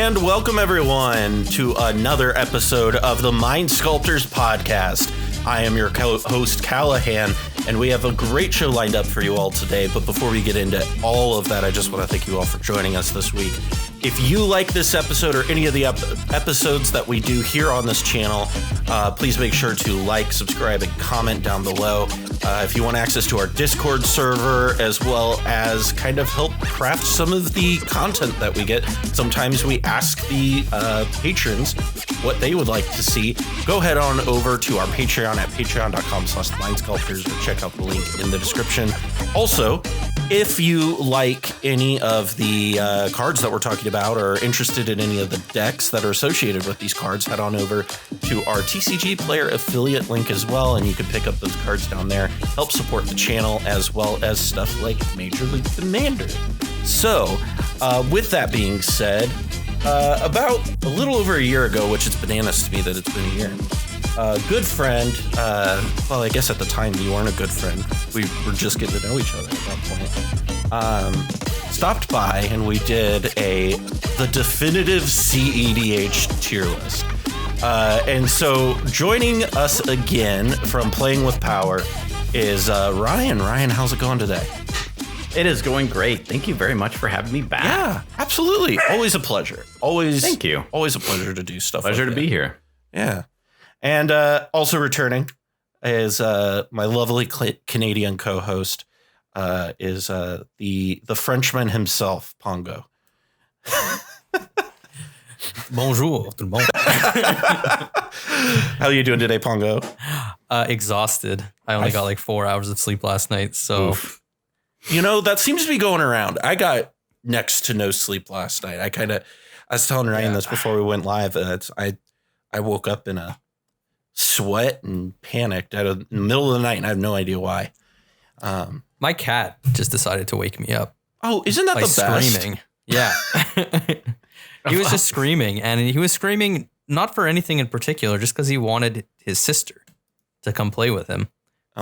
And welcome everyone to another episode of the Mind Sculptors podcast. I am your host Callahan, and we have a great show lined up for you all today. But before we get into all of that, I just want to thank you all for joining us this week. If you like this episode or any of the episodes that we do here on this channel, please make sure to like, subscribe, and comment down below. If you want access to our Discord server, as well as kind of help craft some of the content that we get, sometimes we ask the patrons what they would like to see. Go head on over to our Patreon at patreon.com/mindsculptors or check out the link in the description. Also, if you like any of the cards that we're talking about or are interested in any of the decks that are associated with these cards, head on over to our TCG player affiliate link as well, and you can pick up those cards down there. Help support the channel as well as stuff like Major League Commander. So, with that being said, about a little over a year ago, which is bananas to me that it's been a year, a good friend, well, I guess at the time you weren't a good friend. We were just getting to know each other at that point. Stopped by and we did the definitive cEDH tier list. And so joining us again from Playing with Power is Ryan. Ryan, how's it going today? It is going great. Thank you very much for having me back. Yeah, absolutely. Always a pleasure. Thank you. Always a pleasure to do stuff. Pleasure to be here. Yeah. And also returning is my lovely Canadian co-host is the Frenchman himself, Pongo. Bonjour, tout le monde. How are you doing today, Pongo? Exhausted. I only got like 4 hours of sleep last night, so... Oof. You know, that seems to be going around. I got next to no sleep last night. I was telling Ryan this before we went live. I woke up in a sweat and panicked in the middle of the night, and I have no idea why. My cat just decided to wake me up. Oh, isn't that the best? Screaming. Yeah. He was just screaming, and he was screaming not for anything in particular, just because he wanted his sister to come play with him.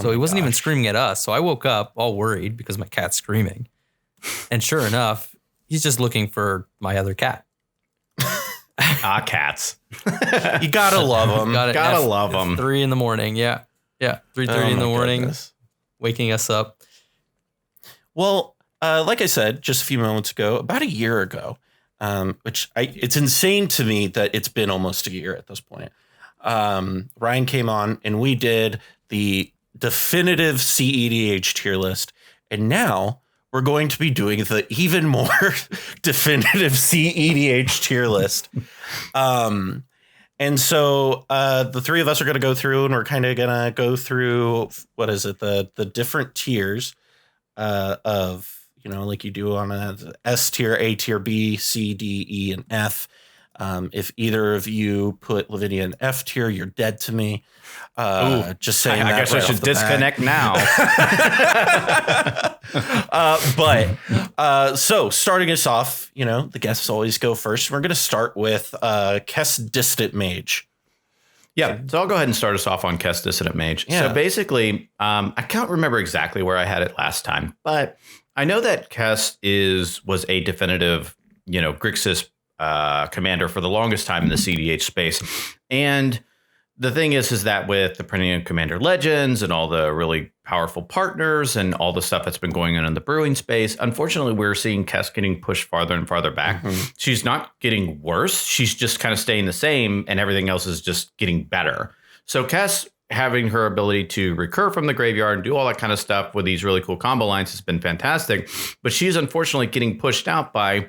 So he wasn't even screaming at us. So I woke up all worried because my cat's screaming. And sure enough, he's just looking for my other cat. Cats. You gotta love them. Gotta love them. 3 in the morning. Yeah. 3:30 in the morning. Goodness. Waking us up. Well, like I said just a few moments ago, about a year ago, it's insane to me that it's been almost a year at this point. Ryan came on and we did the definitive cEDH tier list, and now we're going to be doing the even more definitive cEDH tier list. And so the three of us are going to go through, and we're kind of going to go through, the different tiers of, like you do on a S tier, A tier, B, C, D, E, and F. If either of you put Lavinia in F tier, you're dead to me. Just saying that. I guess I should disconnect now. So starting us off, the guests always go first. We're going to start with Kess Dissident Mage. Yeah, so I'll go ahead and start us off on Kess Dissident Mage. Yeah. So basically, I can't remember exactly where I had it last time, but I know that Kess was a definitive, Grixis commander for the longest time in the cEDH space. And the thing is that with the printing of Commander Legends and all the really powerful partners and all the stuff that's been going on in the brewing space, unfortunately, we're seeing Kess getting pushed farther and farther back. Mm-hmm. She's not getting worse. She's just kind of staying the same, and everything else is just getting better. So Kess having her ability to recur from the graveyard and do all that kind of stuff with these really cool combo lines has been fantastic. But she's unfortunately getting pushed out by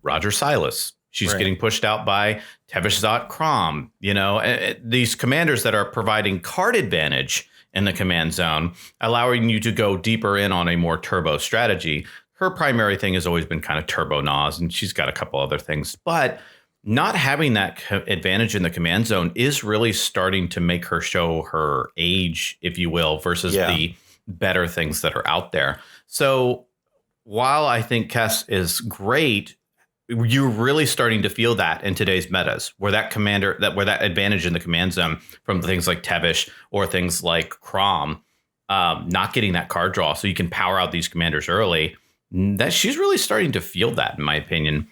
Roger Silas. She's getting pushed out by Tevesh, Szat, Crom, these commanders that are providing card advantage in the command zone, allowing you to go deeper in on a more turbo strategy. Her primary thing has always been kind of turbo Nas, and she's got a couple other things. But not having that advantage in the command zone is really starting to make her show her age, if you will, versus the better things that are out there. So while I think Kess is great, you're really starting to feel that in today's metas, where that advantage in the command zone from things like Tevesh or things like Crom, not getting that card draw, so you can power out these commanders early. That she's really starting to feel that, in my opinion.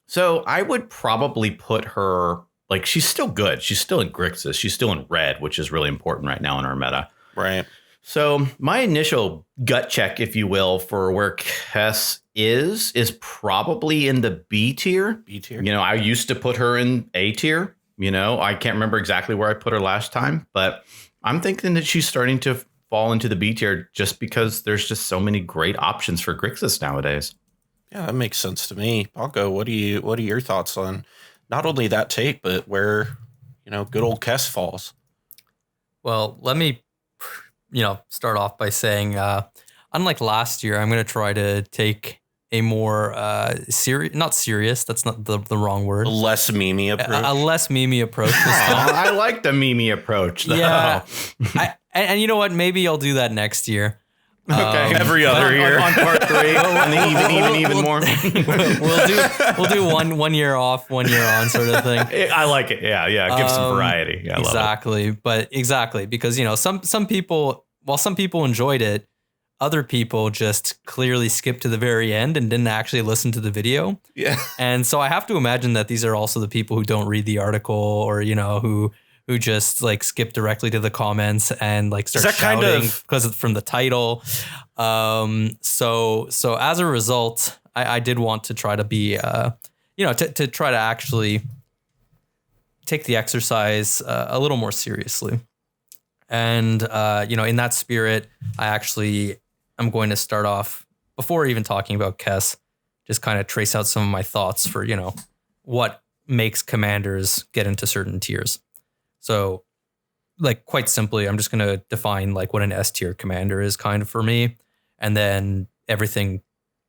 So I would probably put her, like, she's still good. She's still in Grixis. She's still in red, which is really important right now in our meta. Right. So my initial gut check, if you will, for where Kess is probably in the B tier. B tier. You know, I used to put her in A tier. You know, I can't remember exactly where I put her last time, but I'm thinking that she's starting to fall into the B tier just because there's just so many great options for Grixis nowadays. Yeah, that makes sense to me. Pako, what are your thoughts on not only that take, but where, good old Kess falls? Well, let me, start off by saying, unlike last year, I'm going to try to take a more not serious. That's not the wrong word. A less memey approach. A less memey approach this time. I like the memey approach, though. Yeah. And you know what? Maybe I'll do that next year. Okay. Every other year. On part 3. And then even more. We'll do one year off, 1 year on sort of thing. I like it. Yeah. Give some variety. Yeah, exactly. But exactly. Because, some people, while some people enjoyed it, other people just clearly skipped to the very end and didn't actually listen to the video. Yeah. And so I have to imagine that these are also the people who don't read the article or, who just like skip directly to the comments and like start shouting because from the title. So as a result, I did want to try to be, to try to actually take the exercise a little more seriously. And, in that spirit, I'm going to start off before even talking about Kess, just kind of trace out some of my thoughts for, what makes commanders get into certain tiers. So, like, quite simply, I'm just going to define like what an S tier commander is kind of for me. And then everything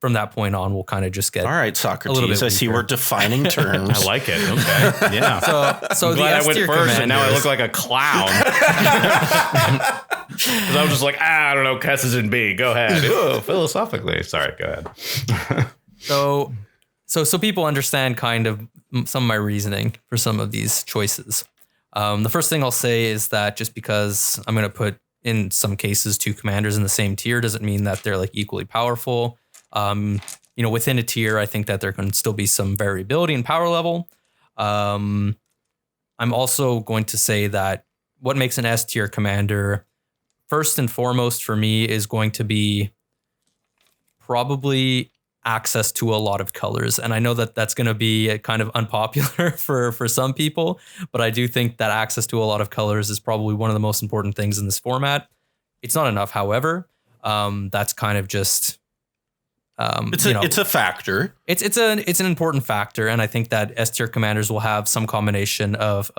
from that point on will kind of just get all right, Socrates. I see we're defining terms. I like it. Okay. Yeah. So I'm glad I went first and now I look like a clown. Because I was just like, I don't know, Kess is in B. Go ahead. Ooh, philosophically. Sorry, go ahead. So people understand kind of some of my reasoning for some of these choices. The first thing I'll say is that just because I'm going to put in some cases 2 commanders in the same tier doesn't mean that they're like equally powerful. Within a tier, I think that there can still be some variability in power level. I'm also going to say that what makes an S tier commander, first and foremost for me, is going to be probably access to a lot of colors. And I know that that's going to be kind of unpopular for some people, but I do think that access to a lot of colors is probably one of the most important things in this format. It's not enough, however. That's kind of just... It's a factor. It's an important factor, and I think that S tier commanders will have some combination of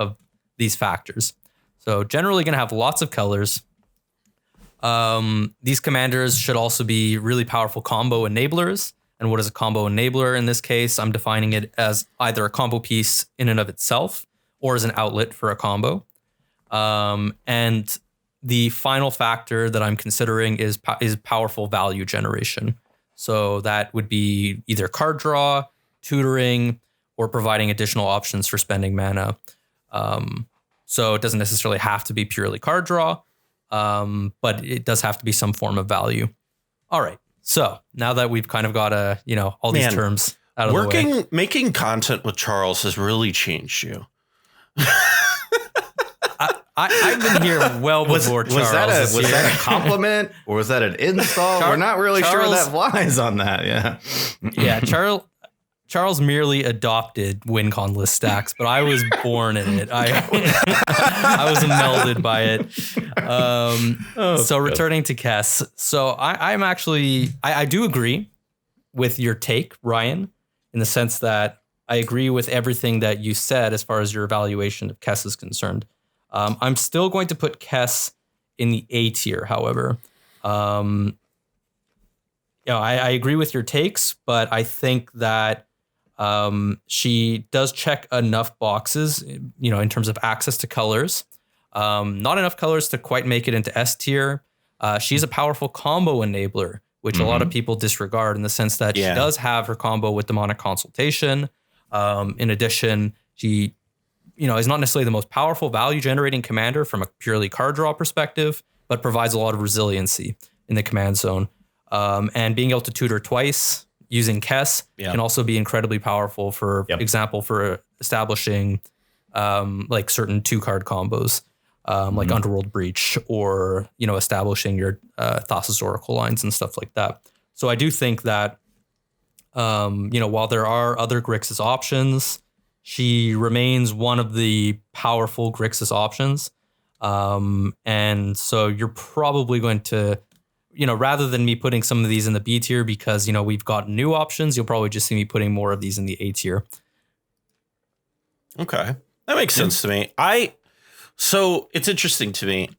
these factors. So generally going to have lots of colors. These commanders should also be really powerful combo enablers. And what is a combo enabler in this case? I'm defining it as either a combo piece in and of itself or as an outlet for a combo. And the final factor that I'm considering is powerful value generation. So that would be either card draw, tutoring, or providing additional options for spending mana. So it doesn't necessarily have to be purely card draw, but it does have to be some form of value. All right. So now that we've kind of got all these terms out of the way. Making content with Charles has really changed you. I've been here well before Charles. Was that a compliment or was that an insult? We're not really sure that flies on that. Yeah. Yeah. Charles merely adopted WinCon list stacks, but I was born in it. I was melded by it. So returning to Kess. So I do agree with your take, Ryan, in the sense that I agree with everything that you said as far as your evaluation of Kess is concerned. I'm still going to put Kess in the A tier, however. I agree with your takes, but I think that she does check enough boxes, in terms of access to colors. Not enough colors to quite make it into S tier. She's a powerful combo enabler, which a lot of people disregard in the sense that she does have her combo with Demonic Consultation. In addition, she is not necessarily the most powerful value generating commander from a purely card draw perspective, but provides a lot of resiliency in the command zone. And being able to tutor twice using Kess can also be incredibly powerful. For example, for establishing like certain 2-card combos, like Underworld Breach, or establishing your Thassa's Oracle lines and stuff like that. So I do think that while there are other Grixis options, she remains one of the powerful Grixis options. And so you're probably going to, rather than me putting some of these in the B tier because, we've got new options, you'll probably just see me putting more of these in the A tier. Okay. That makes sense to me. So it's interesting to me.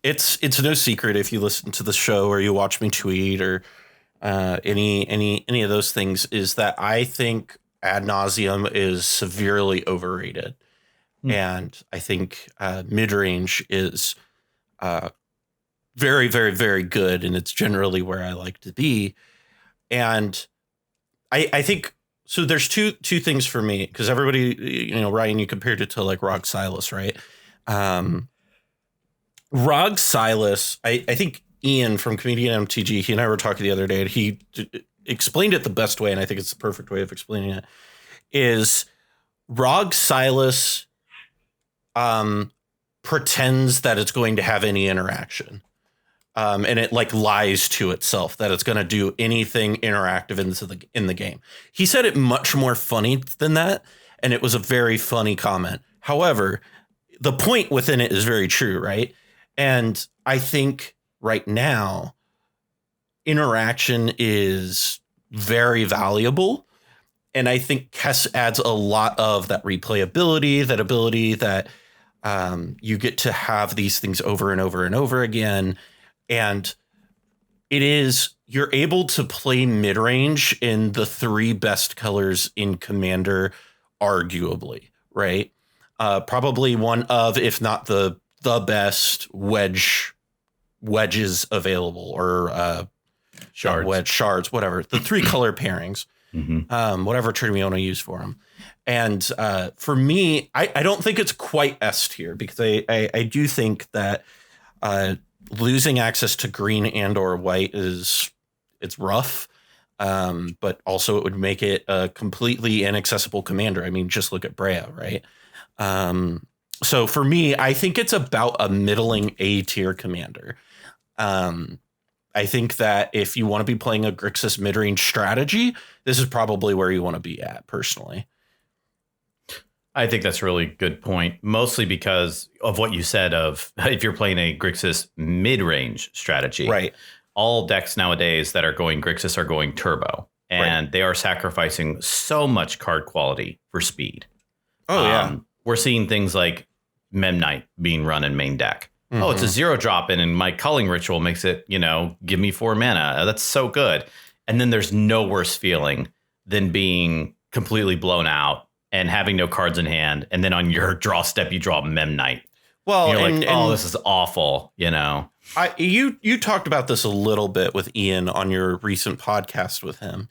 It's no secret if you listen to the show or you watch me tweet or any of those things, is that I think Ad Nauseam is severely overrated. And I think mid-range is very, very, very good. And it's generally where I like to be. And I think, so there's two things for me, because everybody, Ryan, you compared it to like Rog Silas, right? Rog Silas, I think Ian from Comedian MTG, he and I were talking the other day, and he explained it the best way, and I think it's the perfect way of explaining it, is Rog Silas pretends that it's going to have any interaction. And it like lies to itself that it's going to do anything interactive in the game. He said it much more funny than that, and it was a very funny comment. However, the point within it is very true, right? And I think right now, interaction is very valuable. And I think Kess adds a lot of that replayability, that ability that you get to have these things over and over and over again. And you're able to play mid-range in the 3 best colors in Commander, arguably, right? Probably one of, if not the best wedges available, or shards, whatever. The 3 color pairings, whatever term you want to use for them. And for me, I don't think it's quite S tier, because I do think that losing access to green and or white it's rough, but also it would make it a completely inaccessible commander. I mean, just look at Brea, right? So for me, I think it's about a middling A tier commander. I think that if you want to be playing a Grixis mid-range strategy, this is probably where you want to be at, personally. I think that's a really good point, mostly because of what you said of if you're playing a Grixis mid-range strategy. Right. All decks nowadays that are going Grixis are going turbo, and they are sacrificing so much card quality for speed. Oh, yeah. We're seeing things like Memnite being run in main deck. Mm-hmm. Oh, it's a 0 drop in, and my culling ritual makes it, give me 4 mana. That's so good. And then there's no worse feeling than being completely blown out and having no cards in hand, and then on your draw step, you draw Memnite. Well, and you're like, this is awful, You talked about this a little bit with Ian on your recent podcast with him,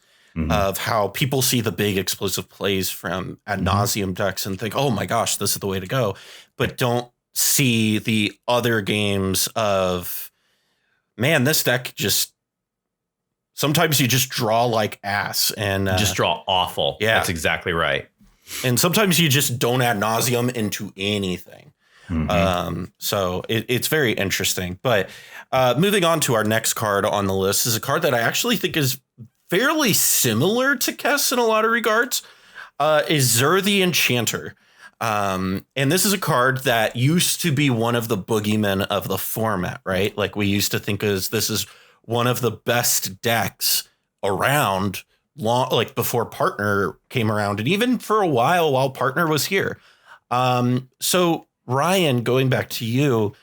of how people see the big explosive plays from Ad Nauseam decks and think, oh my gosh, this is the way to go, but don't see the other games of, man, this deck just, sometimes you just draw like ass and just draw awful. Yeah, that's exactly right. And sometimes you just don't Ad Nauseam into anything. So it's very interesting. But moving on to our next card on the list is a card that I actually think is fairly similar to Kess in a lot of regards, is Zur the Enchanter. And this is a card that used to be one of the boogeymen of the format, right? Like we used to think this is one of the best decks around, like before Partner came around, and even for a while Partner was here. So Ryan, going back to you,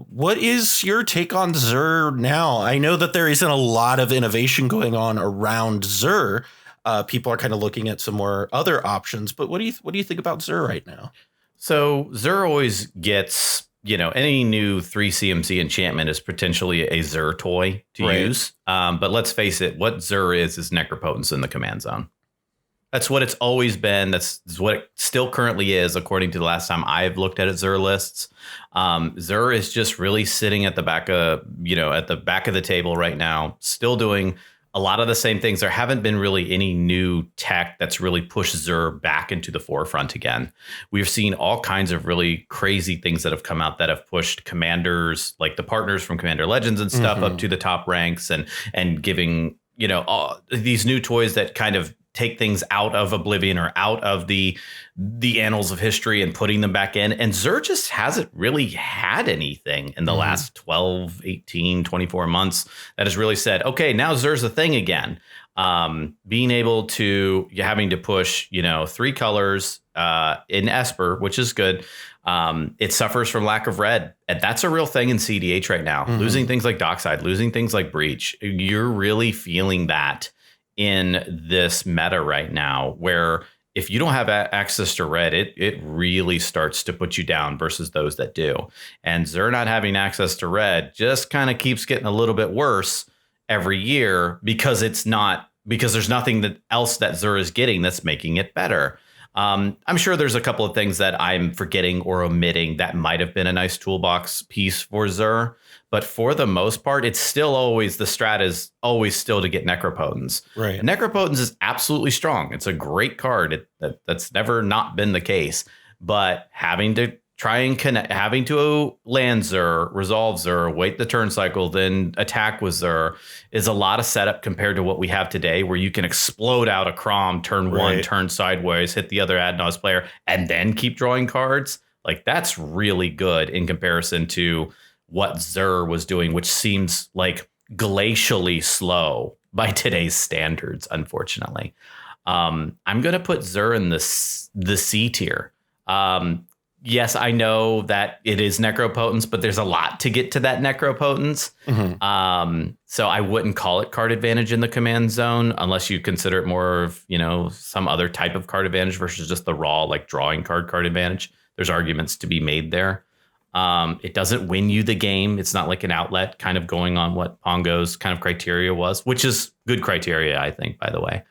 what is your take on Zur now? I know that there isn't a lot of innovation going on around Zur. People are kind of looking at some more other options, but what do you think about Zur right now? So Zur always gets, any new 3 CMC enchantment is potentially a Zur toy to use. But let's face it, what Zur is Necropotence in the command zone. That's what it's always been. That's what it still currently is, according to the last time I've looked at Zur lists. Zur is just really sitting at the back of, at the back of the table right now, still doing a lot of the same things. There haven't been really any new tech that's really pushed Zur back into the forefront again. We've seen all kinds of really crazy things that have come out that have pushed commanders, like the partners from Commander Legends and stuff, up to the top ranks, and giving, all these new toys that kind of take things out of Oblivion or out of the annals of history and putting them back in. And Zur just hasn't really had anything in the last 12, 18, 24 months that has really said, okay, now Zur's a thing again. Being able to, having to push, 3 colors in Esper, which is good. It suffers from lack of red. And that's a real thing in cEDH right now. Losing things like Dockside, losing things like Breach. You're really feeling that in this meta right now, where if you don't have access to red, it really starts to put you down versus those that do. And Zur not having access to red just kind of keeps getting a little bit worse every year because there's nothing else that Zur is getting that's making it better. I'm sure there's a couple of things that I'm forgetting or omitting that might have been a nice toolbox piece for Zur. But for the most part, it's still always, the strat is always still to get Necropotence. Right. And Necropotence is absolutely strong. It's a great card. That's never not been the case. But having to try and connect, having to land Zur, resolve Zur, wait the turn cycle, then attack with Zur is a lot of setup compared to what we have today, where you can explode out a Crom, turn one, turn sideways, hit the other Adnos player, and then keep drawing cards. Like, that's really good in comparison to what Zur was doing, which seems like glacially slow by today's standards, unfortunately. I'm going to put Zur in the C tier. Yes, I know that it is Necropotence, but there's a lot to get to that Necropotence. So I wouldn't call it card advantage in the command zone unless you consider it more of, some other type of card advantage versus just the raw, like drawing card advantage. There's arguments to be made there. It doesn't win you the game. It's not like an outlet kind of going on what Pongo's kind of criteria was, which is good criteria, I think, by the way.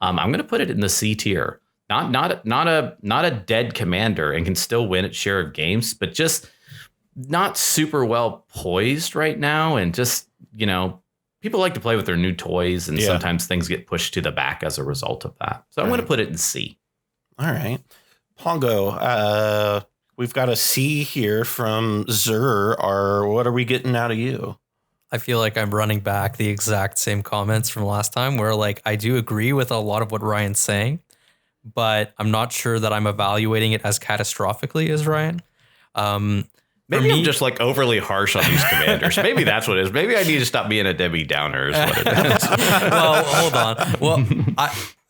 I'm going to put it in the C tier. Not a dead commander and can still win its share of games, but just not super well poised right now. And just, people like to play with their new toys, and sometimes things get pushed to the back as a result of that. So I'm going to put it in C. All right. Pongo, we've got a C here from Zur. What are we getting out of you? I feel like I'm running back the exact same comments from last time, where I do agree with a lot of what Ryan's saying, but I'm not sure that I'm evaluating it as catastrophically as Ryan. Maybe I'm just overly harsh on these commanders. Maybe that's what it is. Maybe I need to stop being a Debbie Downer is what it is. Well, hold on. Well,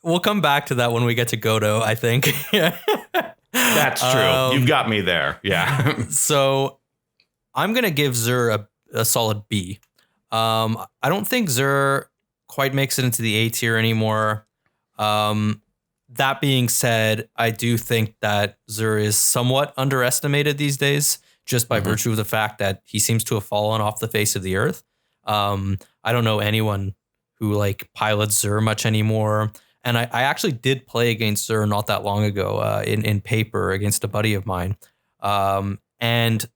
we'll come back to that when we get to Godo, I think. That's true. You've got me there. Yeah. So I'm going to give Zur a solid B. I don't think Zur quite makes it into the A tier anymore. That being said, I do think that Zur is somewhat underestimated these days, just by virtue of the fact that he seems to have fallen off the face of the earth. I don't know anyone who pilots Zur much anymore. And I actually did play against Zur not that long ago in paper against a buddy of mine. And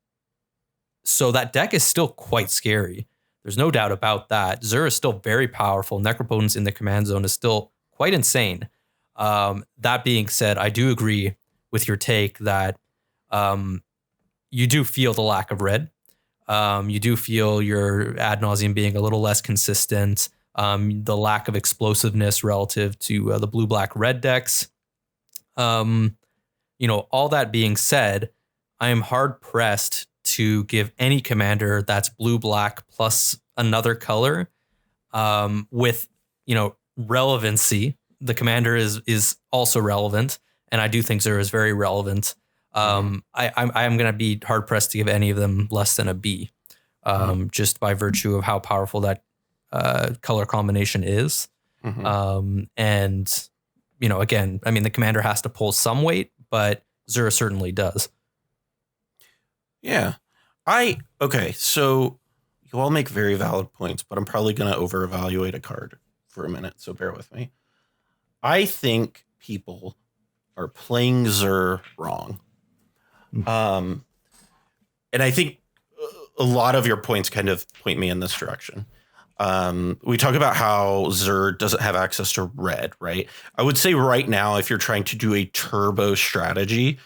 so that deck is still quite scary. There's no doubt about that. Zur is still very powerful. Necropotence in the command zone is still quite insane. That being said, I do agree with your take that you do feel the lack of red. You do feel your ad nauseum being a little less consistent. The lack of explosiveness relative to the blue, black, red decks. All that being said, I am hard pressed to give any commander that's blue, black plus another color with, relevancy. The commander is also relevant, and I do think Zur is very relevant. I'm going to be hard pressed to give any of them less than a B, just by virtue of how powerful that color combination is. And again, I mean, the commander has to pull some weight, but Zur certainly does. Yeah. Okay, so you all make very valid points, but I'm probably going to over-evaluate a card for a minute, so bear with me. I think people are playing Zur wrong. And I think a lot of your points kind of point me in this direction. We talk about how Zur doesn't have access to red, right? I would say right now, if you're trying to do a turbo strategy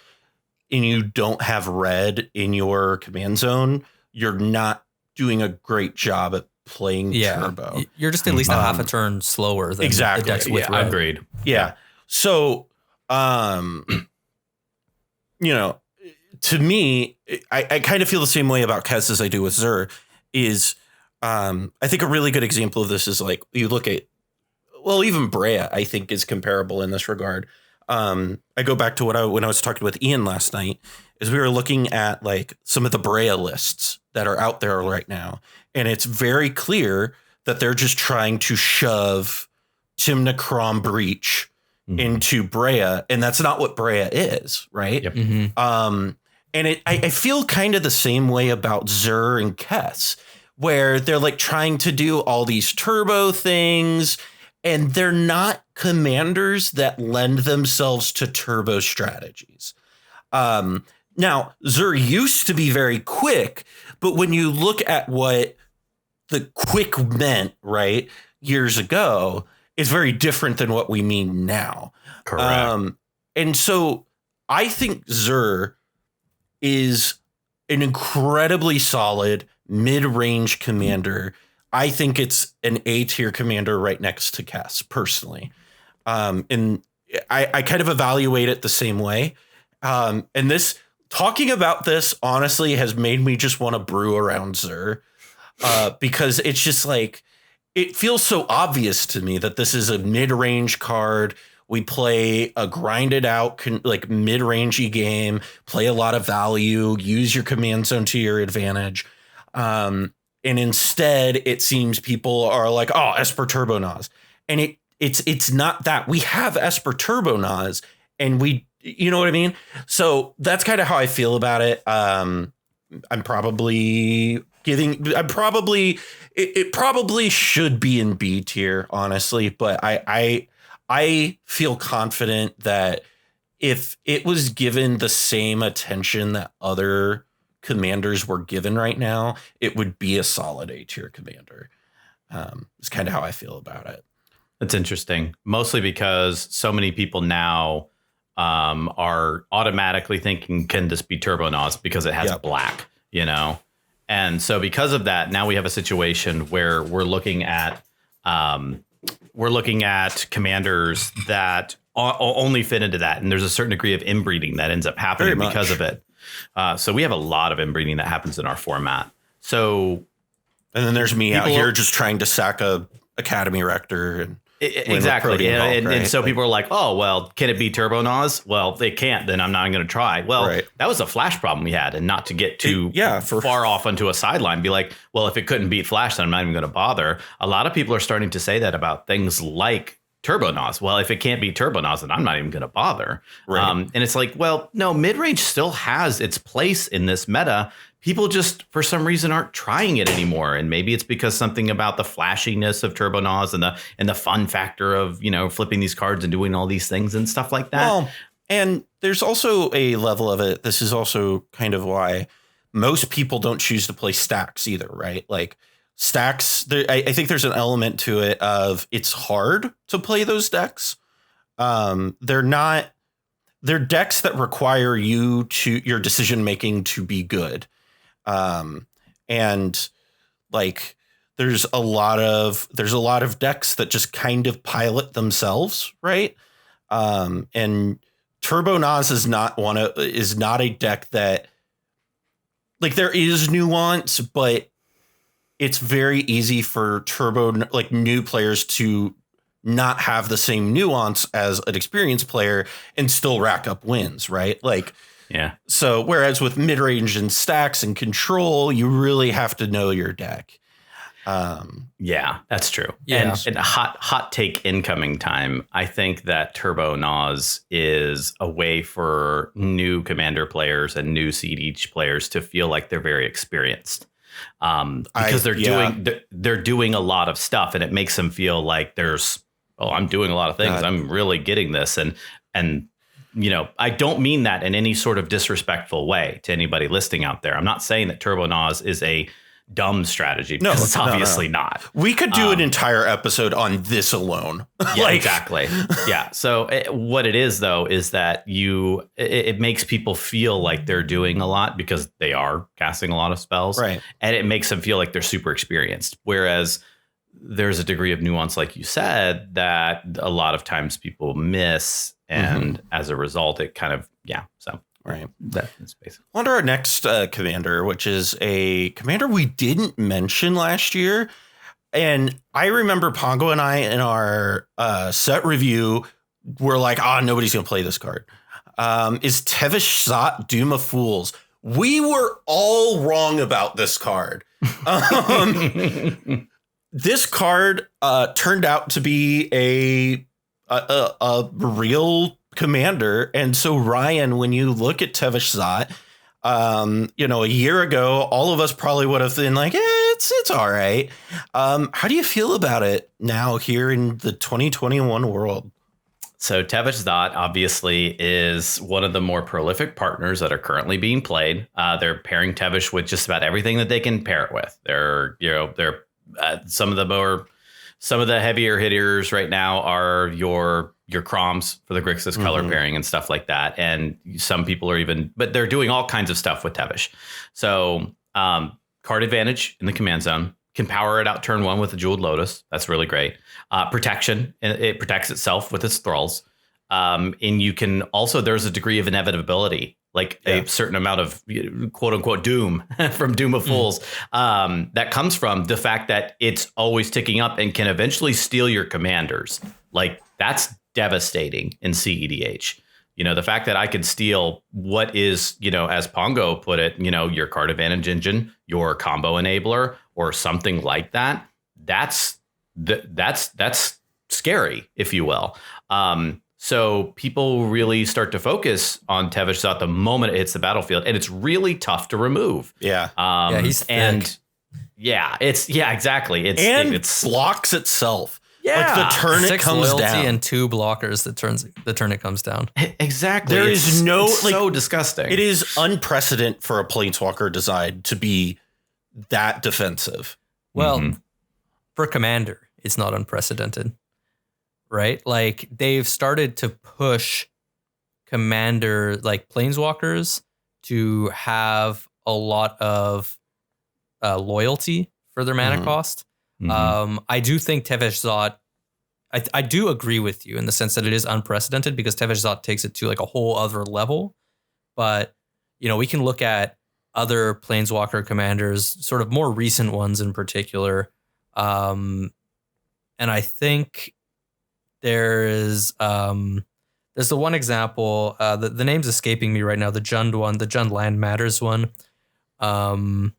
and you don't have red in your command zone, you're not doing a great job at playing turbo. You're just at least a half a turn slower than exactly. the decks with red. Agreed. Yeah. So, to me, I kind of feel the same way about Kess as I do with Zur. Is I think a really good example of this is like you look at, well, even Brea, I think is comparable in this regard. I go back to when I was talking with Ian last night, is we were looking at like some of the Brea lists that are out there right now. And it's very clear that they're just trying to shove Timnacrom Breach into Brea. And that's not what Brea is, right? Yep. Mm-hmm. And I feel kind of the same way about Zur and Kess, where they're like trying to do all these turbo things, and they're not commanders that lend themselves to turbo strategies. Now, Zur used to be very quick, but when you look at what the quick meant, right, years ago, it's very different than what we mean now. Correct. And so I think Zur is an incredibly solid mid-range commander. I think it's an A-tier commander right next to Kess, personally. And I kind of evaluate it the same way. And this, talking about this, honestly, has made me just want to brew around Zur. Because it's just like, it feels so obvious to me that this is a mid-range card. We play a grinded out, like mid-rangey game, play a lot of value, use your command zone to your advantage. And instead, it seems people are like, oh, Esper Turbonaz. And it's not that. We have Esper Turbonaz, and you know what I mean? So that's kind of how I feel about it. It probably should be in B tier, honestly, but I feel confident that if it was given the same attention that other commanders were given right now, it would be a solid A tier commander. It's kind of how I feel about it. That's interesting, mostly because so many people now are automatically thinking, can this be Turbonaz because it has black, you know? And so because of that, now we have a situation where we're looking at commanders that only fit into that. And there's a certain degree of inbreeding that ends up happening because of it. So we have a lot of inbreeding that happens in our format. So, and then there's me out here just trying to sack a Academy Rector and exactly. And so people are like, oh, well, can it be Turbonaz? Well, they can't, then I'm not going to try. Well, that was a Flash problem we had, and not to get too far off onto a sideline, be like, well, if it couldn't beat Flash, then I'm not even going to bother. A lot of people are starting to say that about things like Turbonaz. Well, if it can't be Turbonaz, then I'm not even going to bother. Right. And it's like, well, no, mid-range still has its place in this meta. People just, for some reason, aren't trying it anymore. And maybe it's because something about the flashiness of Turbonaz and the fun factor of, you know, flipping these cards and doing all these things and stuff like that. Well, and there's also a level of it. This is also kind of why most people don't choose to play stacks either, right? Like stacks, I think there's an element to it of it's hard to play those decks. They're decks that require your decision making to be good. And like, there's a lot of decks that just kind of pilot themselves. Right. And Turbonaz is not a deck that, like, there is nuance, but it's very easy for new players to not have the same nuance as an experienced player and still rack up wins. Right. Like, yeah. So whereas with mid-range and stacks and control, you really have to know your deck. Yeah, that's true. Yeah. And a hot take incoming time. I think that Turbonaz is a way for new commander players and new cEDH players to feel like they're very experienced. Because they're doing a lot of stuff, and it makes them feel like I'm doing a lot of things. I'm really getting this. And you know, I don't mean that in any sort of disrespectful way to anybody listening out there. I'm not saying that Turbonaz is a dumb strategy, because it's obviously not. We could do an entire episode on this alone. Yeah, exactly. Yeah. So what it is, though, is that it makes people feel like they're doing a lot because they are casting a lot of spells. Right. And it makes them feel like they're super experienced. Whereas there's a degree of nuance, like you said, that a lot of times people miss. And as a result, it kind of, so. Right. That's basically. On to our next commander, which is a commander we didn't mention last year. And I remember Pongo and I in our set review were like, nobody's going to play this card. Is Tevesh Szat, Doom of Fools. We were all wrong about this card. This card turned out to be a real commander. And so, Ryan, when you look at Tevesh Szat, a year ago, all of us probably would have been like, it's all right. How do you feel about it now here in the 2021 world? So Tevesh Szat obviously is one of the more prolific partners that are currently being played. They're pairing Tevesh with just about everything that they can pair it with. They're some of the heavier hitters right now are your Croms for the Grixis color pairing and stuff like that. And some people are but they're doing all kinds of stuff with Tevesh. So card advantage in the command zone, can power it out turn 1 with the Jeweled Lotus. That's really great. Protection, it protects itself with its thralls. And you can also, there's a degree of inevitability, like a certain amount of quote unquote doom from Doom of Fools that comes from the fact that it's always ticking up and can eventually steal your commanders. Like that's devastating in cEDH. The fact that I could steal what is, as Pongo put it, your card advantage engine, your combo enabler, or something like that. That's scary, if you will. So people really start to focus on Tevesh Szat the moment it hits the battlefield, and it's really tough to remove. Yeah. He's thick. Exactly. It blocks itself. Yeah. Like the turn it comes loyalty down. And 2 blockers the turn it comes down. Exactly. There is it's so disgusting. It is unprecedented for a Planeswalker design to be that defensive. Well, for Commander, it's not unprecedented. Right? Like they've started to push Commander, like Planeswalkers, to have a lot of loyalty for their mana cost. I do think Tevesh Szat, I do agree with you in the sense that it is unprecedented because Tevesh Szat takes it to like a whole other level. But, we can look at other Planeswalker commanders, sort of more recent ones in particular. And I think there's the one example, the name's escaping me right now, the Jund one, the Jund Land Matters one. Lord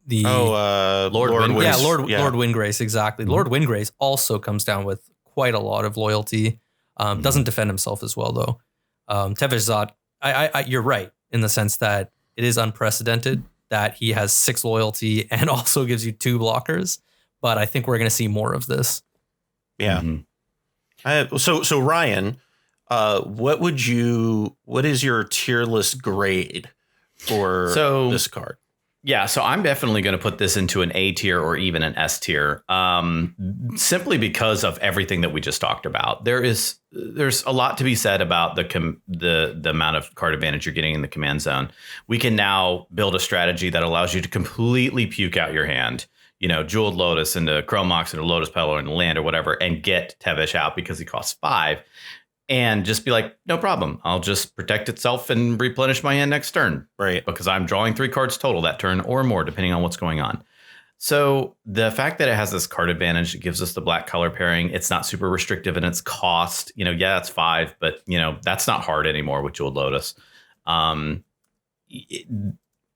Windgrace. Yeah, Lord Windgrace, exactly. Lord Windgrace also comes down with quite a lot of loyalty. Doesn't defend himself as well, though. Tevesh Szat, you're right in the sense that it is unprecedented that he has 6 loyalty and also gives you 2 blockers. But I think we're going to see more of this. Yeah. So Ryan, what is your tier list grade for this card? Yeah, so I'm definitely going to put this into an A tier or even an S tier, simply because of everything that we just talked about. There's a lot to be said about the amount of card advantage you're getting in the command zone. We can now build a strategy that allows you to completely puke out your hand, Jeweled Lotus into Chrome Mox into Lotus Petal or into land or whatever, and get Tevesh out because he costs 5. And just be like, no problem. I'll just protect itself and replenish my hand next turn. Right. Because I'm drawing 3 cards total that turn or more, depending on what's going on. So the fact that it has this card advantage, it gives us the black color pairing. It's not super restrictive in its cost. It's 5, but that's not hard anymore with Jeweled Lotus. I'm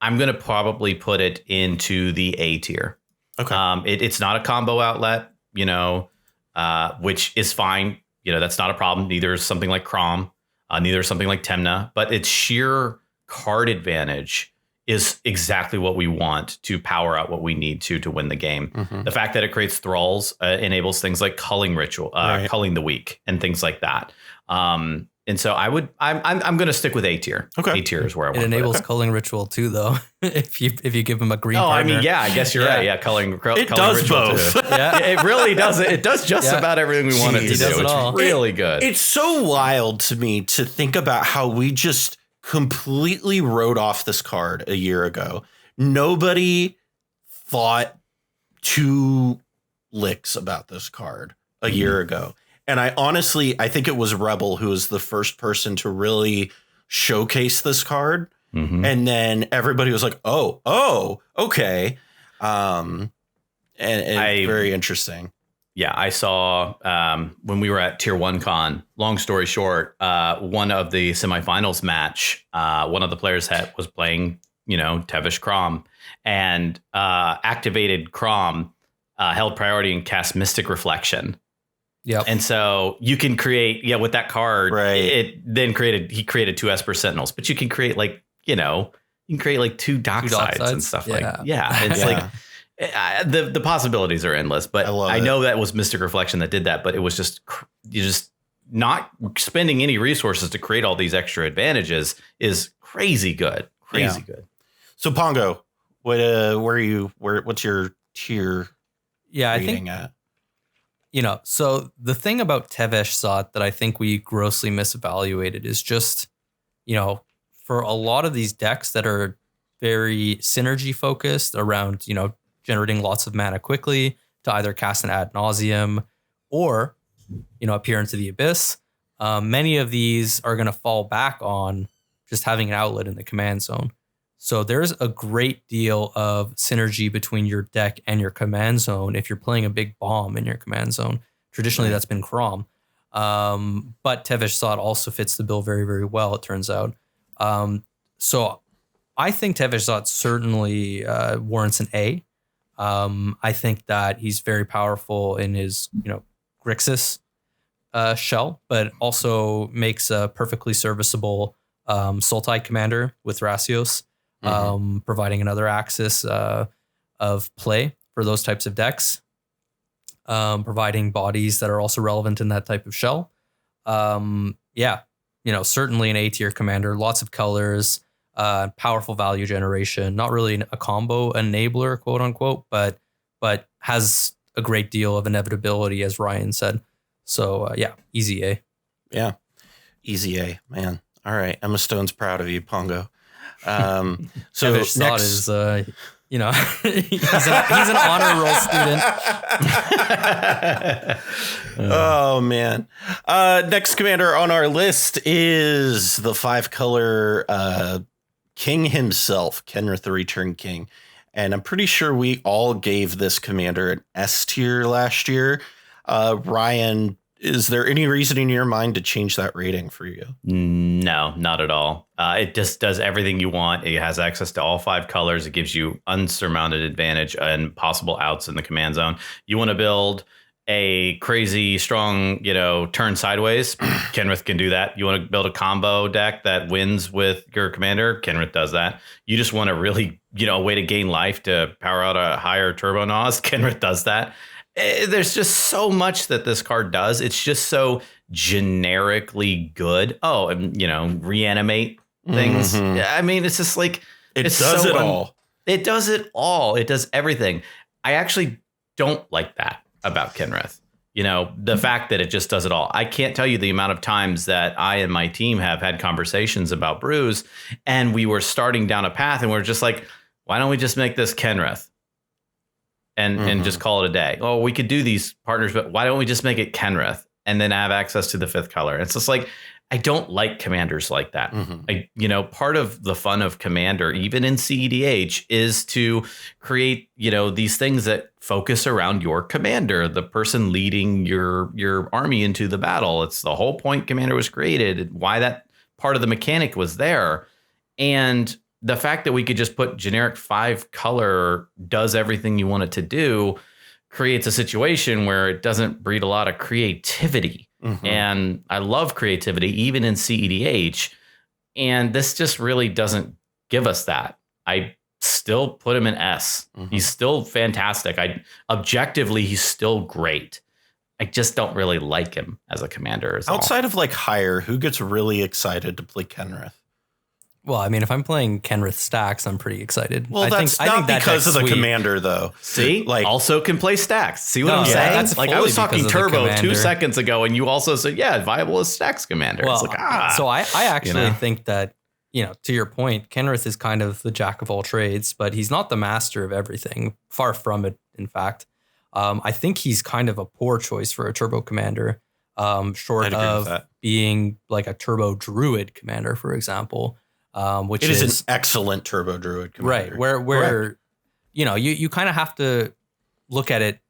going to probably put it into the A tier. Okay. It's not a combo outlet, which is fine. That's not a problem. Neither is something like Crom, neither is something like Temna, but its sheer card advantage is exactly what we want to power out what we need to win the game. The fact that it creates thralls enables things like culling ritual, culling the weak and things like that. And so I'm going to stick with A tier. Okay. A tier is where I want It to enables put it. culling ritual too, though. if you give him a green. Oh, partner. I mean, yeah, I guess you're right. Yeah, culling It does ritual both. too. Yeah, it really does. It does just about everything we want it to He does do. it all. It's really good. It's so wild to me to think about how we just completely wrote off this card a year ago. Nobody thought 2 licks about this card a year ago. And I think it was Rebel who was the first person to really showcase this card. Mm-hmm. And then everybody was like, oh, okay. And very interesting. Yeah, I saw when we were at Tier 1 Con, long story short, one of the semifinals match, one of the players was playing, Tevesh Crom, and activated Crom, held priority and cast Mystic Reflection. Yep. And so you can create, with that card, Right. He created 2 Esper Sentinels, but you can create you can create 2 dock sides and stuff it's like the possibilities are endless, but I know that was Mystic Reflection that did that, but it was you're just not spending any resources to create all these extra advantages is crazy good. Good. So Pongo, what's your tier? Yeah, I think at? So the thing about Tevesh Szat that I think we grossly misevaluated is just, for a lot of these decks that are very synergy focused around, generating lots of mana quickly to either cast an ad nauseum or, appear into the abyss. Many of these are going to fall back on just having an outlet in the command zone. So there's a great deal of synergy between your deck and your command zone if you're playing a big bomb in your command zone. Traditionally, that's been Crom. But Tevesh Szat also fits the bill very, very well, it turns out. So I think Tevesh Szat certainly warrants an A. I think that he's very powerful in his, Grixis shell, but also makes a perfectly serviceable Sultai commander with Thrasios. Providing another axis of play for those types of decks, providing bodies that are also relevant in that type of shell. Certainly an A tier commander, lots of colors, powerful value generation, not really a combo enabler, quote unquote, but has a great deal of inevitability, as Ryan said. So easy A. Yeah, easy A, man. All right, Emma Stone's proud of you, Pongo. So Tevesh Szat is, he's an honor roll student. Oh man. Next commander on our list is the 5-color king himself, Kenrith the Return King. And I'm pretty sure we all gave this commander an S tier last year. Ryan, is there any reason in your mind to change that rating for you? No, not at all. It just does everything you want. It has access to all 5 colors. It gives you unsurmounted advantage and possible outs in the command zone. You want to build a crazy strong, turn sideways. Kenrith can do that. You want to build a combo deck that wins with your commander. Kenrith does that. You just want a really, a way to gain life to power out a higher turbo nos. Kenrith does that. There's just so much that this card does. It's just so generically good. Oh, and reanimate things. I mean, it's just like it does it all. It does it all. It does everything. I actually don't like that about Kenrith. The fact that it just does it all. I can't tell you the amount of times that I and my team have had conversations about brews, and we were starting down a path, and we're just like, why don't we just make this Kenrith? And just call it a day. Oh, we could do these partners, but why don't we just make it Kenrith and then have access to the 5th color? It's just like, I don't like commanders like that. Part of the fun of Commander, even in cEDH, is to create, these things that focus around your commander, the person leading your army into the battle. It's the whole point Commander was created, why that part of the mechanic was there. And the fact that we could just put generic 5 color does everything you want it to do creates a situation where it doesn't breed a lot of creativity. And I love creativity, even in cEDH. And this just really doesn't give us that. I still put him in S. He's still fantastic. Objectively, he's still great. I just don't really like him as a commander. Outside of like higher, who gets really excited to play Kenrith? Well, I mean, if I'm playing Kenrith stacks, I'm pretty excited. Well, that's not because of the commander, though. See, like also can play stacks. See what I'm saying? That's like I was talking turbo 2 seconds ago, and you also said, yeah, viable as stacks commander. Well, it's like, so I actually think that, to your point, Kenrith is kind of the jack of all trades, but he's not the master of everything. Far from it, in fact. I think he's kind of a poor choice for a turbo commander, short of being like a turbo druid commander, for example. Which is an excellent turbo druid commander. Right, where you kind of have to look at it,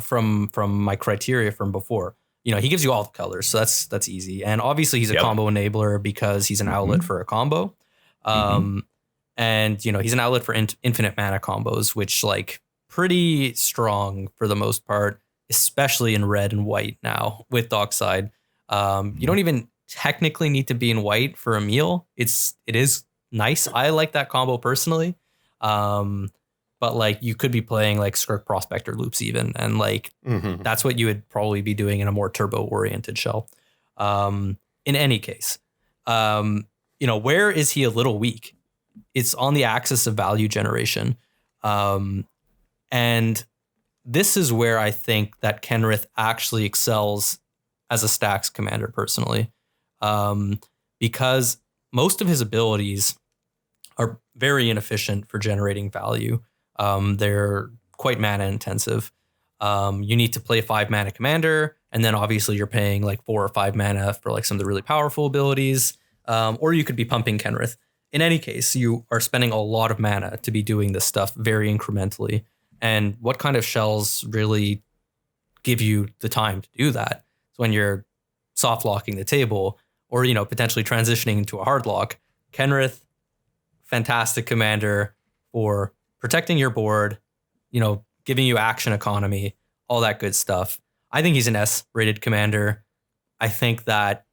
from my criteria from before. He gives you all the colors, so that's easy. And obviously he's a combo enabler because he's an outlet for a combo. And he's an outlet for infinite mana combos, which like pretty strong for the most part, especially in red and white now with Dockside. You don't even technically need to be in white for a meal. It is nice. I like that combo personally. But like you could be playing like Skirk Prospector loops even, and like that's what you would probably be doing in a more turbo oriented shell. In any case, where is he a little weak? It's on the axis of value generation. And this is where I think that Kenrith actually excels as a stacks commander personally. Because most of his abilities are very inefficient for generating value. They're quite mana intensive. You need to play a 5 mana commander, and then obviously you're paying like 4 or 5 mana for like some of the really powerful abilities. Or you could be pumping Kenrith. In any case, you are spending a lot of mana to be doing this stuff very incrementally. And what kind of shells really give you the time to do that? So when you're soft locking the table, or potentially transitioning into a hard lock, Kenrith, fantastic commander for protecting your board, giving you action economy, all that good stuff. I think he's an S-rated commander. I think that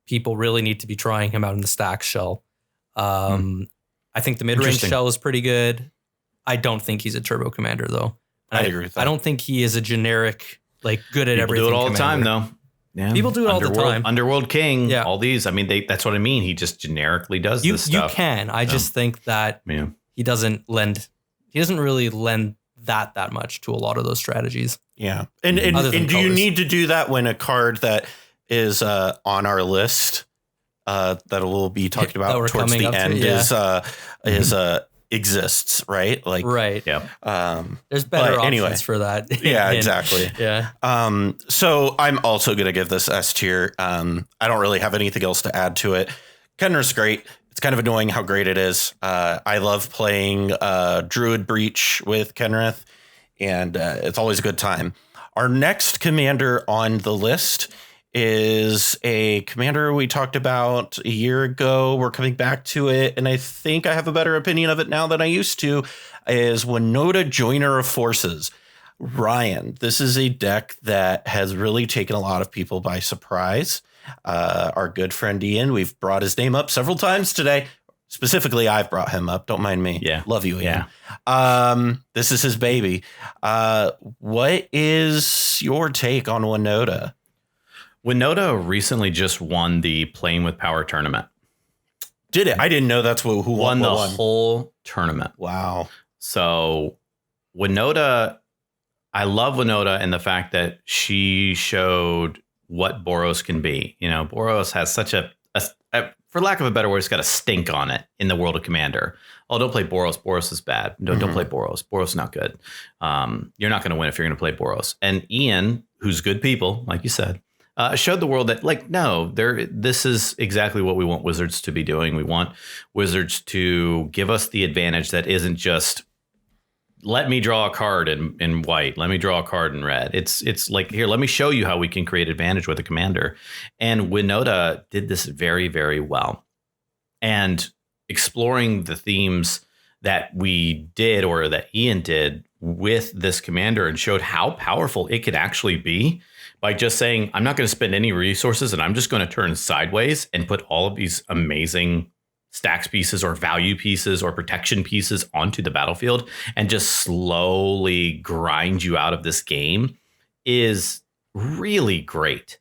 people really need to be trying him out in the stack shell. I think the mid-range shell is pretty good. I don't think he's a turbo commander though. I agree with that. I don't think he is a generic, like good at everything. Do it all commander. the time though. Yeah. People do it all the time. Underworld King, all these. I mean, that's what I mean. He just generically does this stuff. You can. I just think that he doesn't really lend that much to a lot of those strategies. Yeah. And do you need to do that when a card that is on our list that we'll be talking about towards the end exists, right? Like, right. Yeah. There's better options for that. Yeah, exactly. Yeah. So I'm also going to give this S tier. I don't really have anything else to add to it. Kenrith's great. It's kind of annoying how great it is. I love playing Druid Breach with Kenrith, and it's always a good time. Our next commander on the list is a commander we talked about a year ago. We're coming back to it, and I think I have a better opinion of it now than I used to, is Winota, Joiner of Forces. Ryan, this is a deck that has really taken a lot of people by surprise. Our good friend Ian, we've brought his name up several times today. Specifically, I've brought him up. Don't mind me. Yeah. Love you, Ian. Yeah. This is his baby. What is your take on Winota? Winota recently just won the Playing with Power tournament. Did it? I didn't know that's who won the whole tournament. Wow. So Winota, I love Winota in the fact that she showed what Boros can be. Boros has such a for lack of a better word, it's got a stink on it in the world of Commander. Oh, don't play Boros. Boros is bad. Don't play Boros. Boros is not good. You're not going to win if you're going to play Boros. And Ian, who's good people, like you said, showed the world that, like, no, this is exactly what we want Wizards to be doing. We want Wizards to give us the advantage that isn't just let me draw a card in white, let me draw a card in red. It's like, here, let me show you how we can create advantage with a commander. And Winota did this very, very well. And exploring the themes that we did, or that Ian did with this commander, and showed how powerful it could actually be by just saying, I'm not going to spend any resources and I'm just going to turn sideways and put all of these amazing stacks pieces or value pieces or protection pieces onto the battlefield and just slowly grind you out of this game is really great.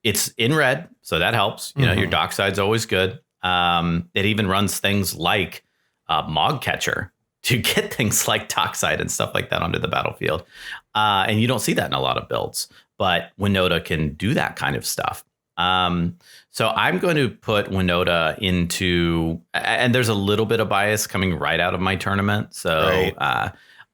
It's in red, so that helps. You know, your dock side's always good. It even runs things like Mog Catcher to get things like Dockside and stuff like that onto the battlefield. And you don't see that in a lot of builds, but Winota can do that kind of stuff. So I'm going to put Winota into, and there's a little bit of bias coming right out of my tournament. So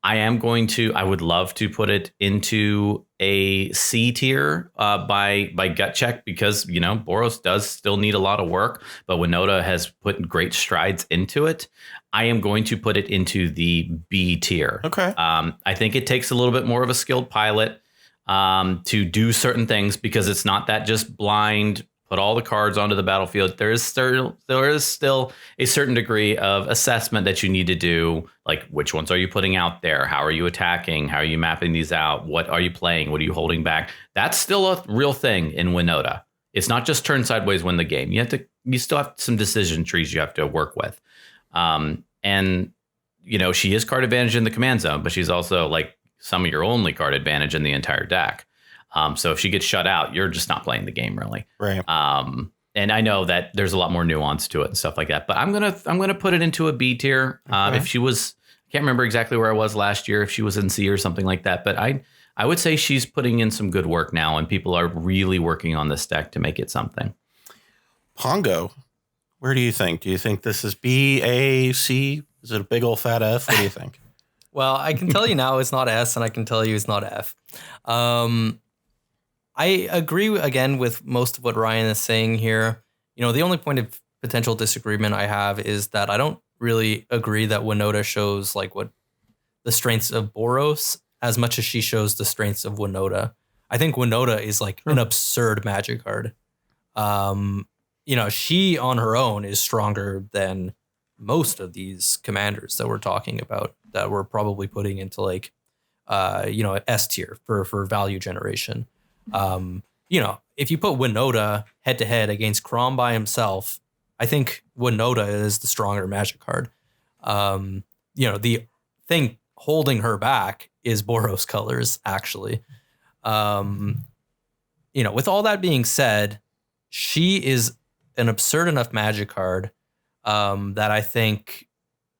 I would love to put it into a C tier by gut check, because, you know, Boros does still need a lot of work, but Winota has put great strides into it. I am going to put it into the B tier. Okay. I think it takes a little bit more of a skilled pilot to do certain things, because it's not that just blind, put all the cards onto the battlefield. There is still a certain degree of assessment that you need to do, like which ones are you putting out there? How are you attacking? How are you mapping these out? What are you playing? What are you holding back? That's still a real thing in Winota. It's not just turn sideways, win the game. You still have some decision trees you have to work with. And, you know, she is card advantage in the command zone, but she's also like some of your only card advantage in the entire deck. So if she gets shut out, you're just not playing the game, really. Right. And I know that there's a lot more nuance to it and stuff like that, but I'm gonna put it into a B tier. Okay. If she was, I can't remember exactly where I was last year, if she was in C or something like that, but I would say she's putting in some good work now, and people are really working on this deck to make it something. Pongo, where do you think? Do you think this is B, A, C? Is it a big old fat F? What do you think? Well, I can tell you now it's not S, and I can tell you it's not F. I agree again with most of what Ryan is saying here. You know, the only point of potential disagreement I have is that I don't really agree that Winota shows like what the strengths of Boros as much as she shows the strengths of Winota. I think Winota is like an absurd magic card. You know, she on her own is stronger than most of these commanders that we're talking about, that we're probably putting into like, you know, S tier for value generation. You know, if you put Winota head to head against Krom by himself, I think Winota is the stronger magic card. You know, the thing holding her back is Boros colors, actually. You know, with all that being said, she is an absurd enough magic card that I think,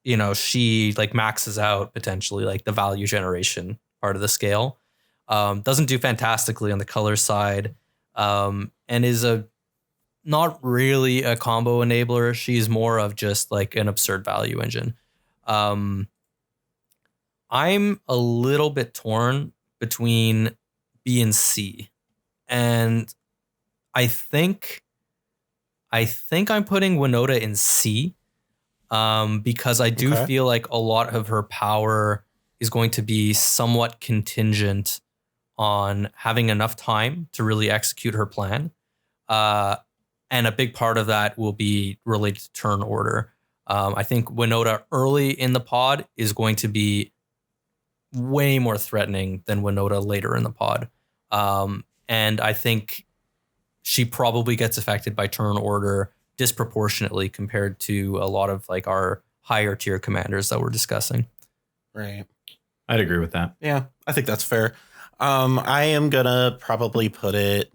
you know, she like maxes out potentially like the value generation part of the scale. Doesn't do fantastically on the color side, and is not really a combo enabler. She's more of just like an absurd value engine. I'm a little bit torn between B and C, and I think I'm putting Winota in C, because I do feel like a lot of her power is going to be somewhat contingent on having enough time to really execute her plan. And a big part of that will be related to turn order. I think Winota early in the pod is going to be way more threatening than Winota later in the pod. And I think she probably gets affected by turn order disproportionately compared to a lot of like our higher tier commanders that we're discussing. Right. I'd agree with that. Yeah, I think that's fair. I am gonna probably put it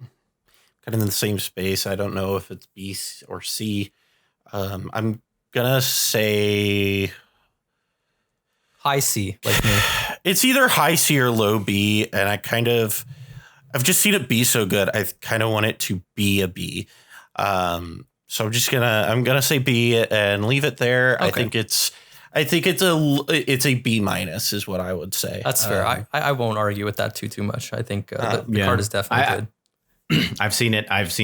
kind of in the same space. I don't know if it's B or C. I'm gonna say high C, like me. It's either high C or low B, and I've just seen it be so good. I kind of want it to be a B. So I'm gonna say B and leave it there. Okay. I think it's a B minus is what I would say. That's fair. I won't argue with that too much. I think the card is definitely good. I've seen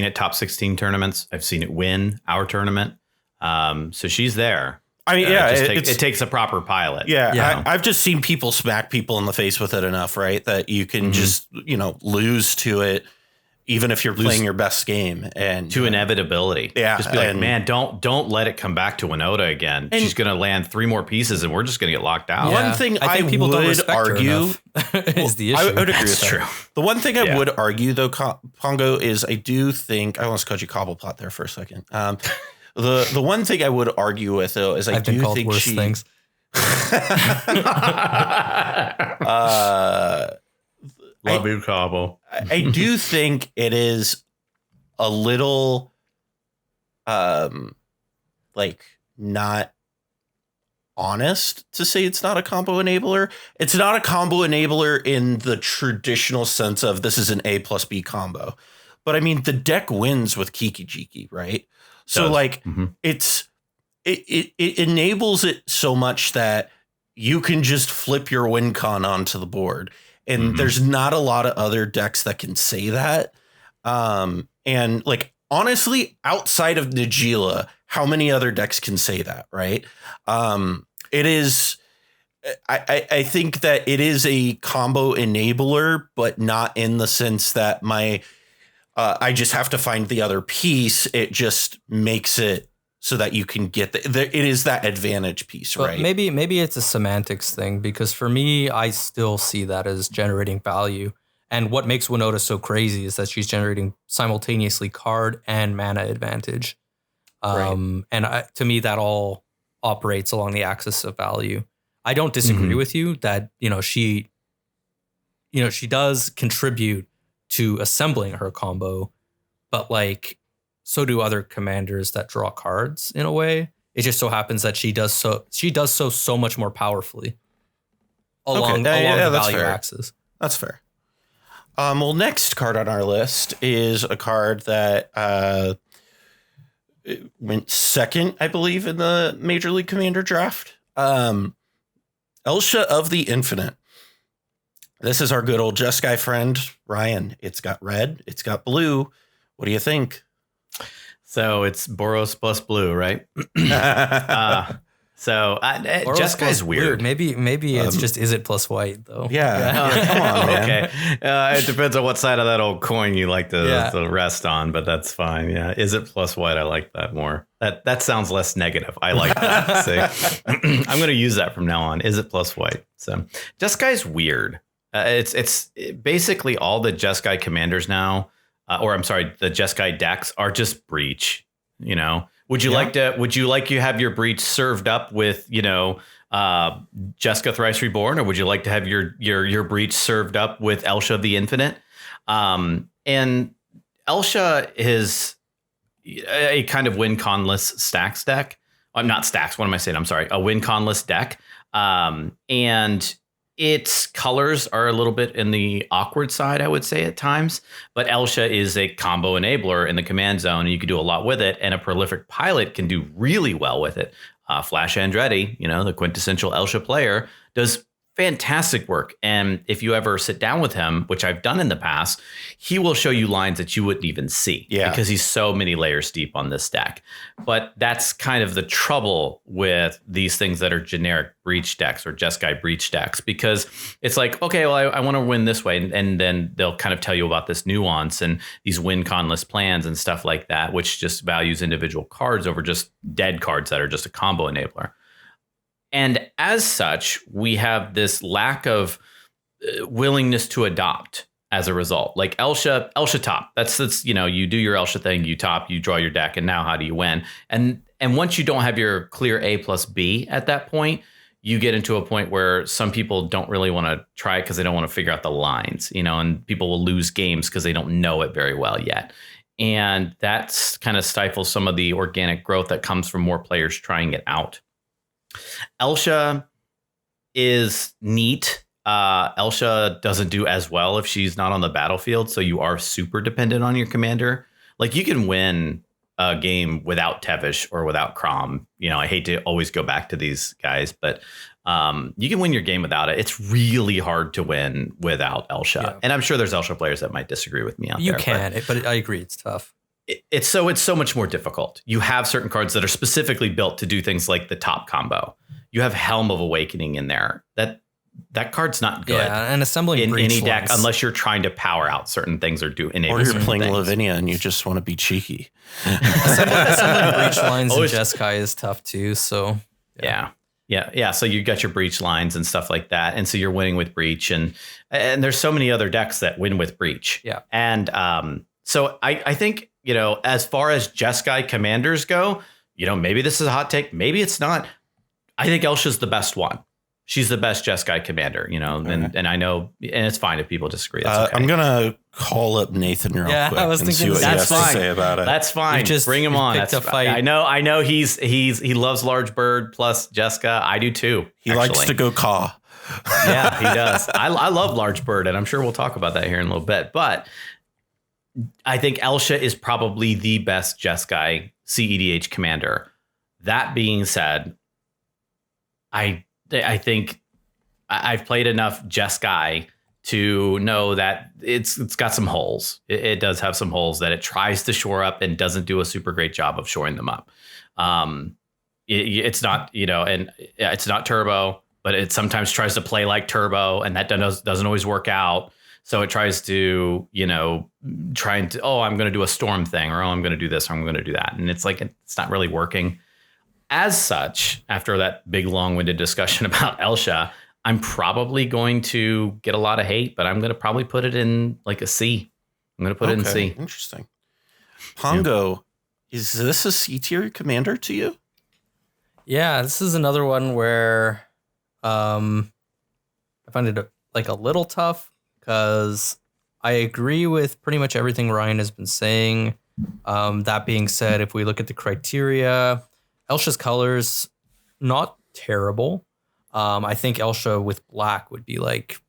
it top 16 tournaments. I've seen it win our tournament. So she's there. I mean, it takes a proper pilot. Yeah. I've just seen people smack people in the face with it enough, right? That you can just, lose to it, even if you're playing your best game, and to inevitability. Yeah. Just be like, man, don't let it come back to Winota again. She's going to land 3 more pieces and we're just going to get locked out. One thing I think people would argue is the issue. I would agree with that. True. The one thing I would argue though, Pongo, is I do think, I almost called you Cobblepot there for a second. The one thing I would argue with though is I do think worse things. Love love you, combo. I do think it is a little, like, not honest to say it's not a combo enabler. It's not a combo enabler in the traditional sense of this is an A plus B combo. But I mean, the deck wins with Kiki Jiki, right? So like it enables it so much that you can just flip your win con onto the board. And there's not a lot of other decks that can say that. And like, honestly, outside of Najeela, how many other decks can say that, right? It is, I think that it is a combo enabler, but not in the sense that I just have to find the other piece. It just makes it so that you can get it is that advantage piece, but right? Maybe it's a semantics thing, because for me, I still see that as generating value. And what makes Winota so crazy is that she's generating simultaneously card and mana advantage. And to me, that all operates along the axis of value. I don't disagree with you that, she does contribute to assembling her combo, but like, so do other commanders that draw cards in a way. It just so happens that she does so much more powerfully along the value axis. That's fair. Well, next card on our list is a card that went second, I believe, in the Major League Commander draft. Elsha of the Infinite. This is our good old Jeskai friend, Ryan. It's got red. It's got blue. What do you think? So it's Boros plus blue, right? Jeskai's weird. Maybe it's just is it plus white though? Yeah. Come on, man. Okay. It depends on what side of that old coin you like to rest on, but that's fine. Yeah. Is it plus white? I like that more. That sounds less negative. I like that. See? I'm going to use that from now on. Is it plus white? So Jeskai's weird. It's basically all the Jeskai commanders now, the Jeskai decks are just breach. Would you like to have your breach served up with Jeska Thrice Reborn, or would you like to have your breach served up with Elsha of the Infinite? And Elsha is a kind of win conless stacks deck. Not stacks. What am I saying? I'm sorry. A win conless deck. And its colors are a little bit in the awkward side, I would say, at times. But Elsha is a combo enabler in the command zone, and you can do a lot with it. And a prolific pilot can do really well with it. Flash Andretti, the quintessential Elsha player, does fantastic work. And if you ever sit down with him, which I've done in the past, he will show you lines that you wouldn't even see because he's so many layers deep on this deck. But that's kind of the trouble with these things that are generic breach decks or Jeskai breach decks, because it's like, okay, well, I want to win this way. And then they'll kind of tell you about this nuance and these win conless plans and stuff like that, which just values individual cards over just dead cards that are just a combo enabler. And as such, we have this lack of willingness to adopt as a result. Like Elsha top. That's you do your Elsha thing, you top, you draw your deck, and now how do you win? And once you don't have your clear A plus B at that point, you get into a point where some people don't really want to try it because they don't want to figure out the lines, and people will lose games because they don't know it very well yet. And that's kind of stifles some of the organic growth that comes from more players trying it out. Elsha is neat. Elsha doesn't do as well if she's not on the battlefield, so you are super dependent on your commander. Like, you can win a game without Tevesh or without Crom. I hate to always go back to these guys, but you can win your game without it. It's really hard to win without Elsha. Yeah. And I'm sure there's Elsha players that might disagree with me out there. You can, but I agree, it's tough. It's so much more difficult. You have certain cards that are specifically built to do things like the top combo. You have Helm of Awakening in there. That card's not good. Yeah, and assembling in any lines. deck unless you're trying to power out certain things or enable. Or you're playing things. Lavinia and you just want to be cheeky. assembling breach lines in Jeskai is tough too. So yeah. So you got your breach lines and stuff like that, and so you're winning with breach, and there's so many other decks that win with breach. Yeah, and so I think, as far as Jeskai commanders go, maybe this is a hot take, maybe it's not. I think Elsha's the best one. she's the best Jeskai commander, and I know, and it's fine if people disagree. That's okay. I'm gonna call up Nathan real quick. I was and thinking see what he has that's to say about it. That's fine. Just bring him on. That's a fight. I know. He loves Large Bird plus Jessica. I do too. He likes to go caw. Yeah, he does. I love Large Bird, and I'm sure we'll talk about that here in a little bit. But I think Elsha is probably the best Jeskai cEDH commander. That being said, I think I've played enough Jeskai to know that it's got some holes. It does have some holes that it tries to shore up and doesn't do a super great job of shoring them up. It's not, and it's not turbo, but it sometimes tries to play like turbo, and that doesn't always work out. So it tries to, I'm going to do a storm thing, or I'm going to do this, or I'm going to do that. And it's like, it's not really working. As such, after that big long-winded discussion about Elsha, I'm probably going to get a lot of hate, but I'm going to probably put it in like a C. I'm going to put it in C. Interesting. Pongo, is this a C tier commander to you? Yeah, this is another one where I find it like a little tough, because I agree with pretty much everything Ryan has been saying. That being said, if we look at the criteria, Elsha's colors, not terrible. I think Elsha with black would be like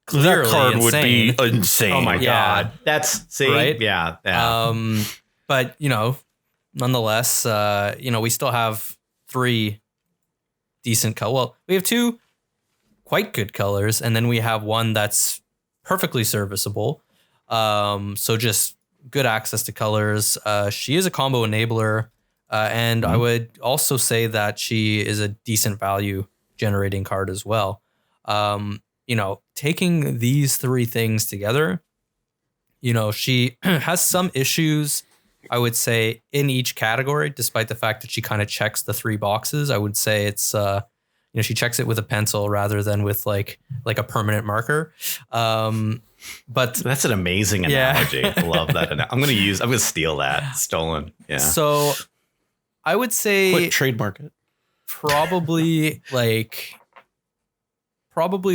clearly that card insane. would be insane. Oh my God. That's right. Yeah. But nonetheless, we still have 3 decent colors. Well, we have 2 quite good colors, and then we have one that's perfectly serviceable. So just good access to colors. She is a combo enabler. And I would also say that she is a decent value generating card as well. Taking these 3 things together, she has some issues, I would say, in each category, despite the fact that she kind of checks the 3 boxes. I would say it's, she checks it with a pencil rather than with like a permanent marker. But that's an amazing analogy. I love that. I'm going to steal that. Stolen. Yeah. So I would say quick trademark it. Probably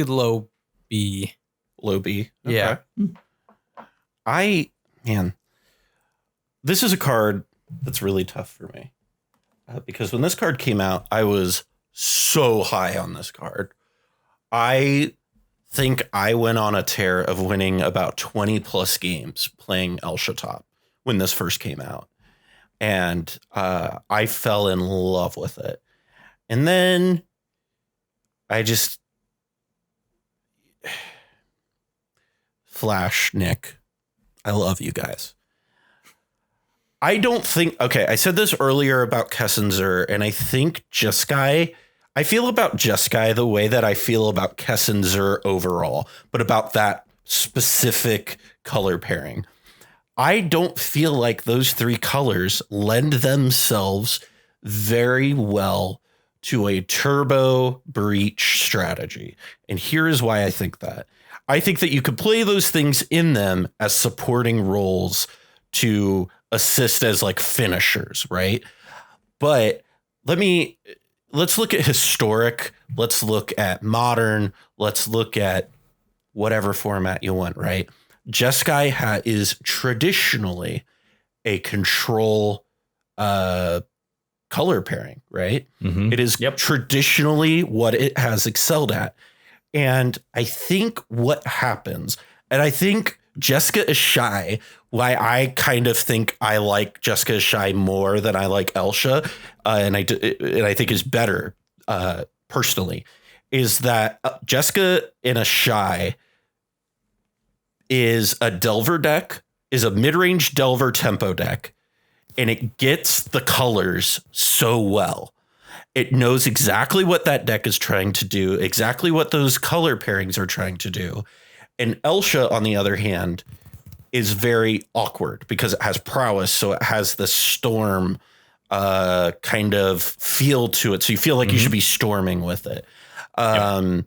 low B. Low B. Okay. Yeah. This is a card that's really tough for me because when this card came out, I was so high on this card. I think I went on a tear of winning about 20 plus games playing Elsha Top when this first came out. And I fell in love with it. And then I just... Flash, Nick, I love you guys. I don't think... Okay, I said this earlier about Kess and Zur, and I think Jeskai... I feel about Jeskai the way that I feel about Kess and Zur overall, but about that specific color pairing. I don't feel like those 3 colors lend themselves very well to a turbo breach strategy. And here is why I think that. I think that you could play those things in them as supporting roles to assist as like finishers, right? But let's look at historic. Let's look at modern. Let's look at whatever format you want, right? Jeskai is traditionally a control color pairing, right? Mm-hmm. It is traditionally what it has excelled at. And I think what happens, and I think Jessica Ishai, why I kind of think I like Jessica Ishai more than I like Elsha, and I think is better personally, is that Jessica in Ishai is a Delver deck, is a mid-range Delver tempo deck, and it gets the colors so well. It knows exactly what that deck is trying to do, exactly what those color pairings are trying to do. And Elsha, on the other hand, is very awkward because it has prowess, so it has the storm kind of feel to it. So you feel like you should be storming with it. And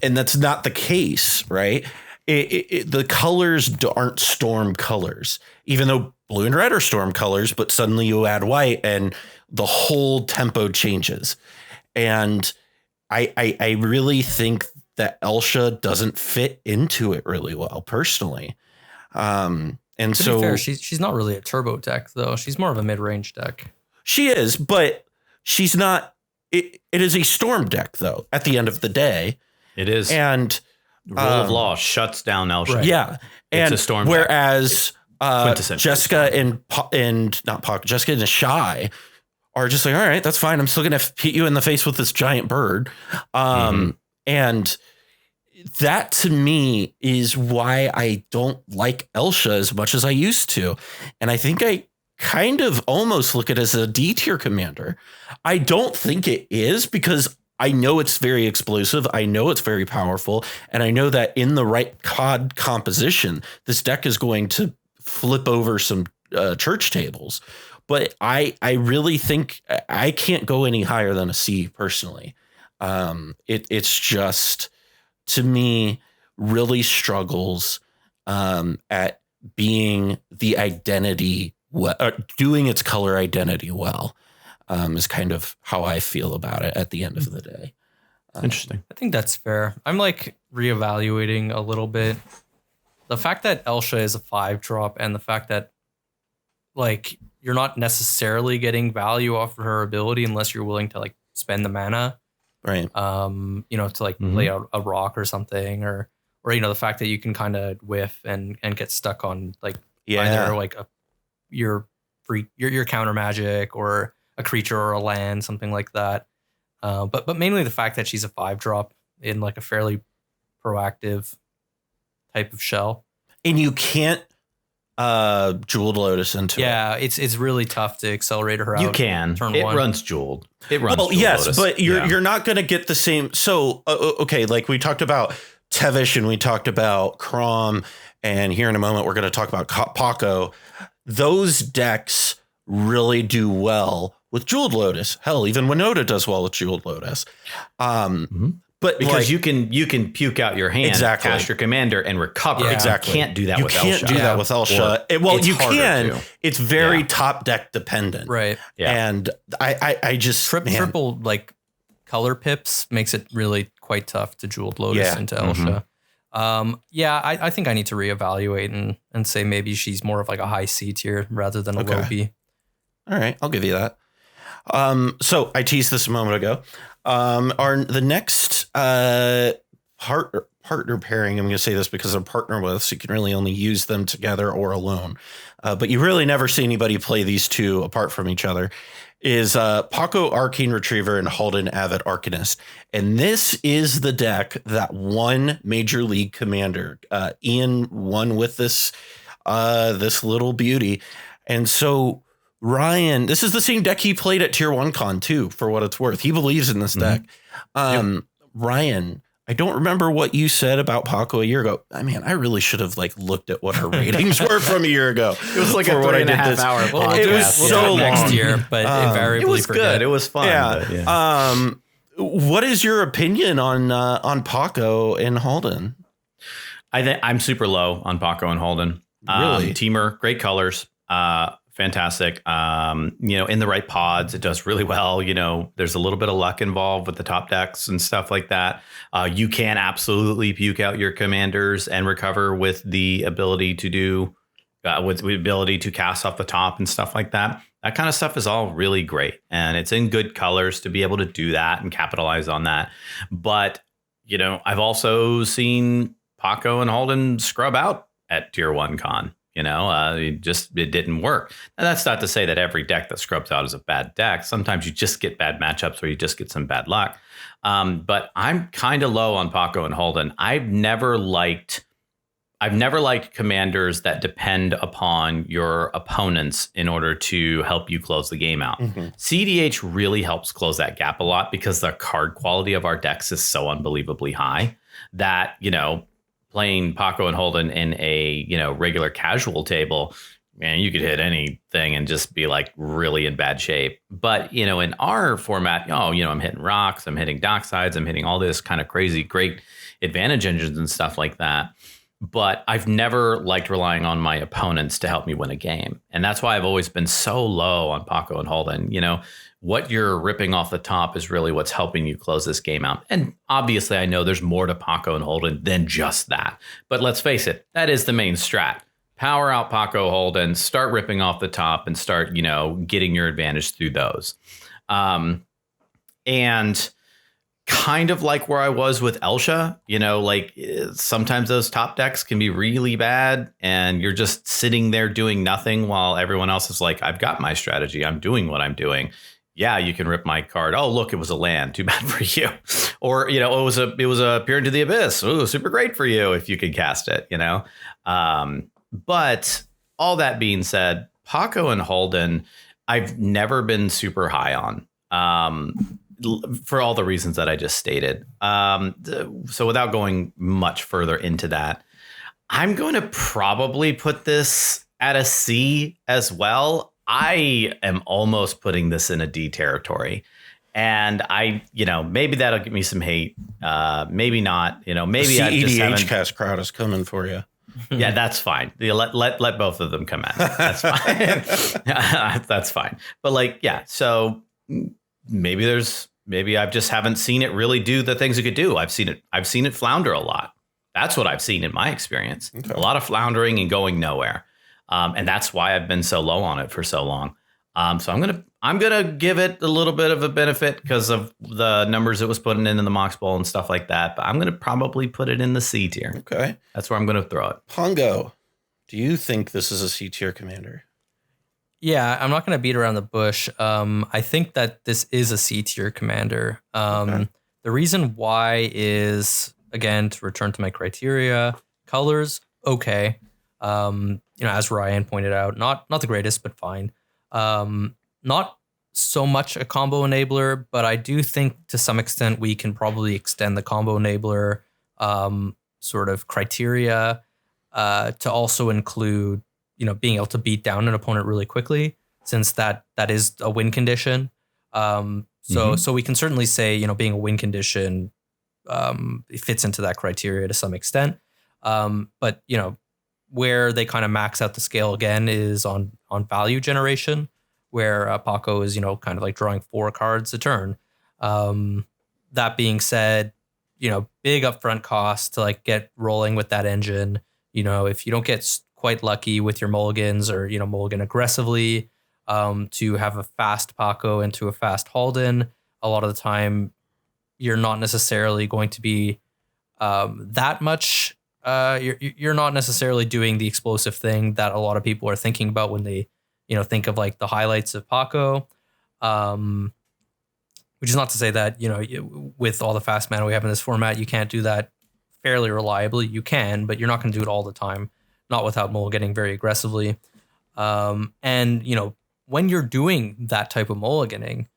that's not the case, right? The colors aren't storm colors, even though blue and red are storm colors, but suddenly you add white and the whole tempo changes. And I really think that Elsha doesn't fit into it really well, personally. And to so be fair, she's not really a turbo deck, though. She's more of a mid-range deck. She is, but she's not. It is a storm deck, though, at the end of the day. It is. And Rule of law shuts down Elsha. Right. Yeah. It's and a storm whereas Jessica storm. and not Pako, Jessica and Ishai are just like, all right, that's fine. I'm still going to hit you in the face with this giant bird. And that to me is why I don't like Elsha as much as I used to. And I think I kind of almost look at it as a D tier commander. I don't think it is, because I know it's very explosive. I know it's very powerful. And I know that in the right COD composition, this deck is going to flip over some church tables. But I really think I can't go any higher than a C personally. It's just, to me, really struggles at being the identity, doing its color identity well, is kind of how I feel about it at the end of the day. Interesting. I think that's fair. I'm like reevaluating a little bit. The fact that Elsha is a 5-drop and the fact that like you're not necessarily getting value off of her ability unless you're willing to like spend the mana. Right. To like lay out a rock or something, or the fact that you can kind of whiff and get stuck on like either like your counter magic or a creature or a land, something like that. But mainly the fact that she's a 5-drop in like a fairly proactive type of shell. And you can't Jeweled Lotus into it. Yeah, it's really tough to accelerate her out. You can. Turn it one. runs Jeweled. It runs Well, Jeweled yes, Lotus. but you're not going to get the same. So, okay, like we talked about Tevesh and we talked about Crom, and here in a moment we're going to talk about Pako. Those decks really do well with Jeweled Lotus. Hell, even Winota does well with Jeweled Lotus. But because you can puke out your hand, cast your commander, and recover. Yeah. Exactly. You can't do that with Elsha. You can't do that with Elsha. You can. To. It's very top deck dependent. Right. Yeah. And I just triple like color pips makes it really quite tough to Jeweled Lotus into Elsha. I think I need to reevaluate and say maybe she's more of like a high C tier rather than a low B. All right, I'll give you that. So I teased this a moment ago. The next partner pairing, I'm going to say this because they're partner with, so you can really only use them together or alone. But you really never see anybody play these two apart from each other, is Pako Arcane Retriever and Haldan Avid Arcanist. And this is the deck that won Major League Commander. Ian won with this little beauty. And so Ryan, this is the same deck he played at Tier 1 Con too, for what it's worth. He believes in this deck. Ryan, I don't remember what you said about Pako a year ago. I mean, I really should have like looked at what her ratings were from a year ago. It was like a 3.5 hour podcast. It was so long. Next year, but invariably it was forget. good. It was fun. Yeah. What is your opinion on Pako and Haldan? I'm super low on Pako and Haldan. Really? Teamer, great colors. Fantastic. In the right pods, it does really well. There's a little bit of luck involved with the top decks and stuff like that. You can absolutely puke out your commanders and recover with the ability to do, with the ability to cast off the top and stuff like that. That kind of stuff is all really great. And it's in good colors to be able to do that and capitalize on that. But, I've also seen Pako and Haldan scrub out at Tier 1 Con. It didn't work. And that's not to say that every deck that scrubs out is a bad deck. Sometimes you just get bad matchups or you just get some bad luck. But I'm kind of low on Pako and Haldan. I've never liked commanders that depend upon your opponents in order to help you close the game out. cEDH really helps close that gap a lot because the card quality of our decks is so unbelievably high that, playing Pako and Haldan in a, regular casual table, man, you could hit anything and just be like really in bad shape. But, in our format, I'm hitting rocks, I'm hitting docksides, I'm hitting all this kind of crazy, great advantage engines and stuff like that. But I've never liked relying on my opponents to help me win a game. And that's why I've always been so low on Pako and Haldan. what you're ripping off the top is really what's helping you close this game out. And obviously, I know there's more to Pako and Haldan than just that. But let's face it, that is the main strat. Power out Pako, Haldan, start ripping off the top and start, getting your advantage through those. And kind of like where I was with Elsha, sometimes those top decks can be really bad and you're just sitting there doing nothing while everyone else is like, I've got my strategy. I'm doing what I'm doing. Yeah, you can rip my card. Oh, look, it was a land. Too bad for you. Or, it was a Peer into the Abyss. Ooh, super great for you if you could cast it, But all that being said, Pako and Haldan, I've never been super high on. For all the reasons that I just stated. So without going much further into that, I'm going to probably put this at a C as well. I am almost putting this in a D territory. And maybe that'll give me some hate. Maybe not. Maybe the I just cEDH cast crowd is coming for you. Yeah, that's fine. Let both of them come at me. That's fine. That's fine. But so maybe I just haven't seen it really do the things it could do. I've seen it flounder a lot. That's what I've seen in my experience. Okay. A lot of floundering and going nowhere. And that's why I've been so low on it for so long. So I'm gonna give it a little bit of a benefit because of the numbers it was putting in the Mox Bowl and stuff like that. But I'm gonna probably put it in the C tier. Okay, that's where I'm gonna throw it. Pongo, do you think this is a C tier commander? Yeah, I'm not going to beat around the bush. I think that this is a C tier commander. Okay. The reason why is, again, to return to my criteria, colors, okay. As Ryan pointed out, not the greatest, but fine. Not so much a combo enabler, but I do think to some extent we can probably extend the combo enabler sort of criteria to also include being able to beat down an opponent really quickly, since that is a win condition. So we can certainly say, being a win condition, it fits into that criteria to some extent. But where they kind of max out the scale again is on value generation, where Pako is, kind of like drawing 4 cards a turn. That being said, big upfront cost to get rolling with that engine. If you don't get quite lucky with your mulligans or, mulligan aggressively to have a fast Pako into a fast Haldan, a lot of the time you're not necessarily going to be that much. You're not necessarily doing the explosive thing that a lot of people are thinking about when they, think of the highlights of Pako. Which is not to say that, with all the fast mana we have in this format, you can't do that fairly reliably. You can, but you're not going to do it all the time. Not without mulliganing very aggressively. And, when you're doing that type of mulliganing,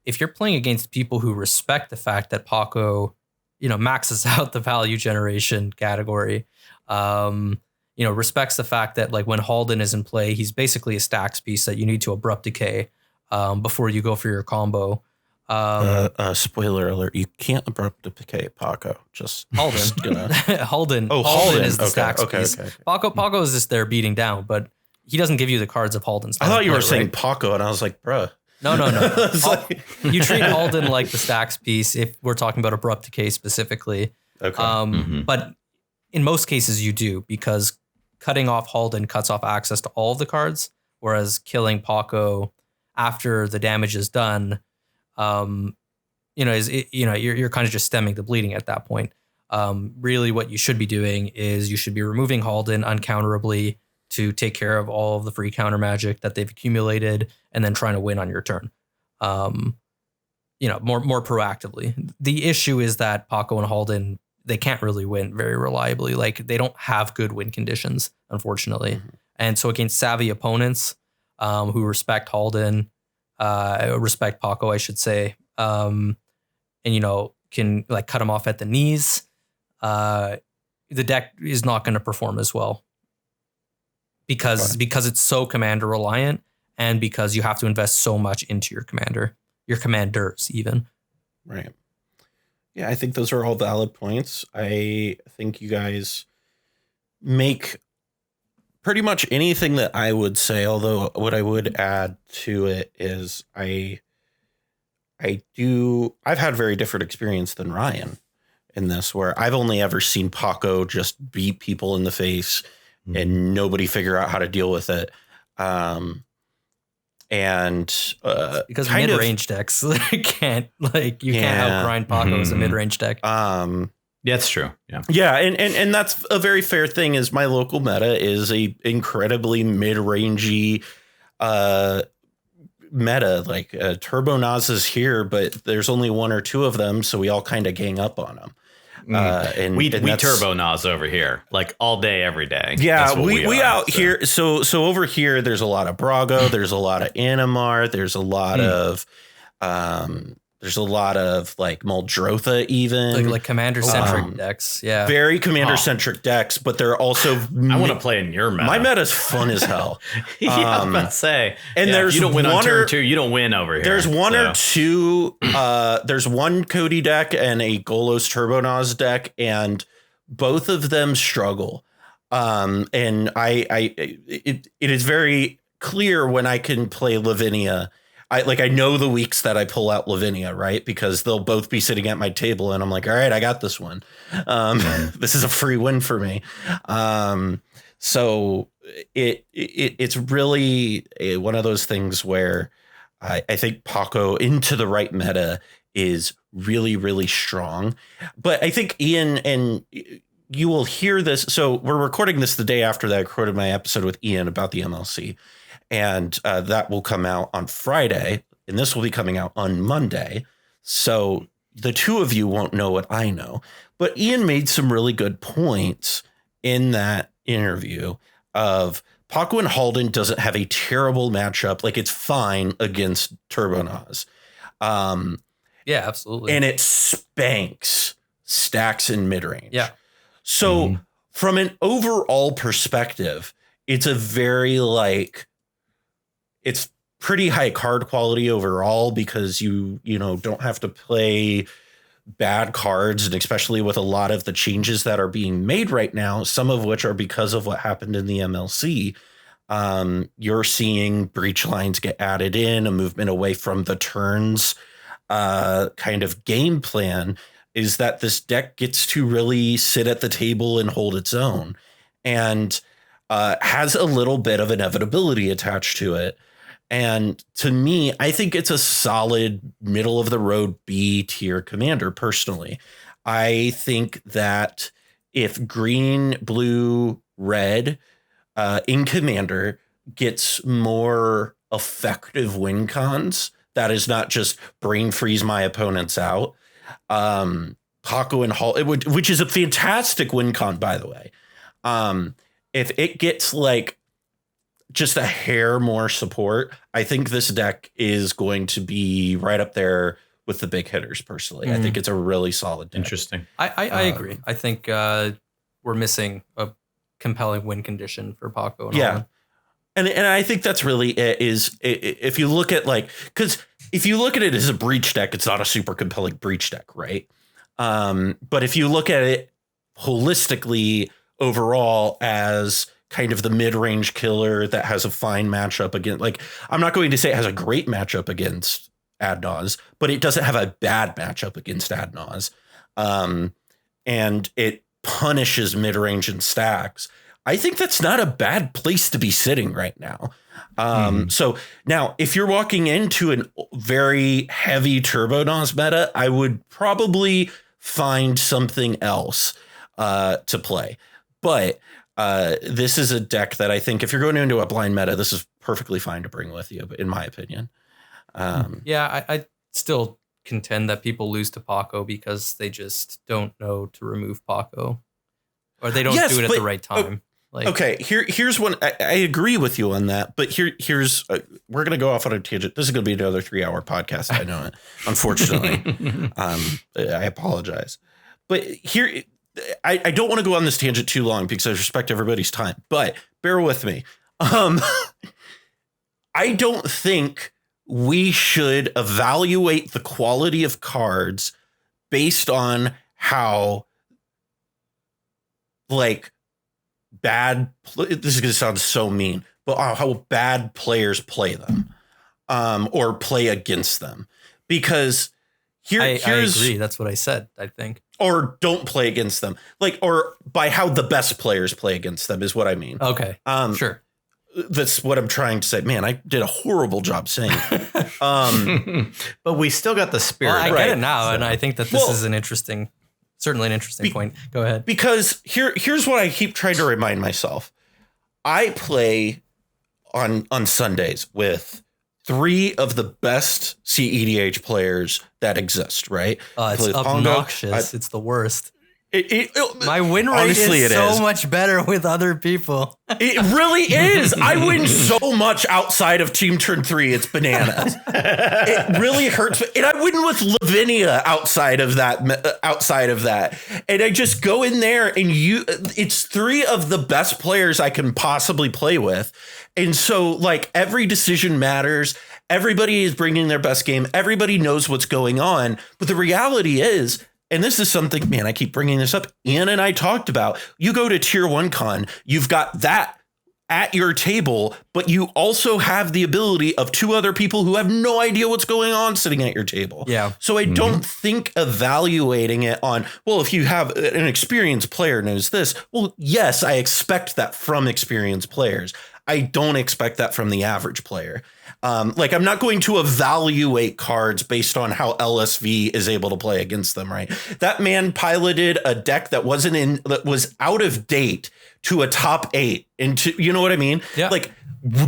if you're playing against people who respect the fact that Pako, maxes out the value generation category, respects the fact that when Haldan is in play, he's basically a stacks piece that you need to abrupt decay before you go for your combo. Spoiler alert, you can't abrupt decay Pako. Just Haldan. Haldan. Oh, Haldan is the okay, stacks okay, piece. okay. Pako is just there beating down, but he doesn't give you the cards of Haldan's. I thought you were right? saying Pako, and I was like, bruh. No. You treat Haldan like the stacks piece if we're talking about abrupt decay specifically. Okay. But in most cases you do, because cutting off Haldan cuts off access to all of the cards, whereas killing Pako after the damage is done, you're kind of just stemming the bleeding at that point. Really what you should be doing is you should be removing Haldan uncounterably to take care of all of the free counter magic that they've accumulated, and then trying to win on your turn. More proactively. The issue is that Pako and Haldan, they can't really win very reliably. They don't have good win conditions, unfortunately. Mm-hmm. And so against savvy opponents who respect Haldan, respect Pako, I should say, and can cut him off at the knees, the deck is not going to perform as well. Because it's so commander reliant, and because you have to invest so much into your commanders even. Right. Yeah, I think those are all valid points. I think you guys make pretty much anything that I would say, although what I would add to it is I've had very different experience than Ryan in this, where I've only ever seen Pako just beat people in the face and nobody figure out how to deal with it. Because mid-range decks can't outgrind Pako as a mid-range deck. Yeah, that's true. Yeah. And that's a very fair thing, is my local meta is a incredibly mid-rangey meta. Like Turbo Naz is here, but there's only one or two of them. So we all kind of gang up on them. And we Turbo Naz over here, like all day, every day. Yeah, we out here. So over here, there's a lot of Brago. There's a lot of Animar. There's a lot of like Muldrotha, even like commander centric decks. Yeah, very commander centric decks. But they're also I want to play in your meta. My meta's fun as hell. I was about to say. And there's you don't win on turn 2. You don't win over here. There's one or two. There's one Cody deck and a Golos Turbo Naz deck, and both of them struggle. And it is very clear when I can play Lavinia. I know the weeks that I pull out Lavinia, right? Because they'll both be sitting at my table and I'm like, all right, I got this one. This is a free win for me. So it's really one of those things where I think Pako into the right meta is really, really strong. But I think Ian, and you will hear this. So we're recording this the day after that I recorded my episode with Ian about the MLC. And that will come out on Friday, and this will be coming out on Monday. So the two of you won't know what I know. But Ian made some really good points in that interview of Pako and Haldan doesn't have a terrible matchup. Like, it's fine against Turbo Naz. Yeah, absolutely. And it spanks stacks in mid-range. Yeah. So from an overall perspective, it's a very it's pretty high card quality overall, because you don't have to play bad cards, and especially with a lot of the changes that are being made right now, some of which are because of what happened in the MLC. You're seeing breach lines get added in, a movement away from the turns kind of game plan, is that this deck gets to really sit at the table and hold its own, and has a little bit of inevitability attached to it. And to me, I think it's a solid middle of the road B tier commander. Personally, I think that if green, blue, red in commander gets more effective win cons, that is not just brain freeze my opponents out. Pako and Hall, which is a fantastic win con, by the way. If it gets just a hair more support, I think this deck is going to be right up there with the big hitters. Personally, I think it's a really solid deck. Interesting. I agree. I think we're missing a compelling win condition for Pako. And I think that's really it. Is if you look at because if you look at it as a breach deck, it's not a super compelling breach deck, right? But if you look at it holistically overall as kind of the mid-range killer that has a fine matchup against, I'm not going to say it has a great matchup against Adnaz, but it doesn't have a bad matchup against Adnaz. And it punishes mid-range and stacks. I think that's not a bad place to be sitting right now. So now if you're walking into a very heavy Turbo Naz meta, I would probably find something else to play. But this is a deck that I think if you're going into a blind meta, this is perfectly fine to bring with you, in my opinion. I still contend that people lose to Pako because they just don't know to remove Pako, or they don't do it at the right time. Okay, here's one. I agree with you on that, but here's we're gonna go off on a tangent. This is gonna be another 3-hour podcast. I know it. Unfortunately, I apologize, but here I don't want to go on this tangent too long because I respect everybody's time. But bear with me. I don't think we should evaluate the quality of cards based on how this is going to sound so mean, but how bad players play them, or play against them, because I agree. That's what I said, I think. Or don't play against them, like, or by how the best players play against them is what I mean. Okay. Sure. That's what I'm trying to say. Man, I did a horrible job saying it. But we still got the spirit. Well, I get it now. So. And I think that this is certainly an interesting point. Go ahead. Because here's what I keep trying to remind myself. I play on Sundays with 3 of the best cEDH players that exist, right? It's obnoxious. It's the worst. My win rate honestly, is so much better with other people. It really is. I win so much outside of Team Turn 3. It's bananas. It really hurts. And I win with Lavinia outside of that. And I just go in there and it's 3 of the best players I can possibly play with. And so, like, every decision matters. Everybody is bringing their best game. Everybody knows what's going on. But the reality is, and this is something, man, I keep bringing this up. Ian and I talked about, you go to Tier 1 Con, you've got that at your table, but you also have the ability of 2 other people who have no idea what's going on sitting at your table. Yeah. So I don't think evaluating it on, well, if you have an experienced player knows this, well, yes, I expect that from experienced players. I don't expect that from the average player. Like, I'm not going to evaluate cards based on how LSV is able to play against them, right? That man piloted a deck that was out of date to a top 8 you know what I mean? Yeah. Like,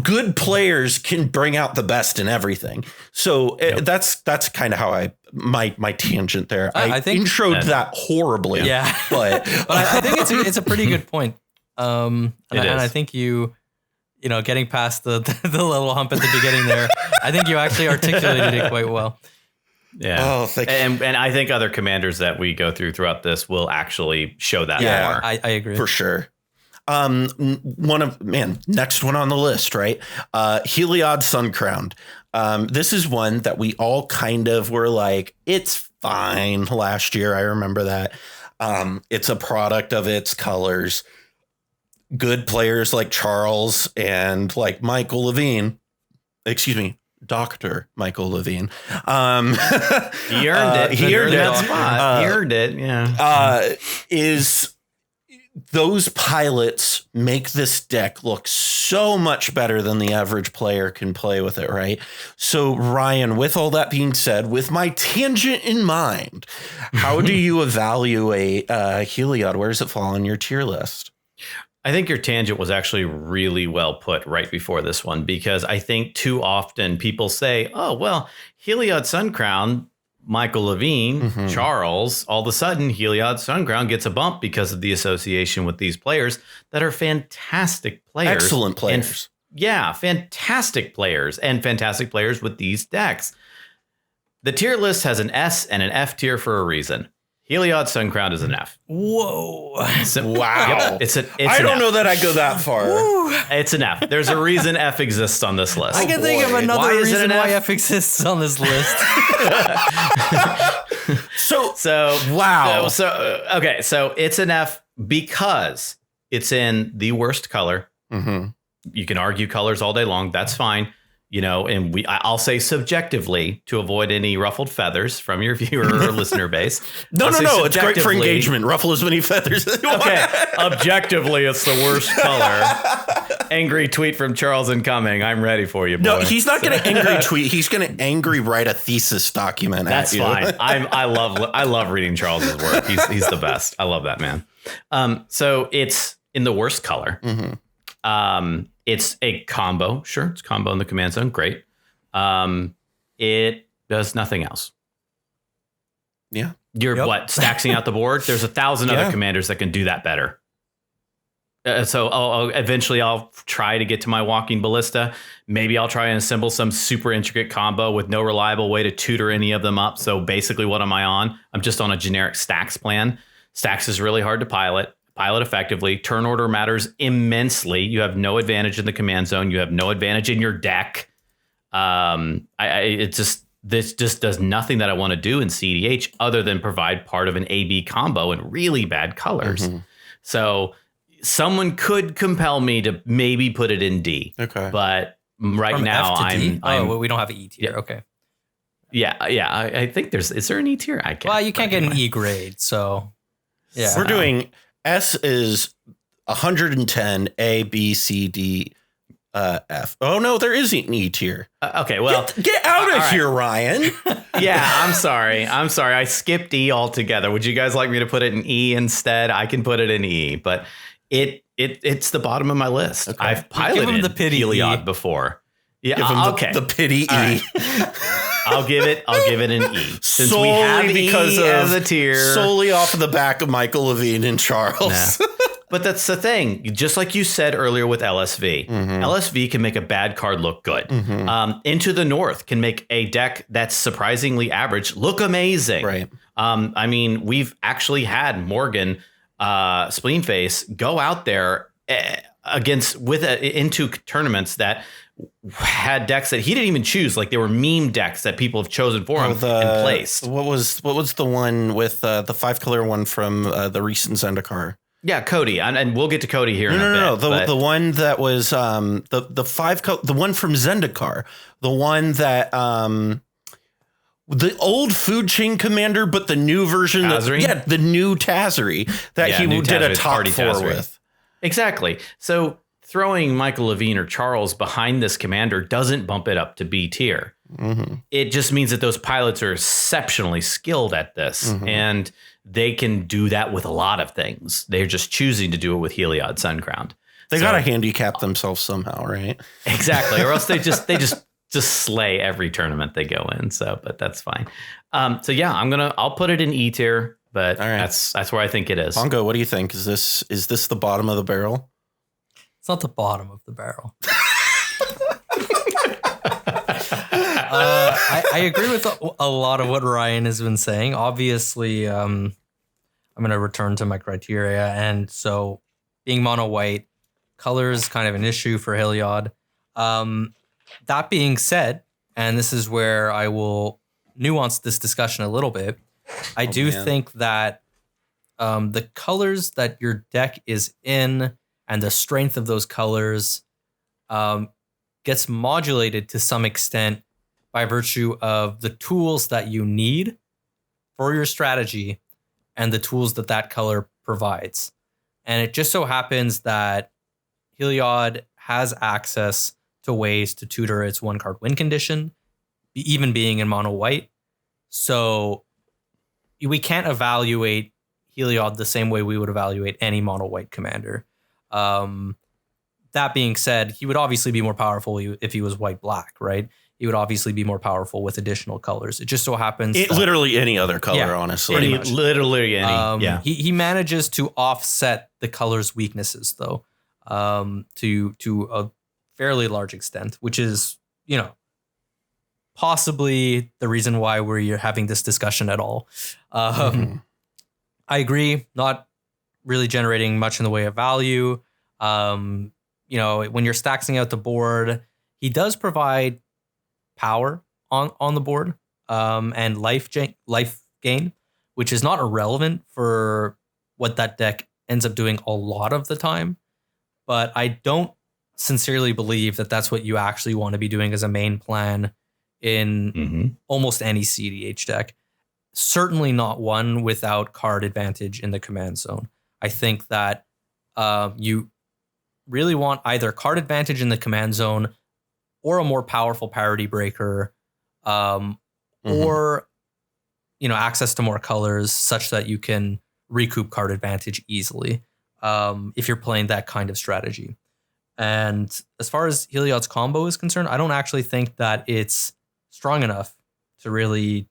good players can bring out the best in everything. So that's kind of how my tangent there. I think introed that horribly. Yeah. But I think it's a pretty good point. And I think getting past the little hump at the beginning there, I think you actually articulated it quite well. Yeah. Oh, thank you. And I think other commanders that we go throughout this will actually show that more. I agree. For sure. Next one on the list, right? Heliod Suncrowned. This is one that we all kind of were like, it's fine last year. I remember that. It's a product of its colors. Good players like Charles and like Michael Levine, Dr. Michael Levine. He earned it. He earned that spot. He earned it. Yeah. Those pilots make this deck look so much better than the average player can play with it, right? So, Ryan, with all that being said, with my tangent in mind, how do you evaluate Heliod? Where does it fall on your tier list? I think your tangent was actually really well put right before this one, because I think too often people say, oh, well, Heliod Suncrown, Michael Levine, Charles, all of a sudden Heliod Suncrown gets a bump because of the association with these players that are fantastic players. Excellent players. Fantastic players and fantastic players with these decks. The tier list has an S and an F tier for a reason. Heliod Suncrown is an F. Whoa. Wow. Yep, I don't know that I go that far. It's an F. There's a reason F exists on this list. I can think of another reason why F exists on this list. Wow. Okay. So it's an F because it's in the worst color. Mm-hmm. You can argue colors all day long. That's fine. And I'll say subjectively, to avoid any ruffled feathers from your viewer or listener base. No. It's great for engagement. Ruffle as many feathers as you want. Okay. Objectively, it's the worst color. Angry tweet from Charles incoming. I'm ready for you, boy. No, he's not going to angry tweet. He's going to angry write a thesis document. That's at you. Fine. I love reading Charles's work. He's the best. I love that man. So it's in the worst color. Mm-hmm. It's a combo. Sure, it's combo in the command zone. Great. It does nothing else. Yeah. You're staxing out the board? There's 1,000 other commanders that can do that better. So I'll try to get to my walking ballista. Maybe I'll try and assemble some super intricate combo with no reliable way to tutor any of them up. So basically, what am I on? I'm just on a generic stacks plan. Stacks is really hard to pilot effectively. Turn order matters immensely. You have no advantage in the command zone. You have no advantage in your deck. This just does nothing that I want to do in cEDH other than provide part of an AB combo in really bad colors. Mm-hmm. So someone could compel me to maybe put it in D. Okay. But right From now F to D? I'm well, we don't have an E tier. Yeah. Okay. Yeah. I think is there an E tier? I can't. Well, you can't get an E grade, so yeah. We're doing S is 110, A, B, C, D, F. Oh no, there isn't an E tier. Okay, well, get out of here, Ryan. Yeah, I'm sorry. I skipped E altogether. Would you guys like me to put it in E instead? I can put it in E, but it's the bottom of my list. Okay. I've piloted him the pity Heliod E. before. Yeah, Give him okay. the pity E. Right. I'll give it an E. Since solely we have because E of as a tier. solely off of the back of Michael Levine and Charles. Nah. But that's the thing. Just like you said earlier with LSV, LSV can make a bad card look good. Into the North can make a deck that's surprisingly average look amazing. Right. I mean, we've actually had Morgan Spleenface go out there into tournaments that had decks that he didn't even choose. Like they were meme decks that people have chosen for him and placed. What was the one with the 5-color one from the recent Zendikar? Yeah, Cody, and we'll get to Cody here. No. The one that was the one from Zendikar, the one that the old food chain commander, but the new version, the new Tazri that he did a top 4 with. Exactly. So throwing Michael Levine or Charles behind this commander doesn't bump it up to B tier. It just means that those pilots are exceptionally skilled at this, and they can do that with a lot of things. They're just choosing to do it with Heliod Suncrown. They got to handicap themselves somehow, right? Exactly, or else they just slay every tournament they go in. So, but that's fine. So yeah, I'll put it in E tier, but all right. that's where I think it is. Pongo, what do you think? Is this the bottom of the barrel? It's not the bottom of the barrel. I agree with a lot of what Ryan has been saying. Obviously, I'm going to return to my criteria. And so being mono white, color is kind of an issue for Heliod. That being said, and this is where I will nuance this discussion a little bit, I do think that the colors that your deck is in and the strength of those colors gets modulated to some extent by virtue of the tools that you need for your strategy and the tools that color provides. And it just so happens that Heliod has access to ways to tutor its 1-card win condition, even being in mono white. So we can't evaluate Heliod the same way we would evaluate any mono white commander. That being said, he would obviously be more powerful if he was white-black, right? He would obviously be more powerful with additional colors. It just so happens literally any other color, honestly. Literally any. He manages to offset the color's weaknesses, though, to a fairly large extent, which is, possibly the reason why we're having this discussion at all. I agree, not really generating much in the way of value. When you're stacking out the board, he does provide power on the board and life gain, which is not irrelevant for what that deck ends up doing a lot of the time. But I don't sincerely believe that that's what you actually want to be doing as a main plan in almost any cEDH deck. Certainly not one without card advantage in the command zone. I think that you really want either card advantage in the command zone or a more powerful parity breaker, or access to more colors such that you can recoup card advantage easily if you're playing that kind of strategy. And as far as Heliod's combo is concerned, I don't actually think that it's strong enough to really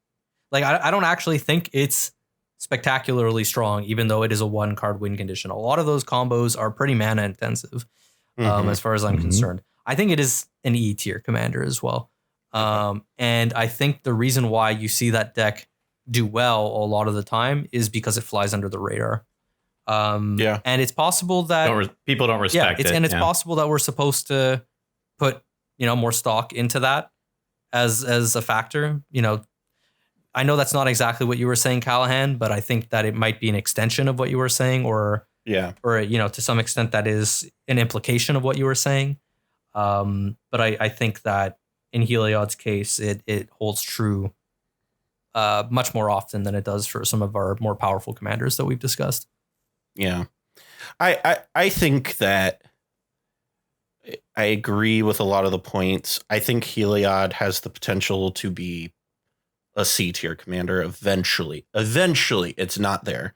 I don't actually think it's spectacularly strong, even though it is a 1-card win condition. A lot of those combos are pretty mana intensive, as far as I'm concerned. I think it is an E tier commander as well. And I think the reason why you see that deck do well a lot of the time is because it flies under the radar. And it's possible that people don't respect it. And it's possible that we're supposed to put, more stock into that as a factor. I know that's not exactly what you were saying, Callahan, but I think that it might be an extension of what you were saying, or Yeah. Or, to some extent, that is an implication of what you were saying. But I think that in Heliod's case, it holds true much more often than it does for some of our more powerful commanders that we've discussed. Yeah. I think that I agree with a lot of the points. I think Heliod has the potential to be a C tier commander eventually. Eventually, it's not there.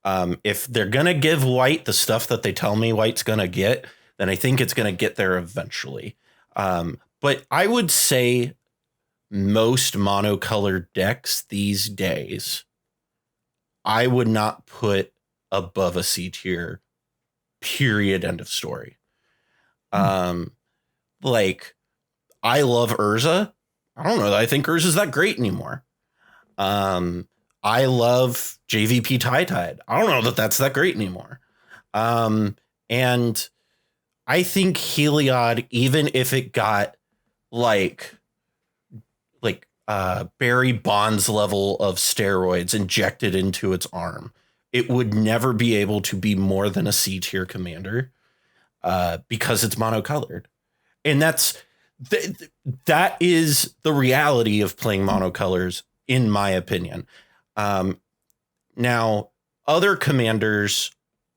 If they're going to give White the stuff that they tell me White's going to get, then I think it's going to get there eventually. But I would say most monocolored decks these days, I would not put above a C tier, period, end of story. Like, I love Urza. I don't know that I think Urza's that great anymore. I love JVP Tide. I don't know that that's that great anymore. And I think Heliod, even if it got like Barry Bonds level of steroids injected into its arm, it would never be able to be more than a C tier commander because it's monocolored. And that is the reality of playing monocolors, in my opinion. Now, other colors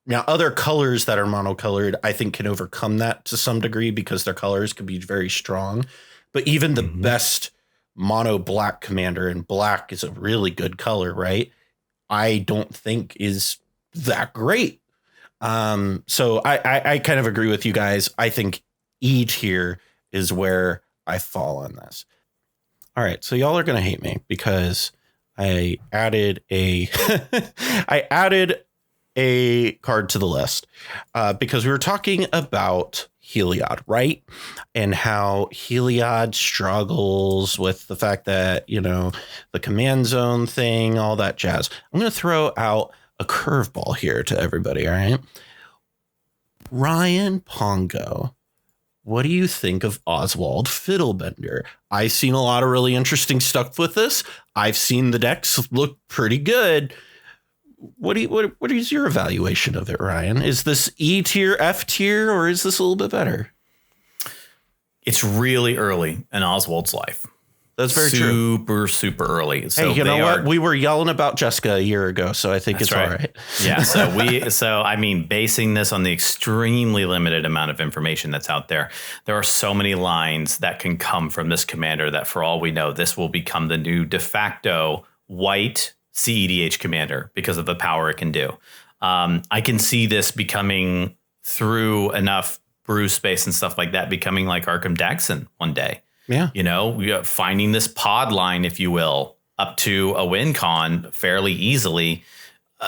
that are monocolored, I think, can overcome that to some degree because their colors can be very strong. But even the best mono black commander, and black is a really good color, right? I don't think is that great. So I kind of agree with you guys. I think E tier is where I fall on this. All right. So y'all are going to hate me because I added a card to the list because we were talking about Heliod, right? And how Heliod struggles with the fact that, the command zone thing, all that jazz. I'm going to throw out a curveball here to everybody. All right. Ryan Pongo, what do you think of Oswald Fiddlebender? I've seen a lot of really interesting stuff with this. I've seen the decks look pretty good. What is your evaluation of it, Ryan? Is this E tier, F tier, or is this a little bit better? It's really early in Oswald's life. That's very true. Super early. So hey, you know what? We were yelling about Jessica a year ago, so I think it's right. All right. Yeah. So basing this on the extremely limited amount of information that's out there, there are so many lines that can come from this commander that, for all we know, this will become the new de facto white cEDH commander because of the power it can do. I can see this becoming, through enough brew space and stuff like that, becoming like Arkham Daxon one day. Yeah. Finding this pod line, if you will, up to a win con fairly easily.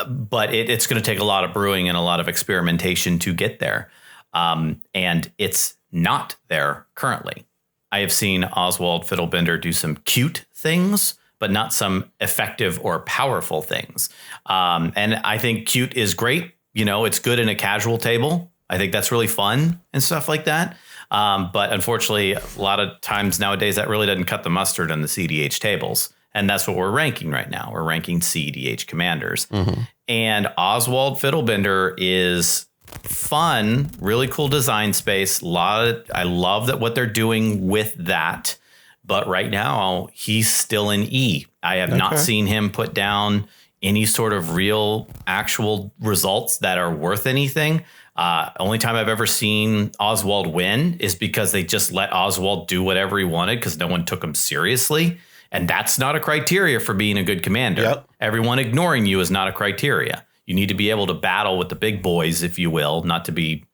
But it's going to take a lot of brewing and a lot of experimentation to get there. And it's not there currently. I have seen Oswald Fiddlebender do some cute things, but not some effective or powerful things. And I think cute is great. It's good in a casual table. I think that's really fun and stuff like that. But unfortunately, a lot of times nowadays that really doesn't cut the mustard on the cEDH tables. And that's what we're ranking right now. We're ranking cEDH commanders. Mm-hmm. And Oswald Fiddlebender is fun, really cool design space. I love that what they're doing with that. But right now, he's still in E. I have not seen him put down any sort of real, actual results that are worth anything. Only time I've ever seen Oswald win is because they just let Oswald do whatever he wanted because no one took him seriously. And that's not a criteria for being a good commander. Yep. Everyone ignoring you is not a criteria. You need to be able to battle with the big boys, if you will, not to be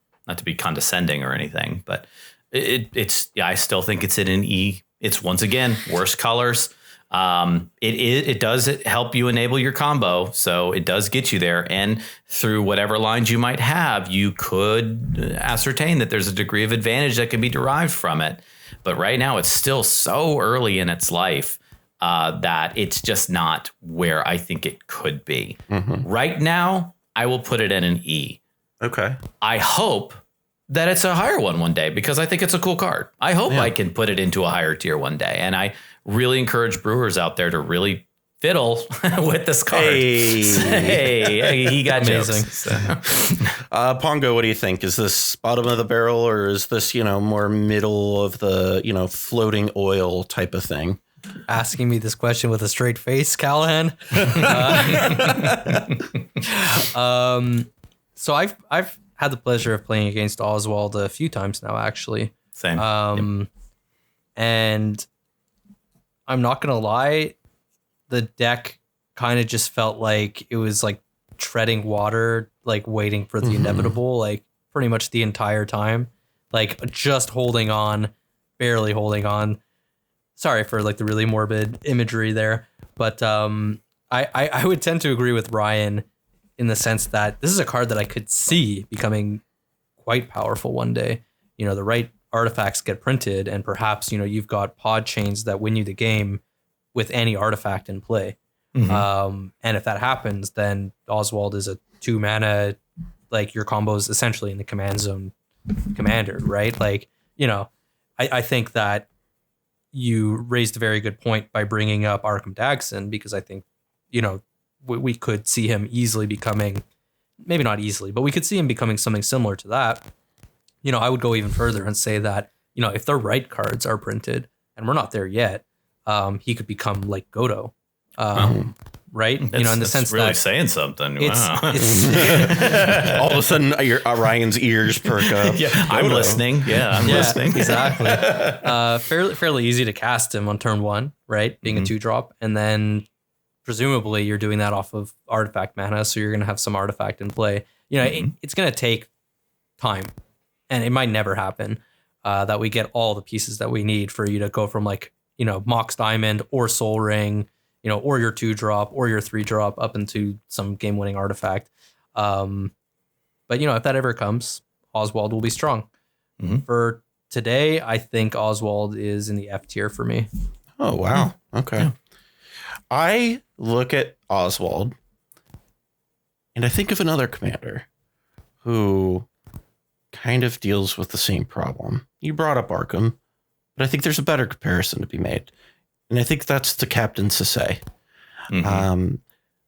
condescending or anything. But I still think it's in an E. It's, once again, worse colors. It does help you enable your combo, so it does get you there. And through whatever lines you might have, you could ascertain that there's a degree of advantage that can be derived from it. But right now, it's still so early in its life that it's just not where I think it could be. Mm-hmm. Right now, I will put it in an E. Okay. I hope that it's a higher one day because I think it's a cool card. I hope I can put it into a higher tier one day. And I really encourage brewers out there to really fiddle with this card. Hey, he got amazing. Pongo, what do you think? Is this bottom of the barrel, or is this, more middle of the, floating oil type of thing? Asking me this question with a straight face, Callahan. So I've had the pleasure of playing against Oswald a few times now, actually. Same. And I'm not gonna lie, the deck kind of just felt like it was like treading water, like waiting for the inevitable, like pretty much the entire time, like just holding on, barely holding on. Sorry for like the really morbid imagery there, but I would tend to agree with Ryan in the sense that this is a card that I could see becoming quite powerful one day. The right artifacts get printed, and perhaps you've got pod chains that win you the game with any artifact in play. And if that happens, then Oswald is a 2 mana, like your combo is essentially in the command zone commander, right? Like, I think that you raised a very good point by bringing up Arkham Dagson, because I think, we could see him easily becoming, maybe not easily, but we could see him becoming something similar to that. I would go even further and say that, if the right cards are printed, and we're not there yet, he could become like Godo. Right? In the sense really that saying something. Wow. It's All of a sudden, Ryan's ears perk up. Yeah, I'm listening. Yeah, I'm listening. Exactly. Fairly easy to cast him on turn 1, right? Being a 2-drop. And then presumably you're doing that off of artifact mana, so you're going to have some artifact in play. It's going to take time, and it might never happen that we get all the pieces that we need for you to go from like, Mox Diamond or Soul Ring, or your 2-drop or your 3-drop up into some game-winning artifact. But if that ever comes, Oswald will be strong. For today, I think Oswald is in the F tier for me. Oh, wow. Okay. Yeah. I look at Oswald and I think of another commander who kind of deals with the same problem. You brought up Arkham, but I think there's a better comparison to be made. And I think that's the Captain Sasay.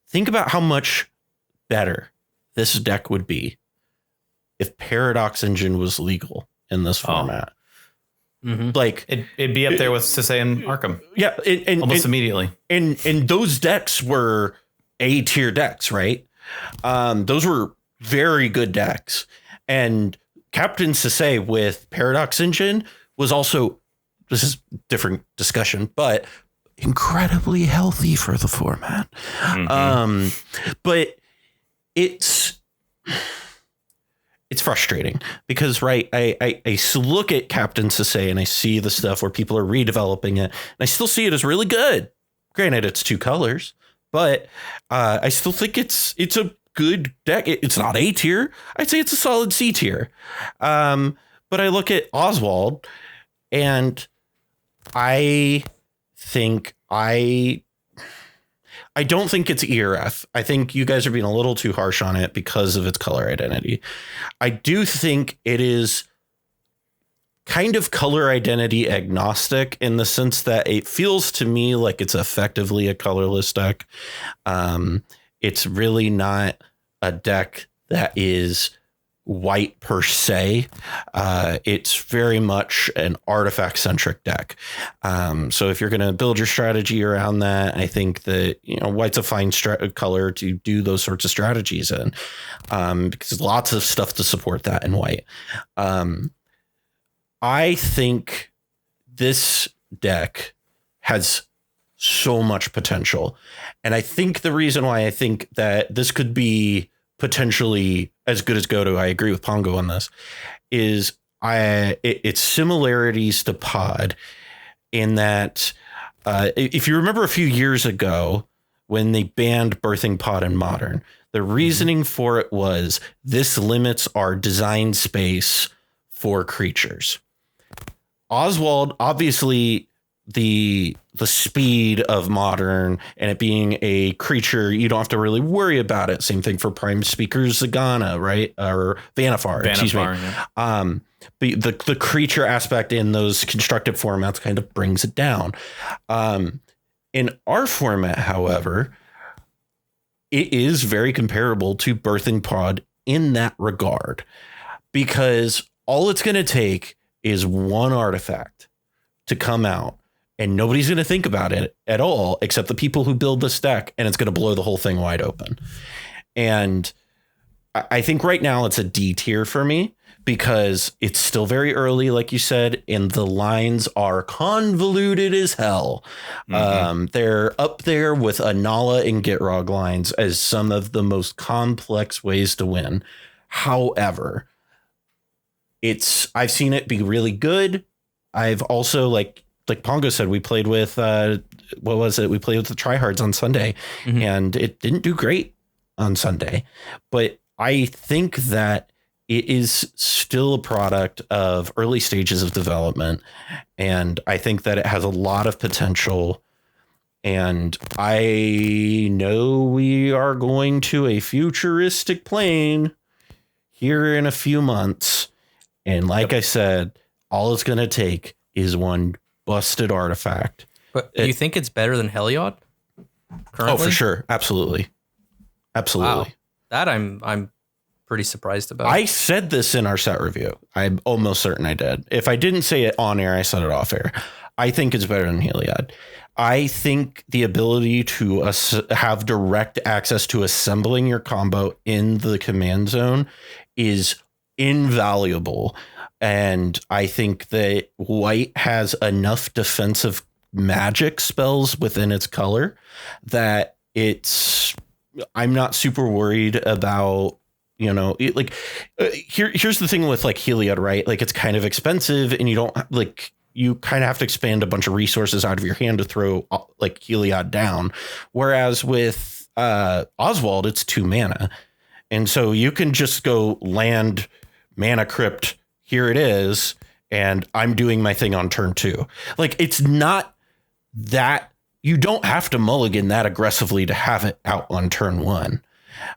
Think about how much better this deck would be if Paradox Engine was legal in this format. Like it'd be up there with Sasay and Arkham. Yeah, almost immediately. And those decks were A tier decks, right? Those were very good decks. And Captain Sasay with Paradox Engine was also, this is different discussion, but incredibly healthy for the format. But it's frustrating because, right, I look at Captain Sasay and I see the stuff where people are redeveloping it, and I still see it as really good. Granted, it's 2 colors, but I still think it's a good deck. It's not A tier. I'd say it's a solid C tier. But I look at Oswald and I think I don't think it's E or F. I think you guys are being a little too harsh on it because of its color identity. I do think it is kind of color identity agnostic in the sense that it feels to me like it's effectively a colorless deck. It's really not a deck that is white per se. It's very much an artifact centric deck. So if you're going to build your strategy around that, I think that, white's a fine color to do those sorts of strategies in, because there's lots of stuff to support that in white. I think this deck has so much potential. And I think the reason why I think that this could be potentially as good as Godo, I agree with Pongo on this, is its similarities to Pod in that if you remember a few years ago when they banned Birthing Pod in Modern, the reasoning for it was this limits our design space for creatures. Oswald, obviously, the speed of Modern and it being a creature, you don't have to really worry about it. Same thing for Prime Speaker's Zagana, right? Or Vanifar, excuse me. Yeah. But the creature aspect in those constructed formats kind of brings it down. In our format, however, it is very comparable to Birthing Pod in that regard, because all it's going to take is one artifact to come out, and nobody's going to think about it at all except the people who build this deck, and it's going to blow the whole thing wide open. And I think right now it's a D tier for me, because it's still very early, like you said, and the lines are convoluted as hell. They're up there with Inalla and Gitrog lines as some of the most complex ways to win. However, I've seen it be really good. I've also, like Pongo said, we played with what was it? We played with the tryhards on Sunday, and it didn't do great on Sunday. But I think that it is still a product of early stages of development, and I think that it has a lot of potential. And I know we are going to a futuristic plane here in a few months. And like I said, all it's going to take is one busted artifact. But you think it's better than Heliod currently? Oh, for sure. Absolutely. Wow. That I'm pretty surprised about. I said this in our set review. I'm almost certain I did. If I didn't say it on air, I said it off air. I think it's better than Heliod. I think the ability to have direct access to assembling your combo in the command zone is invaluable. And I think that white has enough defensive magic spells within its color that I'm not super worried about, here's the thing with like Heliod, right? Like, it's kind of expensive, and you kind of have to expand a bunch of resources out of your hand to throw like Heliod down. Whereas with Oswald, it's 2 mana. And so you can just go land Mana Crypt. Here it is. And I'm doing my thing on turn 2. Like, it's not that you don't have to mulligan that aggressively to have it out on turn 1.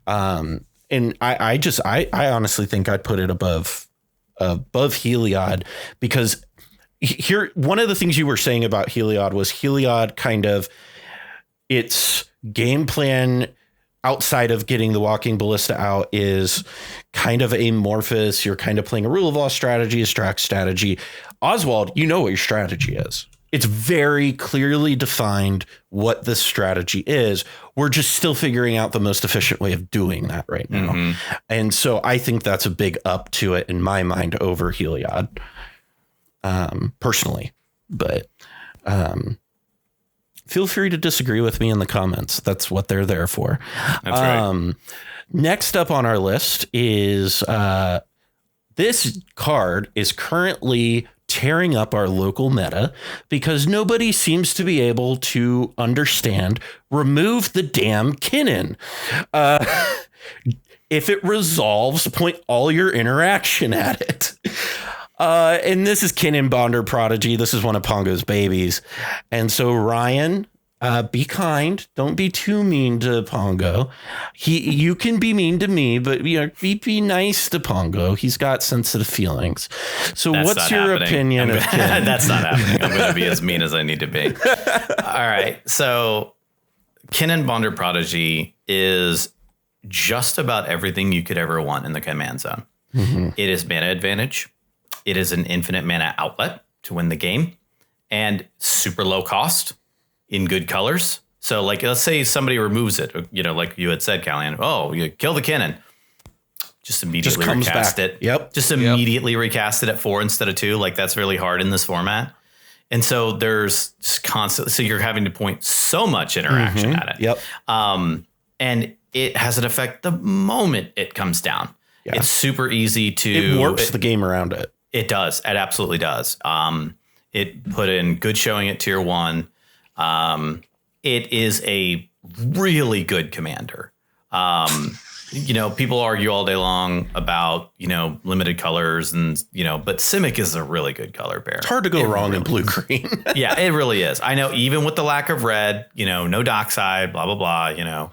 And I honestly think I'd put it above Heliod, because here, one of the things you were saying about Heliod was Heliod kind of its game plan outside of getting the Walking Ballista out is kind of amorphous. You're kind of playing a rule of law strategy, a Strax strategy. Oswald, you know what your strategy is. It's very clearly defined what this strategy is. We're just still figuring out the most efficient way of doing that right now. And so I think that's a big up to it in my mind over Heliod, personally. But feel free to disagree with me in the comments. That's what they're there for. That's right. Next up on our list is this card is currently tearing up our local meta because nobody seems to be able to understand remove the damn Kinnan. If it resolves, point all your interaction at it. And this is Kinnan Bonder Prodigy. This is one of Pongo's babies. And so Ryan, be kind. Don't be too mean to Pongo. You can be mean to me, but be nice to Pongo. He's got sensitive feelings. So what's your opinion of Kinnan? That's not happening. I'm going to be as mean as I need to be. All right. So Kinnan Bonder Prodigy is just about everything you could ever want in the command zone. It is mana advantage. It is an infinite mana outlet to win the game, and super low cost in good colors. So like, let's say somebody removes it, like you had said, Callahan, you kill the Kinnan, just immediately recast it. Yep. Just immediately recast it at 4 instead of 2. Like, that's really hard in this format. And so there's just constant, so you're having to point so much interaction at it. Yep. And it has an effect the moment it comes down. Yeah. It's super easy to... It warps the game around it. It does. It absolutely does. It put in good showing at tier 1. It is a really good commander. People argue all day long about, limited colors and, but Simic is a really good color pair. It's hard to go wrong in blue-green. Yeah, it really is. I know, even with the lack of red, no dockside, blah, blah, blah,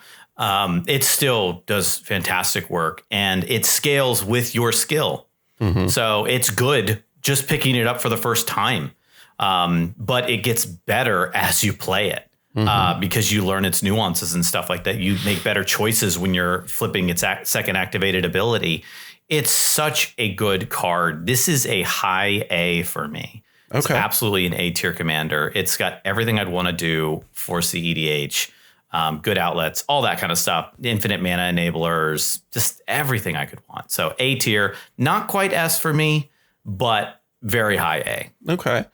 it still does fantastic work, and it scales with your skill. So it's good just picking it up for the first time. But it gets better as you play it. because you learn its nuances and stuff like that. You make better choices when you're flipping its second activated ability. It's such a good card. This is a high A for me. It's absolutely an A tier commander. It's got everything I'd want to do for cEDH, good outlets, all that kind of stuff. Infinite mana enablers, just everything I could want. So A tier, not quite S for me, but very high A. Okay.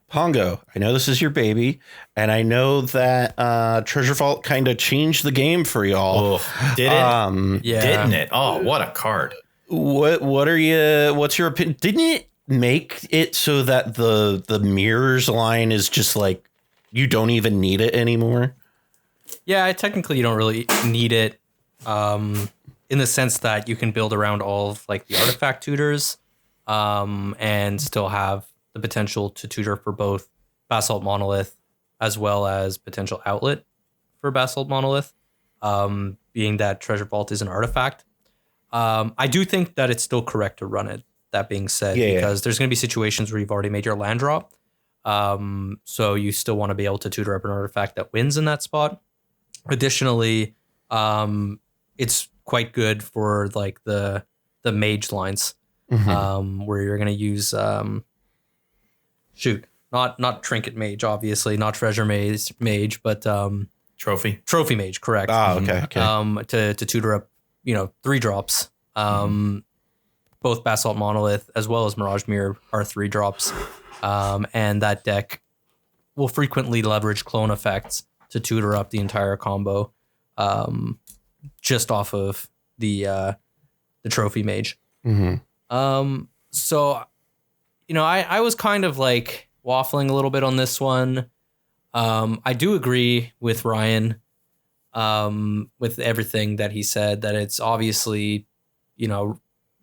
Pongo, I know this is your baby, and I know that Treasure Vault kind of changed the game for y'all. Did it? Didn't it? Oh, what a card. What's your opinion? Didn't it make it so that the mirrors line is just like you don't even need it anymore? Yeah, technically you don't really need it, in the sense that you can build around all of like the artifact tutors, and still have the potential to tutor for both Basalt Monolith as well as potential outlet for Basalt Monolith, being that Treasure Vault is an artifact. I do think that it's still correct to run it. That being said, because there's going to be situations where you've already made your land drop. So you still want to be able to tutor up an artifact that wins in that spot. Additionally, it's quite good for like the mage lines, where you're going to use, not trinket mage, obviously, not treasure mage, but trophy mage, correct. Okay. To tutor up, 3 drops. Both Basalt Monolith as well as Mirage Mirror are 3 drops. And that deck will frequently leverage clone effects to tutor up the entire combo, just off of the trophy mage. So, I was kind of like waffling a little bit on this one. I do agree with Ryan, with everything that he said, that it's obviously,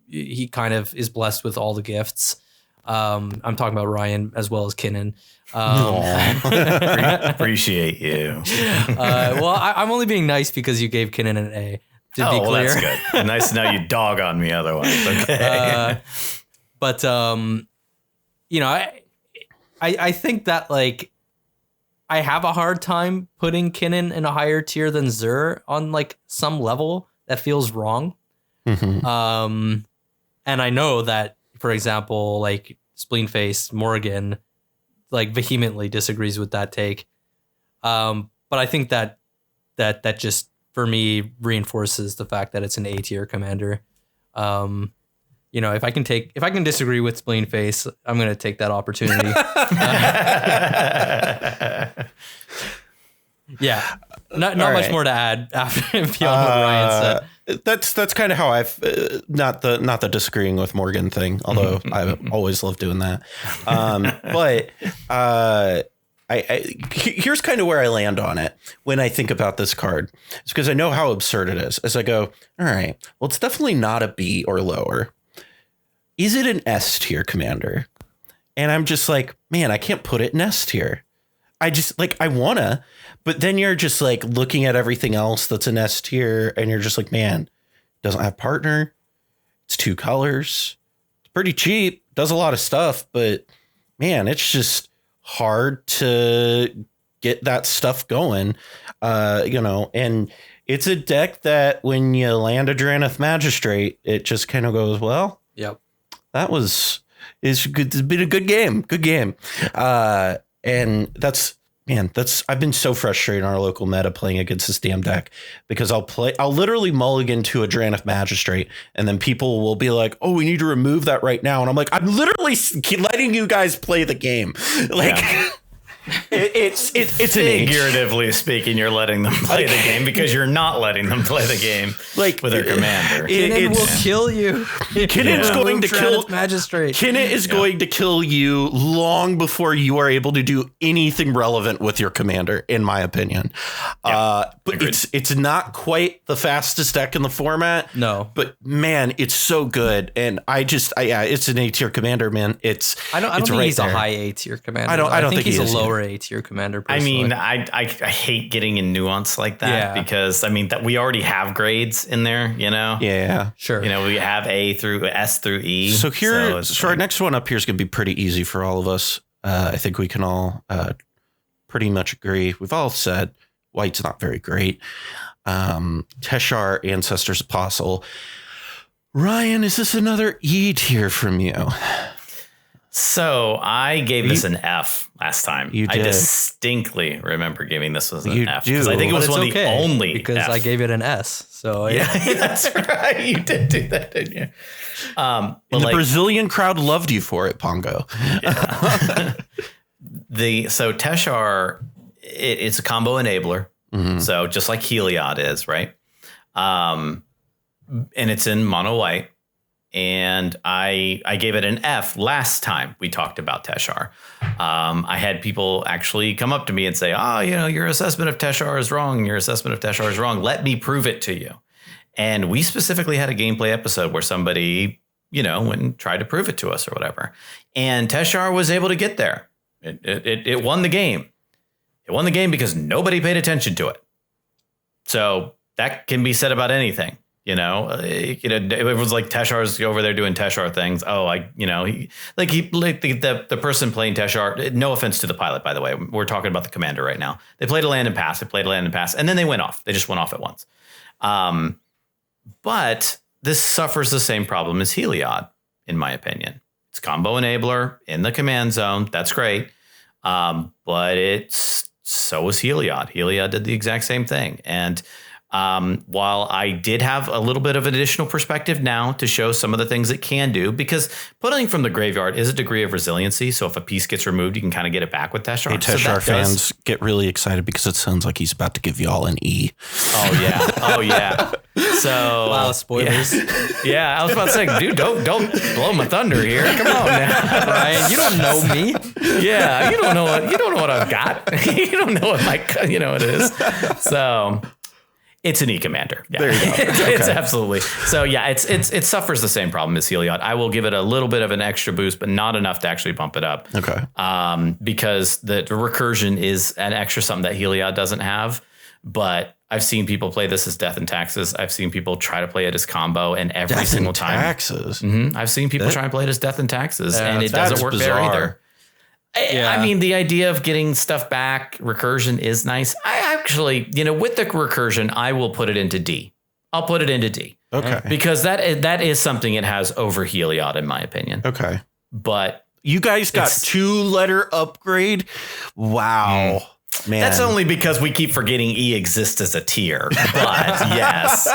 he kind of is blessed with all the gifts. I'm talking about Ryan as well as Kinnan. Appreciate you. Well, I'm only being nice because you gave Kinnan an A. To be clear. That's good. Nice to know you dog on me otherwise. Okay. But I think that like I have a hard time putting Kinnan in a higher tier than Zur on like some level that feels wrong. And I know that, for example, like Spleenface Morgan, like vehemently disagrees with that take. But I think that just for me reinforces the fact that it's an A tier commander. If I can disagree with Spleenface, I'm going to take that opportunity. Yeah, not much more to add after beyond what Ryan said. That's kind of how I've not the disagreeing with Morgan thing, although I always love doing that. But here's kind of where I land on it when I think about this card. It's because I know how absurd it is. As I go, all right, well, it's definitely not a B or lower. Is it an S tier commander? And I'm just like, man, I can't put it in S tier. I just like, I wanna, but then you're just like looking at everything else that's an S tier and you're just like, man, doesn't have partner. It's 2 colors. It's pretty cheap. Does a lot of stuff, but man, it's just hard to get that stuff going. And it's a deck that when you land a Drannith Magistrate, it just kind of goes, well, yep. It's been a good game. And I've been so frustrated in our local meta playing against this damn deck because I'll literally mulligan to a Drannith Magistrate and then people will be like, oh, we need to remove that right now. And I'm like, I'm literally letting you guys play the game. Like, yeah. It's figuratively speaking, you're letting them play the game because you're not letting them play the game like with their commander. Kinnan will kill you. Kinnan is going to kill Magistrate. Kinnan is going to kill you long before you are able to do anything relevant with your commander, in my opinion. But agreed. It's not quite the fastest deck in the format. No, but man, it's so good, and it's an A tier commander, man. I don't think he's a high A tier commander. I don't think he's a lower A tier commander. Personally. I mean, I hate getting in nuance like that because I mean that we already have grades in there, Yeah, sure. We have A through S through E. So our next one up here is going to be pretty easy for all of us. I think we can all pretty much agree. We've all said white's not very great. Teshar, Ancestor's Apostle. Ryan, is this another E tier from you? So I gave this an F last time. You did. I distinctly remember giving this as an F. Because I think it was one of the only because F. I gave it an S. So yeah, that's right. You did do that, didn't you? And the Brazilian crowd loved you for it, Pongo. Yeah. So Teshar, it's a combo enabler. Mm-hmm. So just like Heliod is, right? And it's in mono white. And I gave it an F last time we talked about Teshar. I had people actually come up to me and say, your assessment of Teshar is wrong. Your assessment of Teshar is wrong. Let me prove it to you. And we specifically had a gameplay episode where somebody, went and tried to prove it to us or whatever. And Teshar was able to get there. It won the game. It won the game because nobody paid attention to it. So that can be said about anything. It was like Teshar's over there doing Teshar things. The person playing Teshar, no offense to the pilot, by the way, we're talking about the commander right now. They played a land and pass, and then they went off. They just went off at once. But this suffers the same problem as Heliod, in my opinion. It's combo enabler in the command zone. That's great. But so was Heliod. Heliod did the exact same thing. And while I did have a little bit of additional perspective now to show some of the things it can do, because putting from the graveyard is a degree of resiliency. So if a piece gets removed, you can kind of get it back with Teshar. Hey, Teshar fans get really excited because it sounds like he's about to give y'all an E. Oh, yeah. Oh, yeah. So wow, spoilers. Yeah, I was about to say, dude, don't blow my thunder here. Come on now. Ryan, you don't know me. Yeah, you don't know what I've got. You don't know what it is. So it's an E commander. Yeah. There you go. It's absolutely. So yeah, it suffers the same problem as Heliod. I will give it a little bit of an extra boost, but not enough to actually bump it up. Okay. Because the recursion is an extra something that Heliod doesn't have. But I've seen people play this as Death and Taxes. I've seen people try to play it as combo, and every Death single and time. Taxes. Mm-hmm, I've seen people try and play it as Death and Taxes, and it doesn't work there either. I mean, the idea of getting stuff back, recursion is nice. I actually, with the recursion, I will put it into D. I'll put it into D. Okay. Because that is something it has over Heliod, in my opinion. Okay. But you guys got 2-letter upgrade. Wow. Man. That's only because we keep forgetting E exists as a tier. But yes,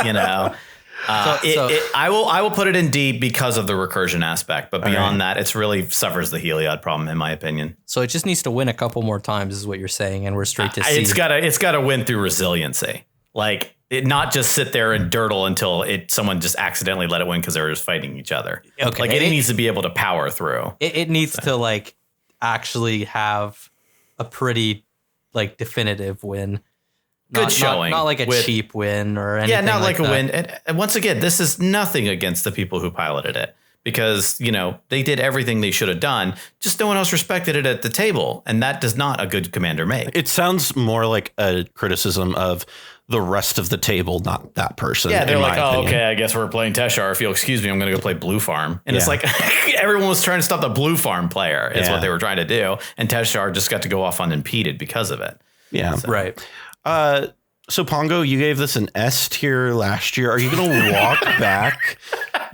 I will put it in D because of the recursion aspect. But beyond that, it's really suffers the Heliod problem, in my opinion. So it just needs to win a couple more times, is what you're saying, and we're straight to C. It's gotta win through resiliency. Like, it not just sit there and dirtle until someone just accidentally let it win because they were just fighting each other. Okay. Like, it needs to be able to power through. It needs to actually have a pretty definitive win. Good showing. Not like a cheap win or anything. Yeah, not like a win. And once again, this is nothing against the people who piloted it, because, they did everything they should have done. Just no one else respected it at the table. And that does not a good commander make. It sounds more like a criticism of the rest of the table, not that person. Yeah, they're like, okay, I guess we're playing Teshar. If you'll excuse me, I'm going to go play Blue Farm. And it's like everyone was trying to stop the Blue Farm player is what they were trying to do. And Teshar just got to go off unimpeded because of it. Yeah. So. Right. So Pongo, you gave this an S tier last year. Are you going to walk back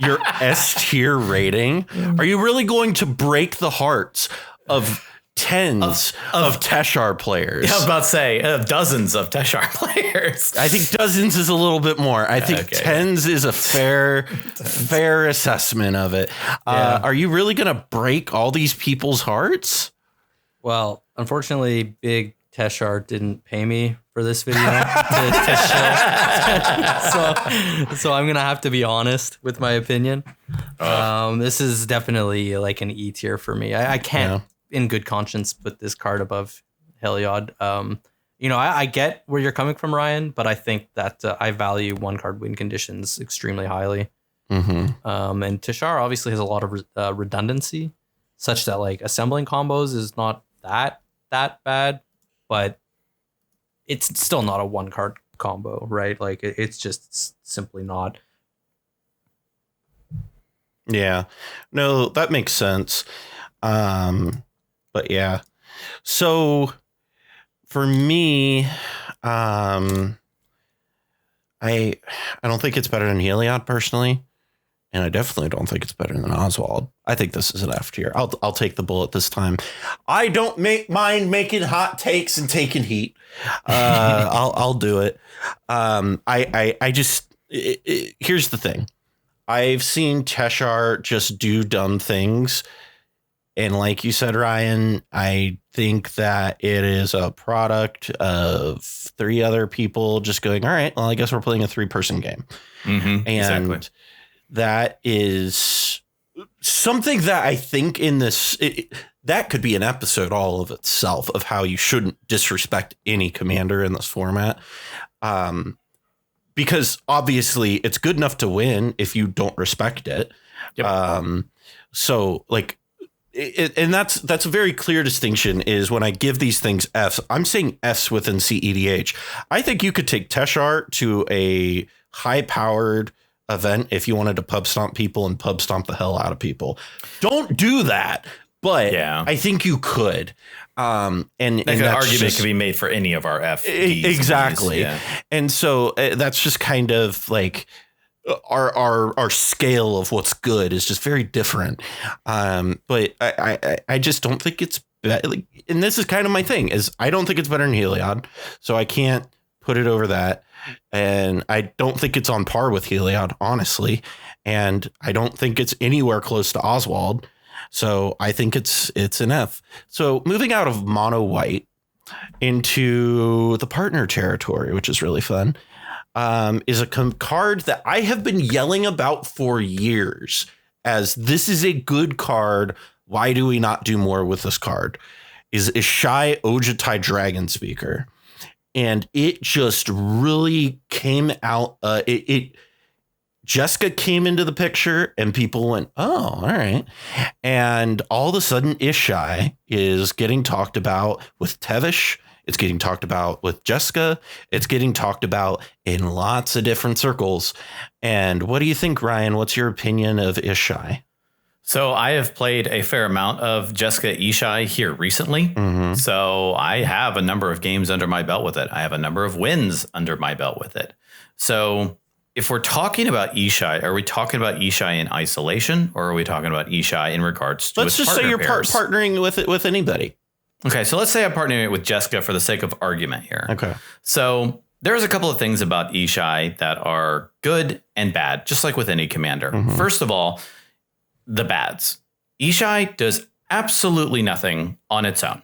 your S tier rating? Are you really going to break the hearts of tens of Teshar players? Yeah, I was about to say dozens of Teshar players. I think dozens is a little bit more. I think tens is a fair assessment of it. Are you really going to break all these people's hearts? Well, unfortunately, Big Teshar didn't pay me for this video to show. So I'm gonna have to be honest with my opinion. This is definitely like an E tier for me. I can't, in good conscience, put this card above Heliod. I get where you're coming from, Ryan, but I think that I value 1-card win conditions extremely highly. Mm-hmm. And Teshar obviously has a lot of redundancy, such that assembling combos is not that bad. But it's still not a 1-card combo, right? It's just simply not. Yeah, no, that makes sense. But yeah, so for me, I don't think it's better than Heliod personally, and I definitely don't think it's better than Oswald. I think this is an F tier. I'll take the bullet this time. I don't mind making hot takes and taking heat. I'll do it. I just here's the thing. I've seen Teshar just do dumb things. And like you said, Ryan, I think that it is a product of 3 other people just going, all right, well, I guess we're playing a 3-person game. Mm-hmm, and exactly. That is something that I think in this, that could be an episode all of itself of how you shouldn't disrespect any commander in this format. Because obviously it's good enough to win if you don't respect it. Yep. So like, and that's a very clear distinction is when I give these things Fs, I'm saying Fs within cEDH. I think you could take Teshar to a high powered event if you wanted to pub stomp people and pub stomp the hell out of people. Don't do that. But yeah. I think you could. And an argument could be made for any of our F. Exactly. Yeah. And so that's just kind of like our scale of what's good is just very different. But I just don't think it's like, and this is kind of my thing is I don't think it's better than Heliod. So I can't put it over that. And I don't think it's on par with Heliod, honestly. And I don't think it's anywhere close to Oswald. So I think it's an F. So moving out of mono white into the partner territory, which is really fun, is a card that I have been yelling about for years as this is a good card. Why do we not do more with this card? Is Ishai Ojutai Dragonspeaker. And it just really came out. Jessica came into the picture and people went, oh, all right. And all of a sudden, Ishai is getting talked about with Tevesh. It's getting talked about with Jessica. It's getting talked about in lots of different circles. And what do you think, Ryan? What's your opinion of Ishai? So I have played a fair amount of Jessica Ishai here recently. Mm-hmm. So I have a number of games under my belt with it. I have a number of wins under my belt with it. So if we're talking about Ishai, are we talking about Ishai in isolation or are we talking about Ishai in regards to Let's just say you're partnering with it with anybody. Okay, so let's say I'm partnering with Jessica for the sake of argument here. Okay. So there's a couple of things about Ishai that are good and bad, just like with any commander. Mm-hmm. First of all, the bads. Ishai does absolutely nothing on its own.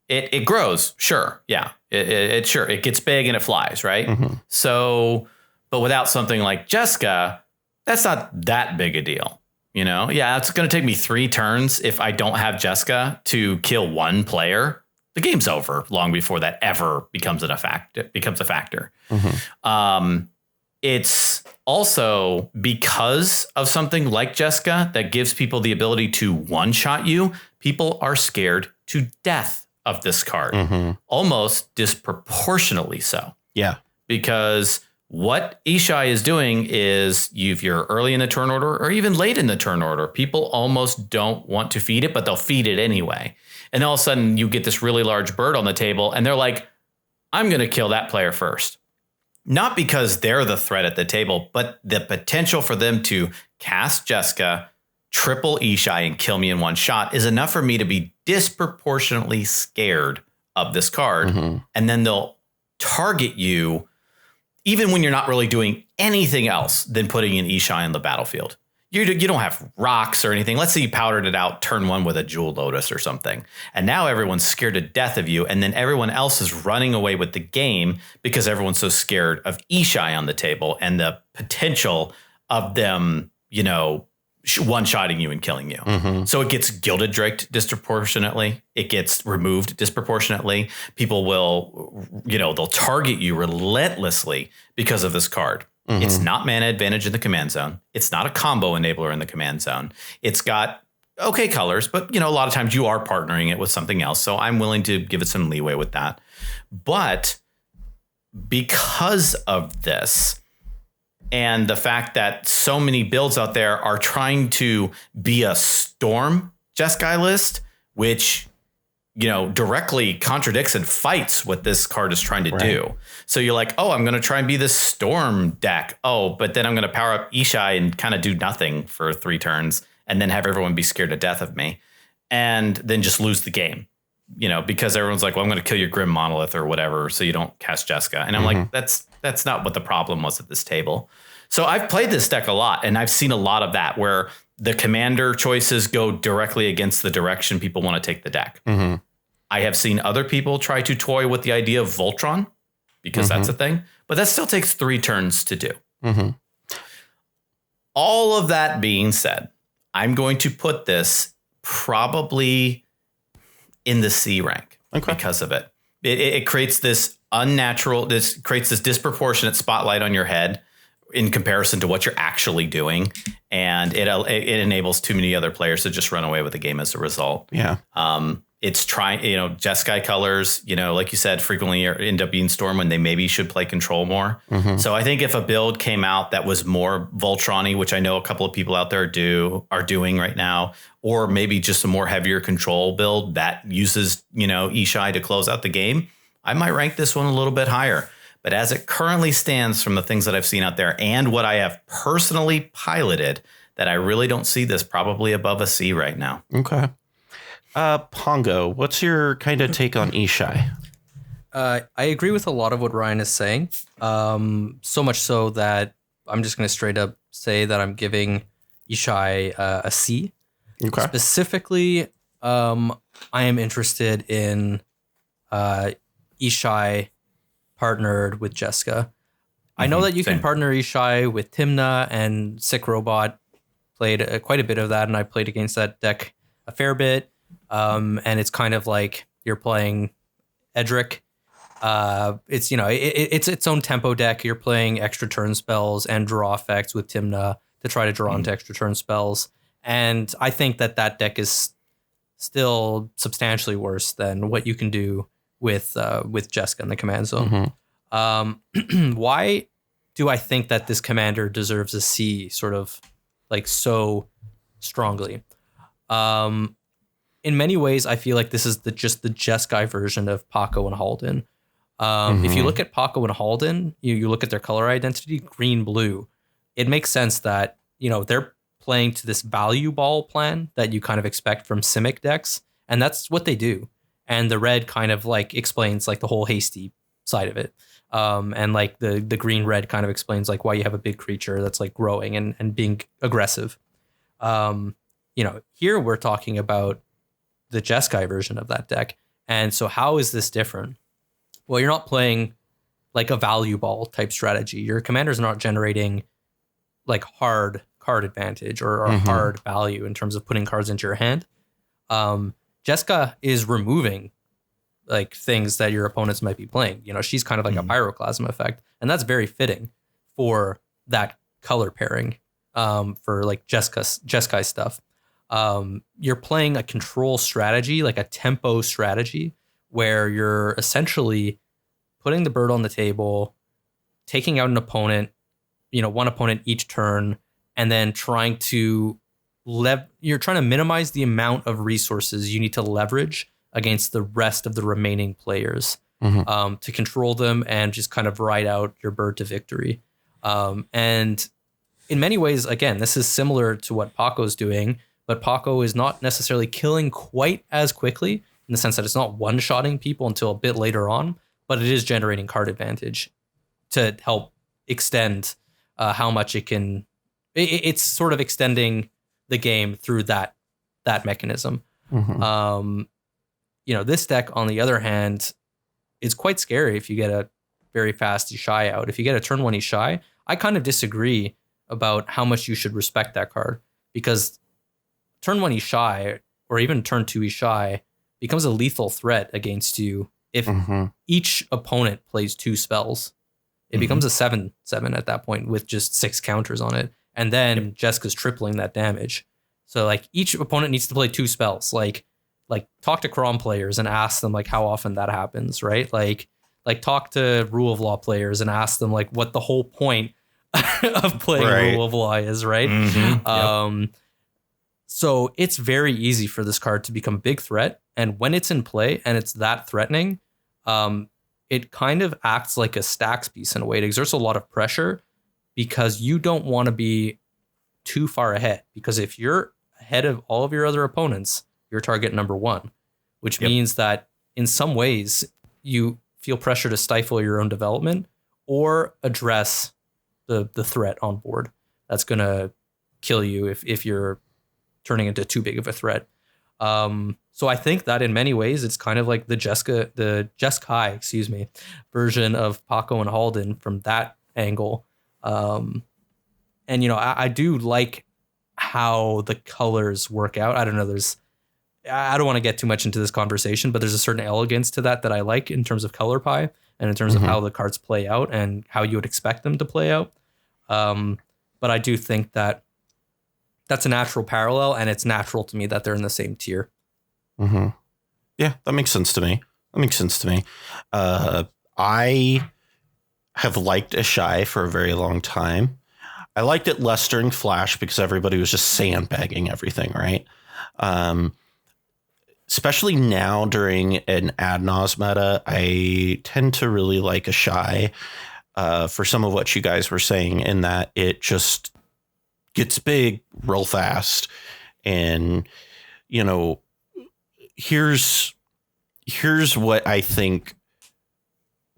It grows, sure, yeah. It gets big and it flies, right? Mm-hmm. So, but without something like Jessica, that's not that big a deal. You know, yeah, it's going to take me 3 turns if I don't have Jessica to kill one player. The game's over long before that ever becomes a factor. Mm-hmm. It's also because of something like Jessica that gives people the ability to one-shot you. People are scared to death of this card, mm-hmm. almost disproportionately so. Yeah, because what Ishai is doing is if you're early in the turn order or even late in the turn order, people almost don't want to feed it, but they'll feed it anyway. And all of a sudden you get this really large bird on the table and they're like, I'm going to kill that player first. Not because they're the threat at the table, but the potential for them to cast Jessica, triple Ishai and kill me in one shot is enough for me to be disproportionately scared of this card. Mm-hmm. And then they'll target you even when you're not really doing anything else than putting an Ishai on the battlefield. You don't have rocks or anything. Let's say you powdered it out turn 1 with a Jewel Lotus or something. And now everyone's scared to death of you. And then everyone else is running away with the game because everyone's so scared of Ishai on the table and the potential of them, one-shotting you and killing you. Mm-hmm. So it gets Gilded Draked disproportionately. It gets removed disproportionately. People will, they'll target you relentlessly because of this card. Mm-hmm. It's not mana advantage in the command zone. It's not a combo enabler in the command zone. It's got okay colors, but a lot of times you are partnering it with something else. So I'm willing to give it some leeway with that. But because of this and the fact that so many builds out there are trying to be a Storm Jeskai list, which directly contradicts and fights what this card is trying to do. So you're like, oh, I'm going to try and be this storm deck. Oh, but then I'm going to power up Ishai and kind of do nothing for 3 turns and then have everyone be scared to death of me and then just lose the game, because everyone's like, well, I'm going to kill your Grim Monolith or whatever. So you don't cast Jessica. And I'm like, that's not what the problem was at this table. So I've played this deck a lot and I've seen a lot of that where the commander choices go directly against the direction people want to take the deck. I have seen other people try to toy with the idea of Voltron because that's a thing, but that still takes 3 turns to do. All of that being said, I'm going to put this probably in the C rank because of it. It creates this creates this disproportionate spotlight on your head in comparison to what you're actually doing. And it enables too many other players to just run away with the game as a result. Yeah. It's trying, Jeskai colors, like you said, frequently end up being Storm when they maybe should play control more. So I think if a build came out that was more Voltron-y, which I know a couple of people out there are doing right now, or maybe just a more heavier control build that uses, Ishai to close out the game, I might rank this one a little bit higher. But as it currently stands from the things that I've seen out there and what I have personally piloted, that I really don't see this probably above a C right now. Okay. Pongo, what's your kind of take on Ishai? I agree with a lot of what Ryan is saying. So much so that I'm just going to straight up say that I'm giving Ishai a C. Okay. Specifically, I am interested in Ishai partnered with Jessica. I know that you can partner Ishai with Tymna and Sick Robot. Played quite a bit of that, and I played against that deck a fair bit. And it's kind of like you're playing Edric. It's it's its own tempo deck. You're playing extra turn spells and draw effects with Tymna to try to draw into extra turn spells. And I think that deck is still substantially worse than what you can do with Jessica in the command zone. Why do I think that this commander deserves a C sort of like so strongly? In many ways, I feel like this is just the Jeskai version of Pako and Haldan. If you look at Pako and Haldan, you look at their color identity, green-blue, it makes sense that, they're playing to this value ball plan that you kind of expect from Simic decks, and that's what they do. And the red kind of like explains like the whole hasty side of it. And like the green-red kind of explains like why you have a big creature that's like growing and being aggressive. Here we're talking about the Jeskai version of that deck. And so how is this different? Well, you're not playing like a value ball type strategy. Your commanders are not generating like hard card advantage or hard value in terms of putting cards into your hand. Jessica is removing like things that your opponents might be playing. She's kind of like a pyroclasm effect. And that's very fitting for that color pairing for like Jeskai stuff. You're playing a control strategy, like a tempo strategy, where you're essentially putting the bird on the table, taking out an opponent, one opponent each turn, and then trying to minimize the amount of resources you need to leverage against the rest of the remaining players to control them and just kind of ride out your bird to victory. And in many ways, again, this is similar to what Paco's doing, but Pako is not necessarily killing quite as quickly in the sense that it's not one-shotting people until a bit later on, but it is generating card advantage to help extend how much it can. It's sort of extending the game through that mechanism. This deck, on the other hand, is quite scary if you get a very fast Ishai out. If you get a turn 1 Ishai, I kind of disagree about how much you should respect that card, because turn 1 Ishai or even turn 2 Ishai becomes a lethal threat against you if each opponent plays 2 spells. It becomes a 7/7 at that point with just 6 counters on it. And then Jessica's tripling that damage. So like each opponent needs to play 2 spells. Like talk to Crom players and ask them like how often that happens, right? Like talk to Rule of Law players and ask them like what the whole point of playing Rule of Law is, right? So it's very easy for this card to become a big threat. And when it's in play and it's that threatening, it kind of acts like a stacks piece in a way. It exerts a lot of pressure because you don't want to be too far ahead. Because if you're ahead of all of your other opponents, you're target number one, which means that in some ways you feel pressure to stifle your own development or address the threat on board that's going to kill you if you're turning into too big of a threat. So I think that in many ways it's kind of like the Jeskai, version of Pako and Haldan from that angle. And I do like how the colors work out. I don't know. I don't want to get too much into this conversation, but there's a certain elegance to that I like in terms of color pie and in terms of how the cards play out and how you would expect them to play out. But I do think that that's a natural parallel, and it's natural to me that they're in the same tier. Mm-hmm. Yeah, that makes sense to me. I have liked Ishai for a very long time. I liked it less during Flash because everybody was just sandbagging everything, right? Especially now during an ad nos meta, I tend to really like Ishai for some of what you guys were saying, in that it just gets big real fast. And, here's what I think,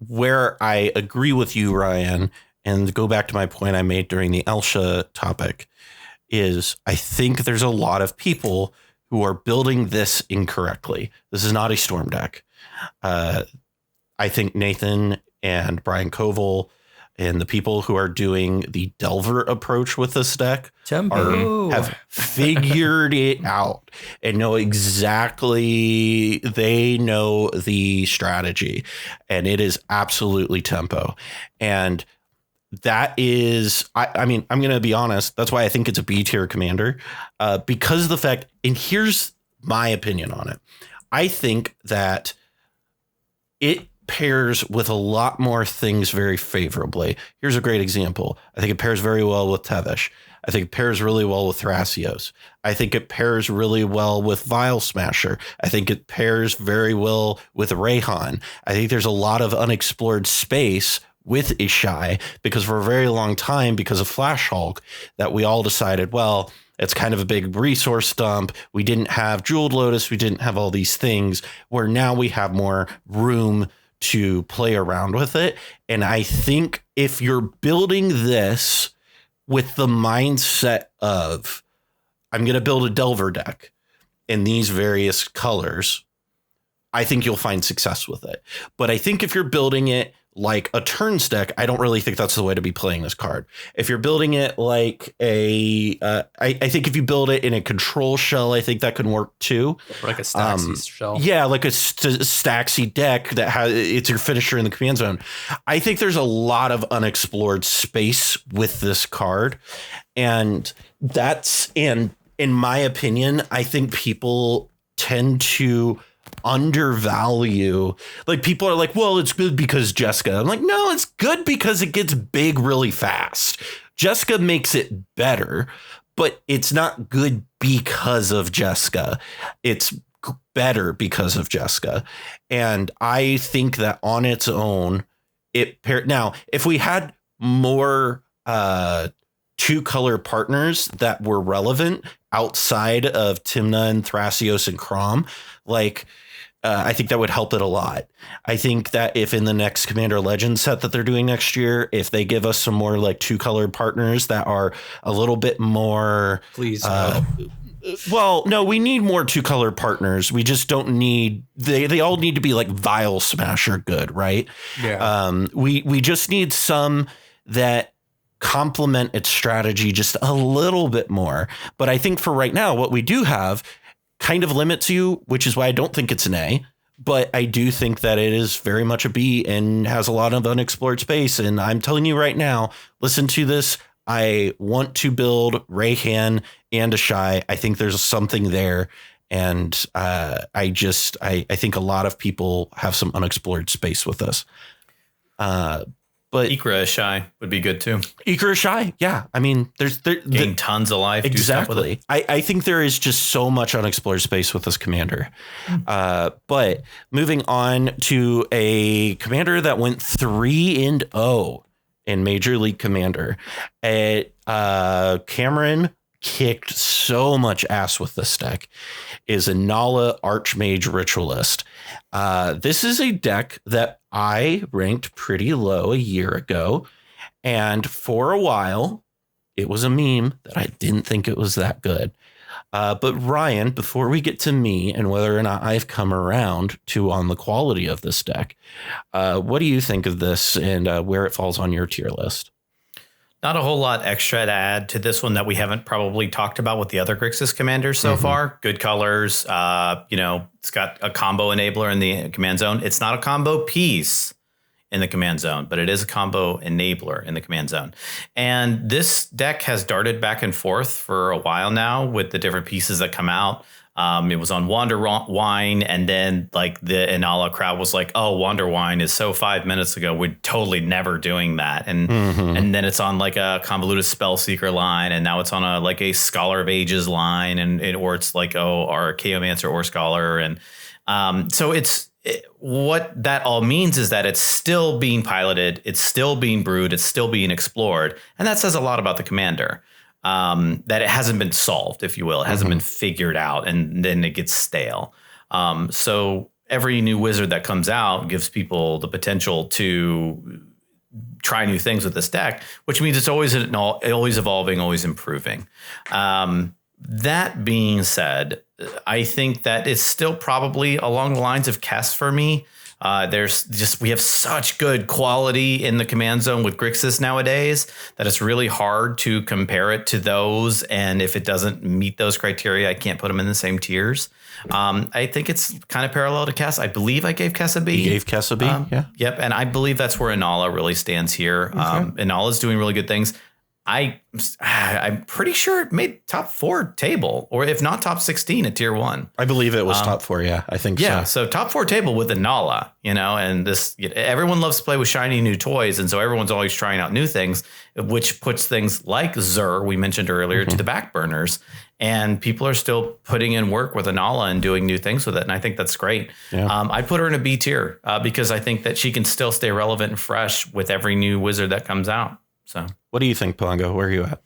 where I agree with you, Ryan, and go back to my point I made during the Elsha topic, is I think there's a lot of people who are building this incorrectly. This is not a Storm deck. I think Nathan and Brian Koval and the people who are doing the Delver approach with this deck have figured it out and know exactly, they know the strategy, and it is absolutely tempo. And that is, I mean, I'm going to be honest. That's why I think it's a B tier commander, because of the fact, and here's my opinion on it. I think that it pairs with a lot more things very favorably. Here's a great example. I think it pairs very well with Tevesh. I think it pairs really well with Thrasios. I think it pairs really well with Vile Smasher. I think it pairs very well with Rayhan. I think there's a lot of unexplored space with Ishai, because for a very long time, because of Flash Hulk, that we all decided, well, it's kind of a big resource dump. We didn't have Jeweled Lotus. We didn't have all these things, where now we have more room to play around with it. And I think if you're building this with the mindset of, I'm going to build a Delver deck in these various colors, I think you'll find success with it. But I think if you're building it like a turns deck, I don't really think that's the way to be playing this card. If you're building it like I think if you build it in a control shell, I think that can work too. Or like a Staxy shell. Yeah, like a Staxy deck that has, it's your finisher in the command zone. I think there's a lot of unexplored space with this card. And that's, and in my opinion, I think people tend to undervalue, like, people are like, well, it's good because Jessica. I'm like, no, it's good because it gets big really fast. Jessica makes it better, but it's not good because of Jessica. It's better because of Jessica. And I think that on its own, now, if we had more two color partners that were relevant outside of Timna and Thrasios and Crom, like, I think that would help it a lot. I think that if in the next Commander Legends set that they're doing next year, if they give us some more like two colored partners that are a little bit more, please. Well, no, we need more two colored partners. We just don't need, they all need to be like Vile Smasher good, right? Yeah. We just need some that complement its strategy just a little bit more. But I think for right now, what we do have kind of limits you, which is why I don't think it's an A, but I do think that it is very much a B and has a lot of unexplored space. And I'm telling you right now, listen to this. I want to build Rayhan and Ishai. I think there's something there. And I think a lot of people have some unexplored space with us. But Ikra Ishai would be good too. Ikra Ishai, yeah. I mean, Gain tons of life. Exactly. Do stuff with it. I think there is just so much unexplored space with this commander. But moving on to a commander that went 3-0 in Major League Commander. Cameron kicked so much ass with this deck, is Inalla Archmage Ritualist. This is a deck that I ranked pretty low a year ago, and for a while it was a meme that I didn't think it was that good. But Ryan, before we get to me and whether or not I've come around on the quality of this deck, what do you think of this and where it falls on your tier list? Not a whole lot extra to add to this one that we haven't probably talked about with the other Grixis commanders so far. Good colors. It's got a combo enabler in the command zone. It's not a combo piece in the command zone, but it is a combo enabler in the command zone. And this deck has darted back and forth for a while now with the different pieces that come out. It was on Wander Wine, and then like the Inalla crowd was like, "Oh, Wander Wine is so 5 minutes ago. We're totally never doing that." And then it's on like a convoluted Spellseeker line, and now it's on a Scholar of Ages line, or it's like our Chaomancer or Scholar, and so what that all means is that it's still being piloted, it's still being brewed, it's still being explored, and that says a lot about the commander. That it hasn't been solved, if you will. It hasn't been figured out, and then it gets stale. So every new wizard that comes out gives people the potential to try new things with this deck, which means it's always evolving, always improving. That being said, I think that it's still probably along the lines of Kess for me. We have such good quality in the command zone with Grixis nowadays that it's really hard to compare it to those. And if it doesn't meet those criteria, I can't put them in the same tiers. I think it's kind of parallel to Kess. I believe I gave Kess a B. You gave Kess a B, yeah. Yep. And I believe that's where Inalla really stands here. Inalla is doing really good things. I'm pretty sure it made top 4 table, or if not top 16 at tier 1. I believe it was top 4. Yeah, I think so. So top 4 table with Inalla, and this, everyone loves to play with shiny new toys. And so everyone's always trying out new things, which puts things like Zur, we mentioned earlier, to the back burners. And people are still putting in work with Inalla and doing new things with it. And I think that's great. Yeah. I'd put her in a B tier because I think that she can still stay relevant and fresh with every new wizard that comes out. So what do you think, Pongo? Where are you at?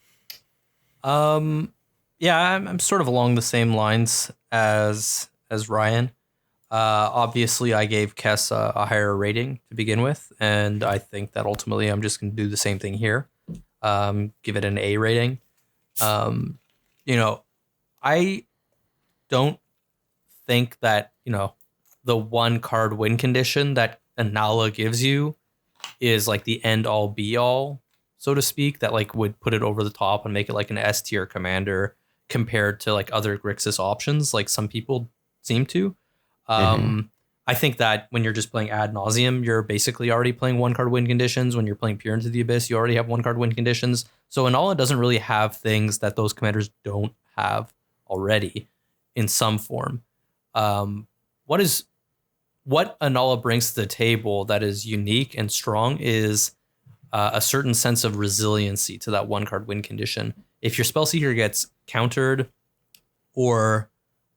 Yeah, I'm sort of along the same lines as Ryan. Obviously, I gave Kess a higher rating to begin with, and I think that ultimately I'm just going to do the same thing here. Give it an A rating. I don't think that, the 1 card win condition that Inalla gives you is like the end all be all, so to speak, that like would put it over the top and make it like an S tier commander compared to like other Grixis options, like some people seem to. I think that when you're just playing ad nauseum, you're basically already playing 1 card win conditions. When you're playing Peer into the Abyss, you already have 1 card win conditions. So Inalla doesn't really have things that those commanders don't have already in some form. What Inalla brings to the table that is unique and strong is a certain sense of resiliency to that 1 card win condition. If your Spellseeker gets countered or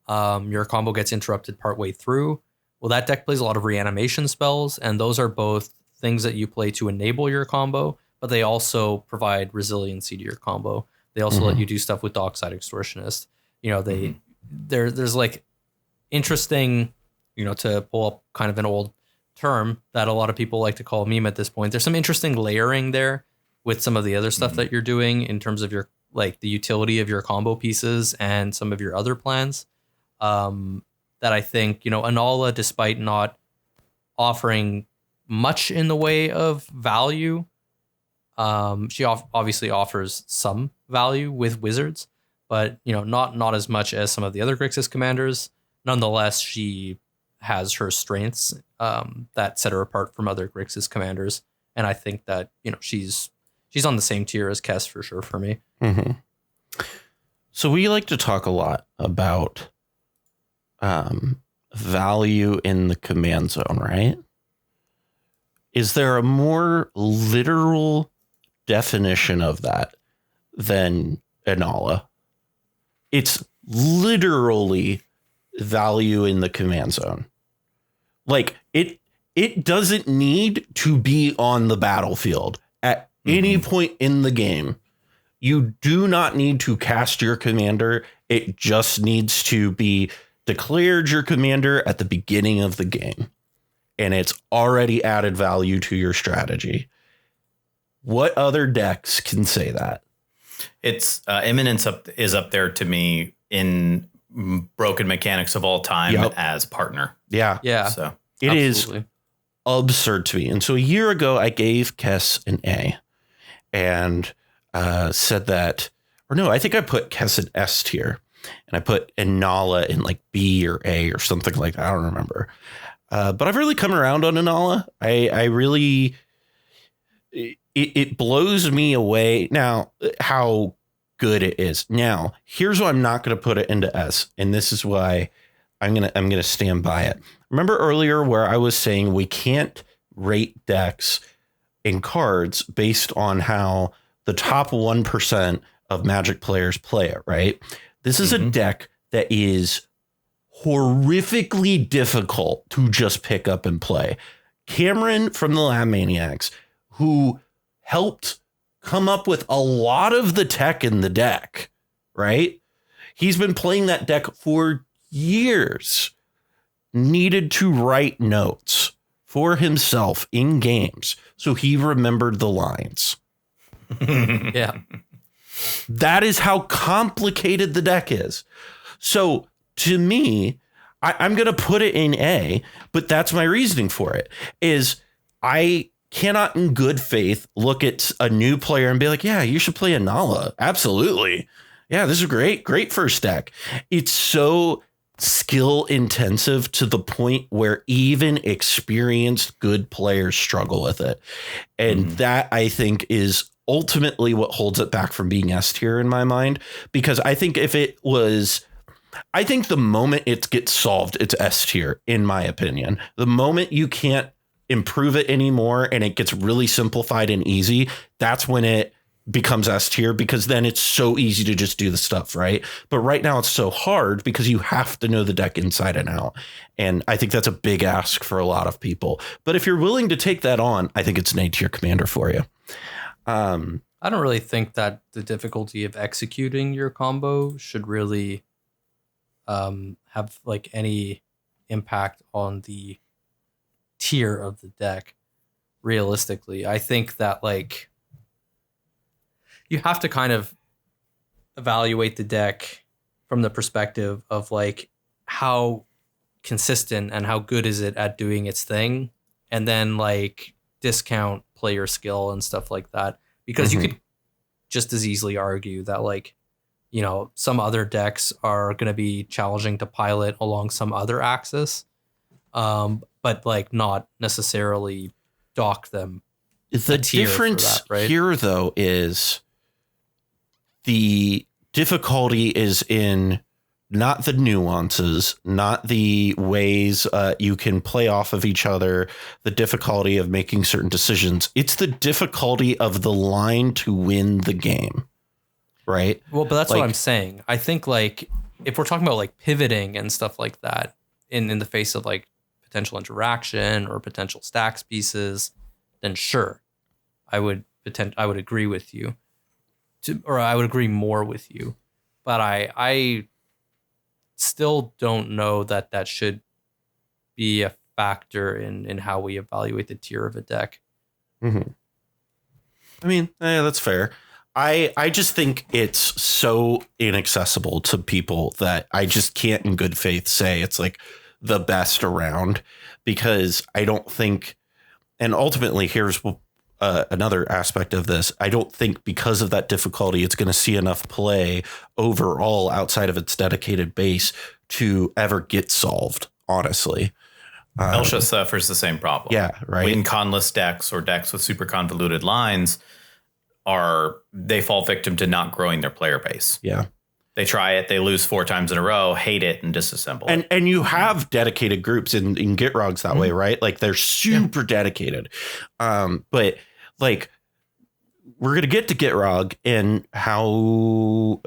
your combo gets interrupted partway through, well, that deck plays a lot of reanimation spells, and those are both things that you play to enable your combo, but they also provide resiliency to your combo. They also let you do stuff with Dockside Extortionist. There's like interesting, to pull up kind of an old term that a lot of people like to call a meme at this point. There's some interesting layering there with some of the other stuff that you're doing in terms of your, like the utility of your combo pieces and some of your other plans. That I think, Inalla, despite not offering much in the way of value, she obviously offers some value with wizards, but not as much as some of the other Grixis commanders. Nonetheless, she has her strengths that set her apart from other Grixis commanders, and I think that she's on the same tier as Kess for sure for me. So we like to talk a lot about value in the command zone, right? is there a more literal definition of that than Inalla? It's literally value in the command zone. Like it doesn't need to be on the battlefield at any point in the game. You do not need to cast your commander. It just needs to be declared your commander at the beginning of the game. And it's already added value to your strategy. What other decks can say that? It's Imminence is up there to me in broken mechanics of all time as partner. Yeah. Yeah. So it is absurd to me. And so a year ago, I gave Kess an A and said that, or no, I think I put Kess in S tier and I put Inalla in like B or A or something like that. I don't remember. But I've really come around on Inalla. I really, it blows me away now how good it is. Now, here's why I'm not going to put it into S. And this is why I'm going to stand by it. Remember earlier where I was saying we can't rate decks in cards based on how the top 1% of Magic players play it, right? This is a deck that is horrifically difficult to just pick up and play. Cameron from the Lab Maniacs, who helped come up with a lot of the tech in the deck, right? He's been playing that deck for years. Needed to write notes for himself in games so he remembered the lines. Yeah. That is how complicated the deck is. So to me, I'm going to put it in A, but that's my reasoning for it is I cannot in good faith look at a new player and be like, yeah, you should play Inalla. Absolutely. Yeah, this is great first deck. It's so skill intensive to the point where even experienced good players struggle with it. And that I think is ultimately what holds it back from being S tier in my mind, because I think I think the moment it gets solved, it's S tier, in my opinion. The moment you can't improve it anymore and it gets really simplified and easy, that's when it becomes S tier, because then it's so easy to just do the stuff, right? But right now it's so hard because you have to know the deck inside and out. And I think that's a big ask for a lot of people. But if you're willing to take that on, I think it's an A tier commander for you. I don't really think that the difficulty of executing your combo should really have like any impact on the tier of the deck. Realistically, I think that like you have to kind of evaluate the deck from the perspective of like how consistent and how good is it at doing its thing, and then like discount player skill and stuff like that, because you could just as easily argue that like, you know, some other decks are going to be challenging to pilot along some other axis, but like not necessarily dock them. The difference here though is the difficulty is in not the nuances, not the ways you can play off of each other, the difficulty of making certain decisions. It's the difficulty of the line to win the game, right? Well, but that's like, what I'm saying. I think like if we're talking about like pivoting and stuff like that in the face of like potential interaction or potential stacks pieces, then sure, I would agree with you. Or I would agree more with you, but I still don't know that should be a factor in how we evaluate the tier of a deck. I mean, yeah, that's fair. I just think it's so inaccessible to people that I just can't in good faith say it's like the best around, because I don't think, and ultimately here's another aspect of this. I don't think because of that difficulty, it's going to see enough play overall outside of its dedicated base to ever get solved, honestly. Elsha suffers the same problem. Yeah, right. Win conless decks or decks with super convoluted lines they fall victim to not growing their player base. Yeah. They try it, they lose 4 times in a row, hate it, and disassemble it. And you have dedicated groups in Gitrogs that way, right? Like they're super dedicated. But like we're gonna get to Gitrog and how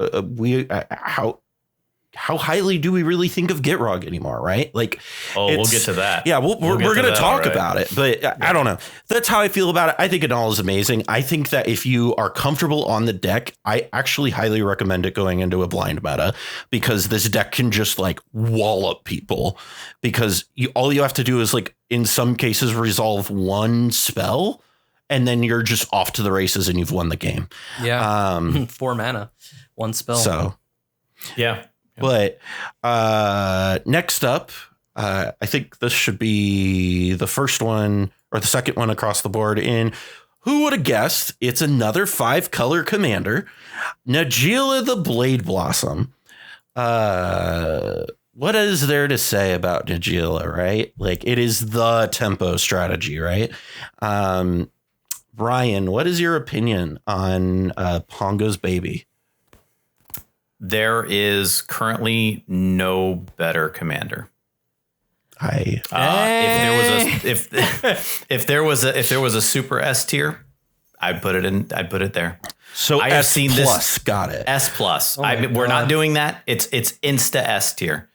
highly do we really think of Gitrog anymore, right? Like, we'll get to that. Yeah, we're going to talk about it, but I don't know. That's how I feel about it. I think Inalla is amazing. I think that if you are comfortable on the deck, I actually highly recommend it going into a blind meta, because this deck can just like wallop people, because all you have to do is like in some cases resolve one spell, and then you're just off to the races and you've won the game. Yeah, 4 mana, 1 spell. So yeah. But next up, I think this should be the first one or the second one across the board in who would have guessed it's another 5-color commander, Najeela the Blade Blossom. What is there to say about Najeela, right? Like it is the tempo strategy, right? Brian, what is your opinion on Pongo's baby? There is currently no better commander. If there was a super S tier, I'd put it there. So I have seen plus, this. Got it. S plus. Oh We're not doing that. It's insta S tier.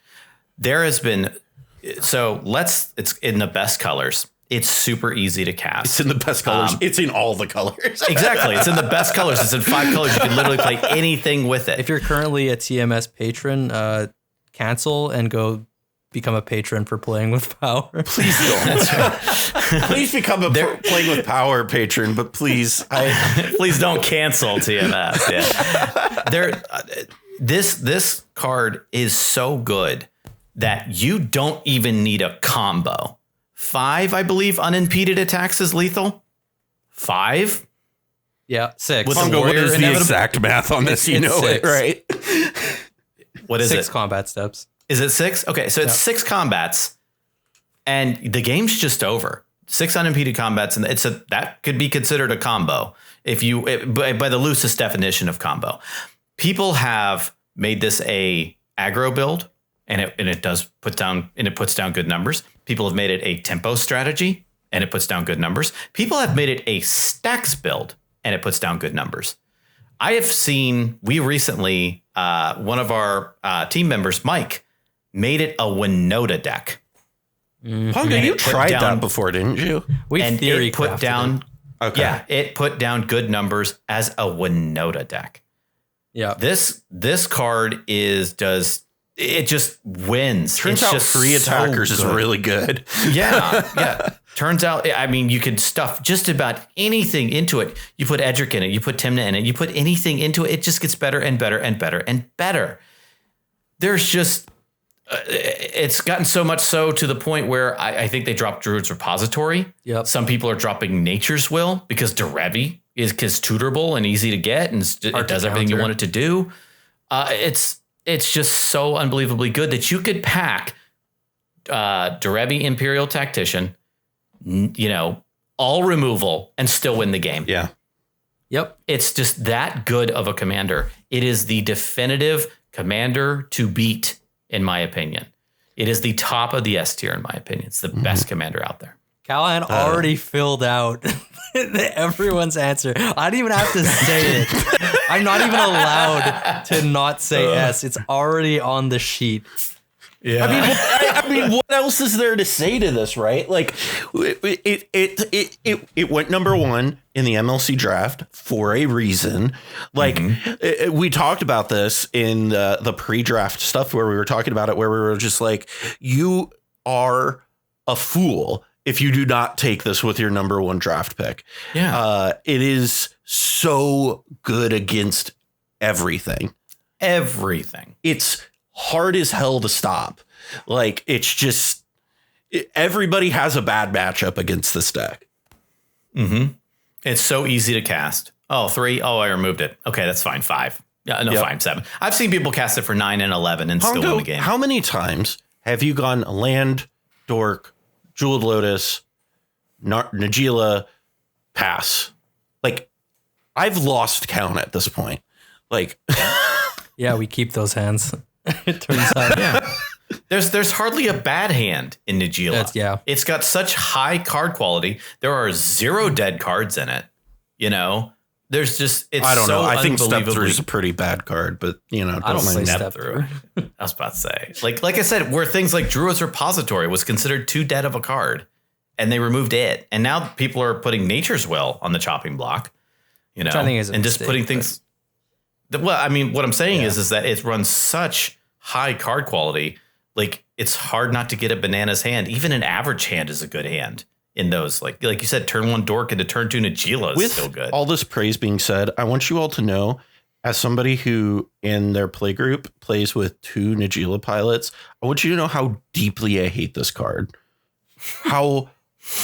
There has been. So it's in the best colors. It's super easy to cast. It's in the best colors. It's in all the colors. Exactly. It's in the best colors. It's in 5 colors. You can literally play anything with it. If you're currently a TMS patron, cancel and go become a patron for Playing with Power. Please don't. Please become a Playing with Power patron, but please, please don't cancel TMS. Yeah. This card is so good that you don't even need a combo. 5, I believe, unimpeded attacks is lethal. 5? Yeah, 6. Pongo, what is the exact math on this? You know it, right? What is 6 it? combat steps. Is it 6? Okay, so it's 6 combats, and the game's just over. 6 unimpeded combats, and that could be considered a combo by the loosest definition of combo. People have made this a aggro build. And it puts down good numbers. People have made it a tempo strategy, and it puts down good numbers. People have made it a stacks build, and it puts down good numbers. We recently, one of our team members, Mike, made it a Winota deck. Pongo, you tried that before, didn't you? It put down good numbers as a Winota deck. Yeah. This card it just wins. Turns out free attackers is really good. Yeah. Turns out, I mean, you could stuff just about anything into it. You put Edric in it, you put Timna in it, you put anything into it, it just gets better and better and better and better. There's just, it's gotten so much so to the point where I think they dropped Druid's Repository. Yep. Some people are dropping Nature's Will because Derevi is tutorable and easy to get, and it does everything you want it to do. It's just so unbelievably good that you could pack Derevi Imperial Tactician, all removal, and still win the game. Yeah. Yep. It's just that good of a commander. It is the definitive commander to beat, in my opinion. It is the top of the S tier, in my opinion. It's the best commander out there. Callahan already filled out everyone's answer. I don't even have to say it. I'm not even allowed to not say S. It's already on the sheet. Yeah. I mean, what else is there to say to this, right? Like, it went number 1 in the MLC draft for a reason. Like, we talked about this in the pre-draft stuff where we were talking about it, where we were just like, you are a fool if you do not take this with your number 1 draft pick. Yeah. It is so good against everything. It's hard as hell to stop. Like, it's just, everybody has a bad matchup against this deck. It's so easy to cast. 3. I removed it. Okay, that's fine. 5. Yeah, no, fine. 7. I've seen people cast it for 9 and 11 and Pongo, still win the game. How many times have you gone land, dork, Jeweled Lotus, Najeela, pass? Like, I've lost count at this point. Like, Yeah, we keep those hands. It turns out. Yeah. There's hardly a bad hand in Najeela. Yeah. It's got such high card quality. There are 0 dead cards in it. You know, there's just, it's I don't know. so I think Step Through unbelievably- is a pretty bad card, but you know, I don't mind play that. Step Through. I was about to say, like I said, where things like Druid's Repository was considered too dead of a card, and they removed it, and now people are putting Nature's Will on the chopping block. You know, Which I think is a and just mistake, putting things. Well, I mean, what I'm saying is that it runs such high card quality. Like, it's hard not to get a bananas hand. Even an average hand is a good hand in those. Like you said, turn 1 Dork into turn 2 Najeela is With still good. all this praise being said, I want you all to know, as somebody who in their play group plays with 2 Najeela pilots, I want you to know how deeply I hate this card. How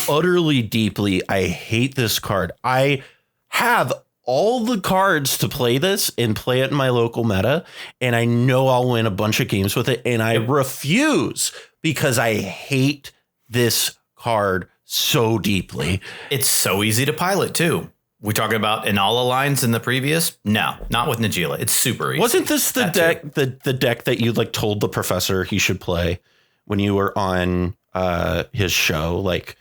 utterly deeply I hate this card. I have all the cards to play this and play it in my local meta, and I know I'll win a bunch of games with it, and I refuse because I hate this card so deeply. It's so easy to pilot too. We're talking about Inalla lines in the previous. No, not with Najeela. It's super easy. Wasn't this the That deck, the deck that you like told the professor he should play when you were on his show? Like,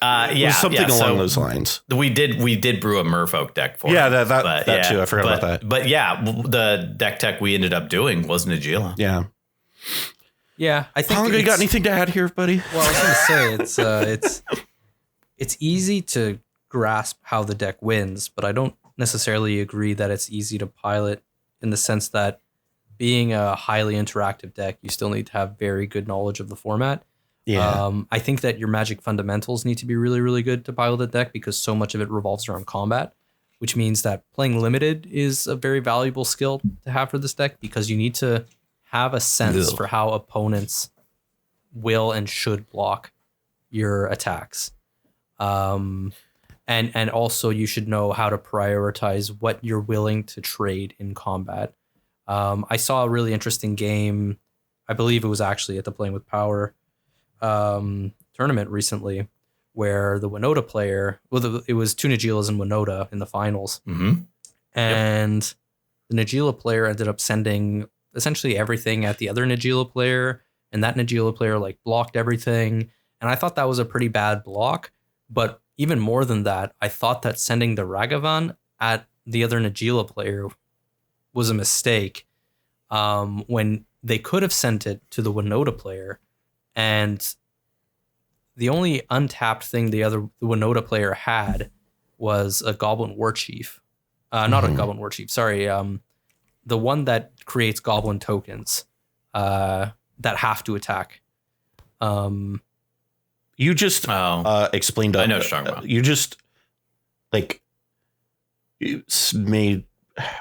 it was something along those lines. We did brew a Merfolk deck for Yeah, him, that too. I forgot about that. But yeah, the deck tech we ended up doing was Najeela. Yeah. Yeah, I think. Palanga, you got anything to add here, buddy? Well, I was going to say it's easy to grasp how the deck wins, but I don't necessarily agree that it's easy to pilot in the sense that being a highly interactive deck, you still need to have very good knowledge of the format. Yeah. I think that your Magic fundamentals need to be really, really good to pilot the deck because so much of it revolves around combat, which means that playing limited is a very valuable skill to have for this deck because you need to have a sense for how opponents will and should block your attacks. And also you should know how to prioritize what you're willing to trade in combat. I saw a really interesting game. I believe it was actually at the Playing with Power tournament recently where the Winota player, it was 2 Najeelas and Winota in the finals. Mm-hmm. And the Najeela player ended up sending essentially everything at the other Najeela player, and that Najeela player like blocked everything. And I thought that was a pretty bad block. But even more than that, I thought that sending the Ragavan at the other Najeela player was a mistake when they could have sent it to the Winota player. And the only untapped thing the Winota player had was a Goblin War Chief. Not a Goblin War Chief, sorry. The one that creates Goblin tokens that have to attack. You just explained. I know what you're talking about. You just made.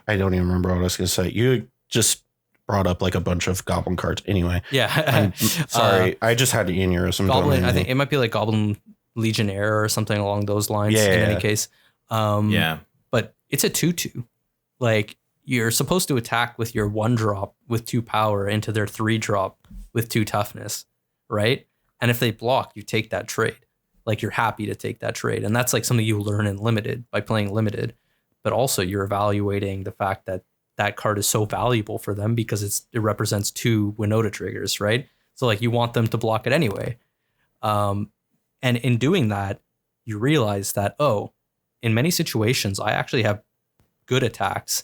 I don't even remember what I was going to say. You just brought up like a bunch of goblin cards. Anyway, yeah. I'm sorry, I just had aneurysm. Goblin. I think it might be like Goblin Legionnaire or something along those lines. Yeah, in any case, yeah. But it's a 2/2. Like you're supposed to attack with your 1-drop with 2 power into their 3-drop with 2 toughness, right? And if they block, you take that trade. Like you're happy to take that trade, and that's like something you learn in limited by playing limited. But also you're evaluating the fact that that card is so valuable for them because it represents 2 Winota triggers, right? So like you want them to block it anyway. And in doing that, you realize that, in many situations, I actually have good attacks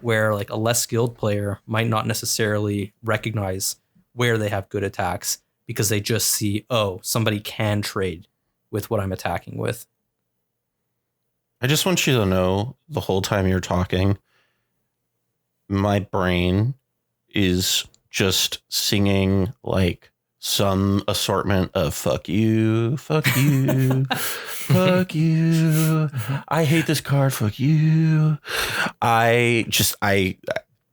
where like a less skilled player might not necessarily recognize where they have good attacks because they just see, somebody can trade with what I'm attacking with. I just want you to know the whole time you're talking, my brain is just singing like some assortment of fuck you, fuck you, fuck you. I hate this card. Fuck you. I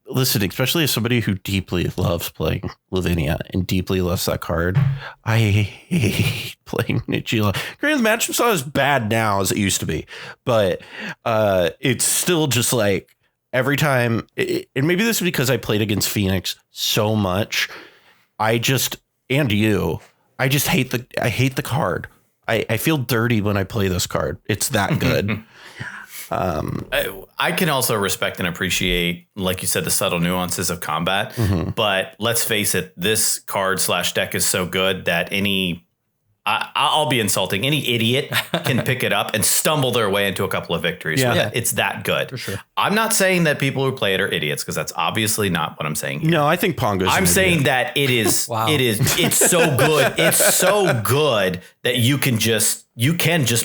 listen, especially as somebody who deeply loves playing Lavinia and deeply loves that card. I hate playing Najeela. Granted, the matchup's not as bad now as it used to be, but it's still just like every time. And maybe this is because I played against Phoenix so much. I hate the card. I feel dirty when I play this card. It's that good. I can also respect and appreciate, like you said, the subtle nuances of combat. But let's face it, this card / deck is so good that I'll be insulting. Any idiot can pick it up and stumble their way into a couple of victories. Yeah. It's that good. For sure. I'm not saying that people who play it are idiots, because that's obviously not what I'm saying here. No, I think Pongo's. I'm saying that it is. Wow. It's so good. It's so good that you can just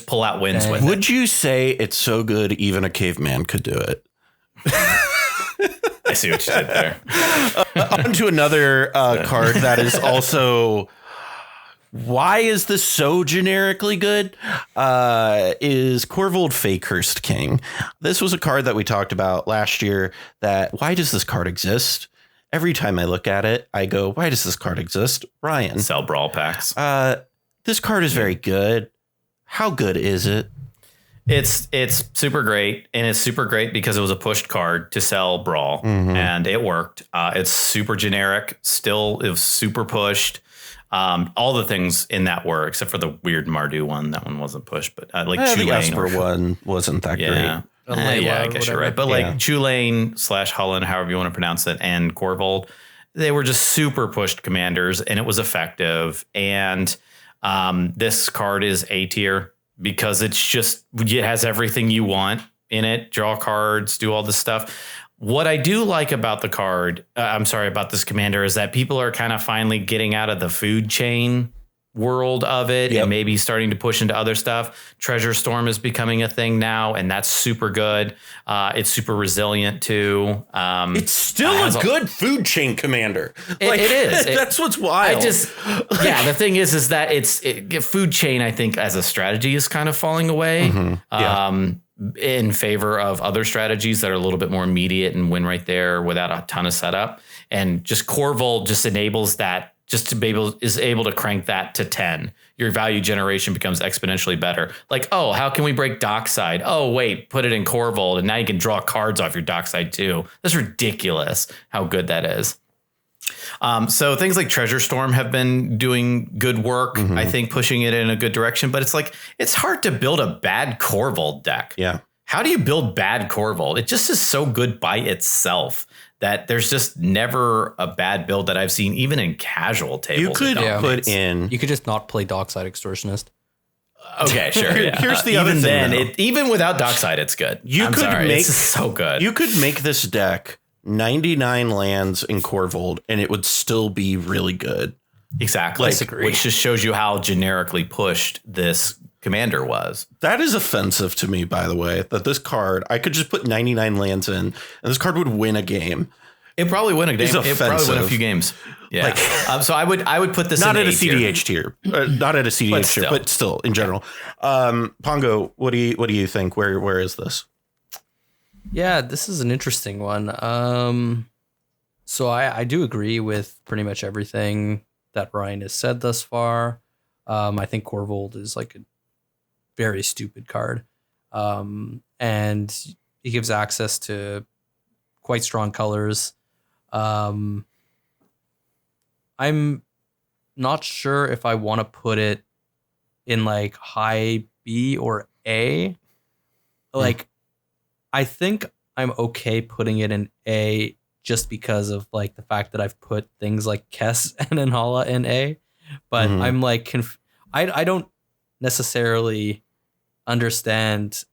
pull out wins with it. Would you say it's so good even a caveman could do it? I see what you did there. On to another card that is also. Why is this so generically good? Is Korvold Fae-Cursed King. This was a card that we talked about last year. That why does this card exist? Every time I look at it, I go, why does this card exist? Ryan. Sell brawl packs. This card is very good. How good is it? It's super great, and it's super great because it was a pushed card to sell brawl, and it worked. It's super generic. Still, it was super pushed. All the things in that were, except for the weird Mardu one. That one wasn't pushed, but like the Chulane Esper one wasn't that great. yeah, I guess you're right. But like Chulane / Haldan, however you want to pronounce it, and Korvold, they were just super pushed commanders, and it was effective. And this card is A tier because it has everything you want in it. Draw cards, do all this stuff. What I do like about the card, about this commander, is that people are kind of finally getting out of the food chain world of it and maybe starting to push into other stuff. Treasure Storm is becoming a thing now, and that's super good. It's super resilient too. It's still a good food chain commander. It is. That's what's wild. The thing is that food chain, I think, as a strategy is kind of falling away. In favor of other strategies that are a little bit more immediate and win right there without a ton of setup. And just Korvold just enables that, just to be able to crank that to 10. Your value generation becomes exponentially better. Like, oh, how can we break Dockside? Oh, wait, put it in Korvold, and now you can draw cards off your Dockside too. That's ridiculous how good that is. So things like Treasure Storm have been doing good work, I think, pushing it in a good direction. But it's hard to build a bad Korvold deck. Yeah. How do you build bad Korvold? It just is so good by itself that there's just never a bad build that I've seen, even in casual tables. You could put in. You could just not play Dockside Extortionist. Okay, sure. Yeah. Here's the other thing. Even without Dockside, it's good. It's so good. You could make this deck 99 lands in Korvold, and it would still be really good. Exactly. Which just shows you how generically pushed this commander was. That is offensive to me, by the way, that this card, I could just put 99 lands in, and this card would win a game. It probably win a game. It probably win a few games. Yeah. So I would put this not in at a CDH tier. Not at a CDH tier, but still in general. Pongo, what do you think? Where is this? Yeah, this is an interesting one. So I do agree with pretty much everything that Ryan has said thus far. I think Korvold is like a very stupid card. And he gives access to quite strong colors. I'm not sure if I want to put it in like high B or A. Like, I think I'm okay putting it in A just because of like the fact that I've put things like Kess and Inalla in A, but I'm like, I don't necessarily understand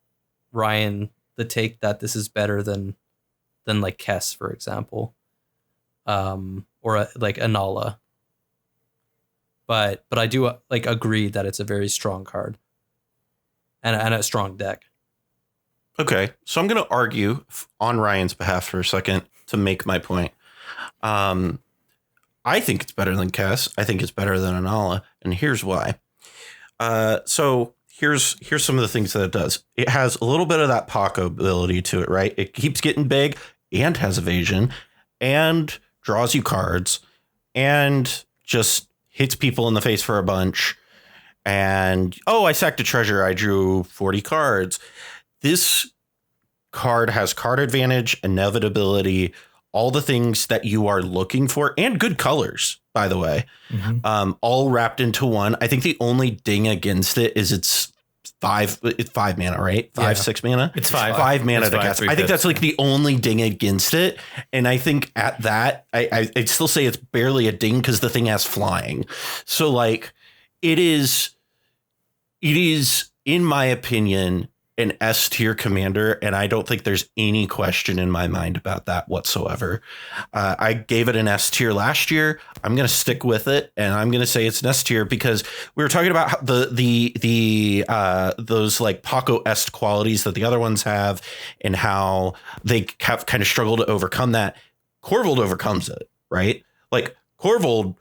Ryan, the take that this is better than like Kess, for example, or like Inalla. But I do like agree that it's a very strong card and a strong deck. Okay, so I'm going to argue on Ryan's behalf for a second to make my point. I think it's better than Kess. I think it's better than Inalla, and here's why. So here's some of the things that it does. It has a little bit of that Pako ability to it, right? It keeps getting big and has evasion and draws you cards and just hits people in the face for a bunch. And, I sacked a treasure. I drew 40 cards. This card has card advantage, inevitability, all the things that you are looking for, and good colors, by the way, all wrapped into one. I think the only ding against it is it's It's 5 mana, right? 6 mana. It's 5. 5 mana It's to 5, cast. 3/5. I think that's like the only ding against it. And I think at that, I'd still say it's barely a ding because the thing has flying. So like it is, in my opinion, an S tier commander, and I don't think there's any question in my mind about that whatsoever. I gave it an S tier last year. I'm going to stick with it, and I'm going to say it's an S tier because we were talking about how those like Pako-esque qualities that the other ones have, and how they have kind of struggled to overcome that. Korvold overcomes it, right? Like Korvold,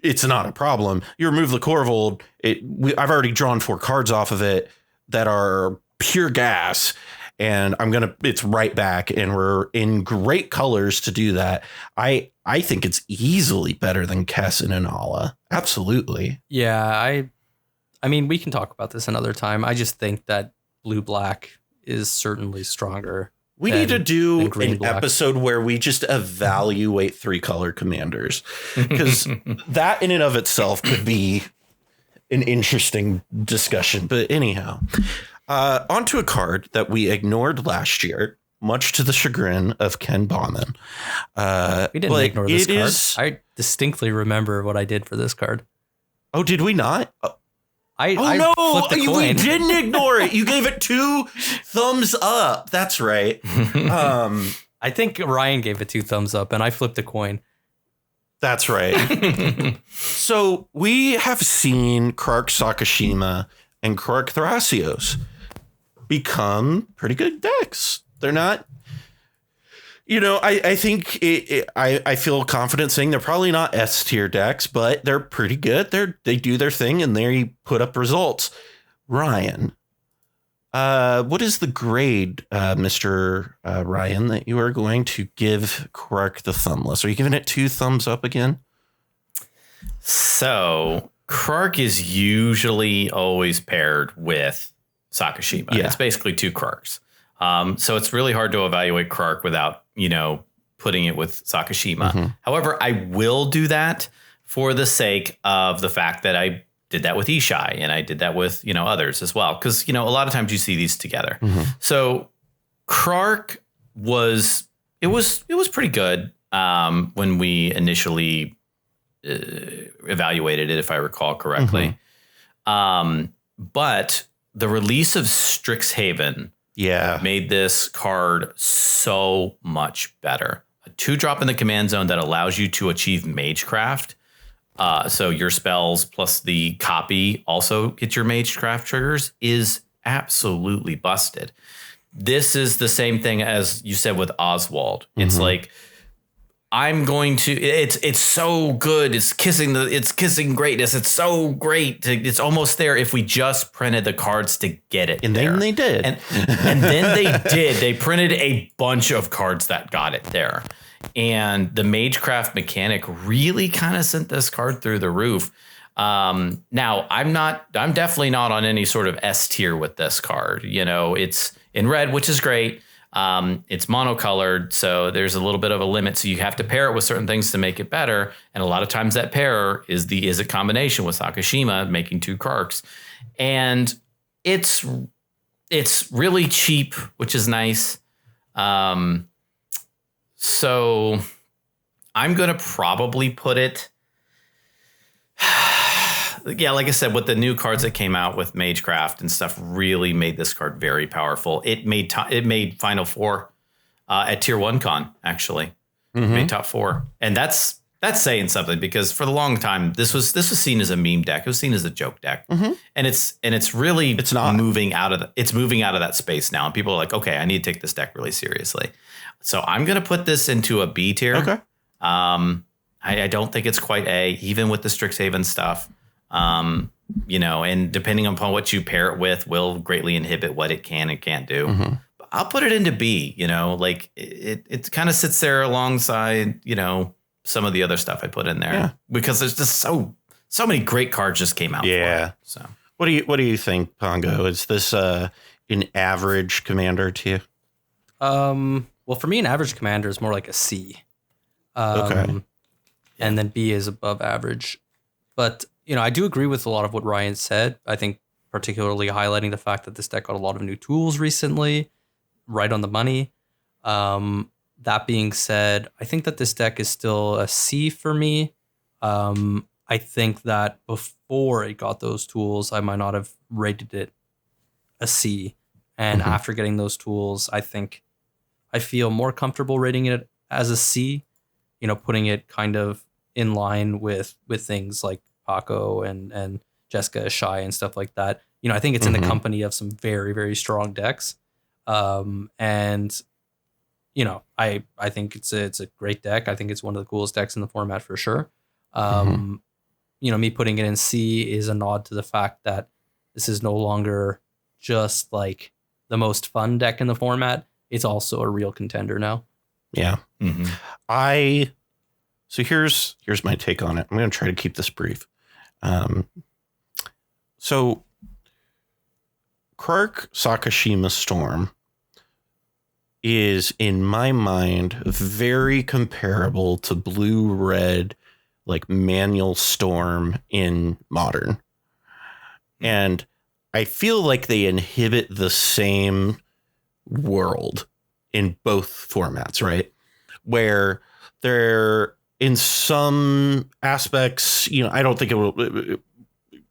it's not a problem. You remove the Korvold, I've already drawn 4 cards off of it that are pure gas, and it's right back, and we're in great colors to do that. I think it's easily better than Kess and Inalla. Absolutely. Yeah, I mean, we can talk about this another time. I just think that blue-black is certainly stronger. We need to do an black episode where we just evaluate 3-color commanders, because that in and of itself could be an interesting discussion. But anyhow, onto a card that we ignored last year, much to the chagrin of Ken Bauman. We didn't ignore this card. I distinctly remember what I did for this card. Oh, did we not? I flipped a coin. We didn't ignore it. You gave it 2 thumbs up. That's right. I think Ryan gave it 2 thumbs up, and I flipped a coin. That's right. So we have seen Krark Sakashima and Krark Thrasios become pretty good decks. They're not, I think I feel confident saying they're probably not S tier decks, but they're pretty good. They do their thing and they put up results. Ryan, what is the grade, Mr. Ryan, that you are going to give Krark the Thumbless? Are you giving it 2 thumbs up again? So Krark is usually always paired with Sakashima. Yeah. It's basically 2 Krarks. So it's really hard to evaluate Krark without, putting it with Sakashima. Mm-hmm. However, I will do that for the sake of the fact that I did that with Ishai and I did that with, others as well. Because, a lot of times you see these together. Mm-hmm. So Krark was pretty good when we initially evaluated it, if I recall correctly. Mm-hmm. But the release of Strixhaven made this card so much better. A 2-drop in the command zone that allows you to achieve Magecraft. So your spells plus the copy also get your Magecraft triggers is absolutely busted. This is the same thing as you said with Oswald. It's like, I'm going to, it's so good. It's kissing greatness. It's so great. It's almost there if we just printed the cards to get it. And then they did. And then they did. They printed a bunch of cards that got it there. And the Magecraft mechanic really kind of sent this card through the roof. Now I'm definitely not on any sort of S tier with this card. It's in red, which is great. It's monocolored, so there's a little bit of a limit. So you have to pair it with certain things to make it better. And a lot of times that pair is a combination with Sakashima making 2 Krarks. And it's really cheap, which is nice. So I'm going to probably put it. Yeah, like I said, with the new cards that came out with Magecraft and stuff, really made this card very powerful. It made Final Four at Tier 1 Con, actually. Mm-hmm. Made top 4. And that's saying something, because for the long time this was seen as a meme deck. It was seen as a joke deck. Mm-hmm. And it's not moving out of that space now. And people are like, okay, I need to take this deck really seriously. So I'm going to put this into a B tier. Okay. I don't think it's quite A, even with the Strixhaven stuff. And depending upon what you pair it with will greatly inhibit what it can and can't do. Mm-hmm. But I'll put it into B, like it kind of sits there alongside, some of the other stuff I put in there because there's just so many great cards just came out. Yeah. For it, so what do you think, Pongo? Is this an average commander to you? Well, for me, an average commander is more like a C. Okay. And then B is above average. But, I do agree with a lot of what Ryan said. I think particularly highlighting the fact that this deck got a lot of new tools recently, right on the money. That being said, I think that this deck is still a C for me. I think that before it got those tools, I might not have rated it a C. And after getting those tools, I think I feel more comfortable rating it as a C, putting it kind of in line with things like Pako and Jessica Ishai and stuff like that. I think it's in the company of some very, very strong decks. And I think it's a great deck. I think it's one of the coolest decks in the format for sure. Me putting it in C is a nod to the fact that this is no longer just like the most fun deck in the format. It's also a real contender now. Yeah. So here's my take on it. I'm going to try to keep this brief. So Krark Sakashima Storm is, in my mind, very comparable to blue-red, like manual Storm in Modern. And I feel like they inhibit the same world in both formats, right? Where they're in some aspects, I don't think it will.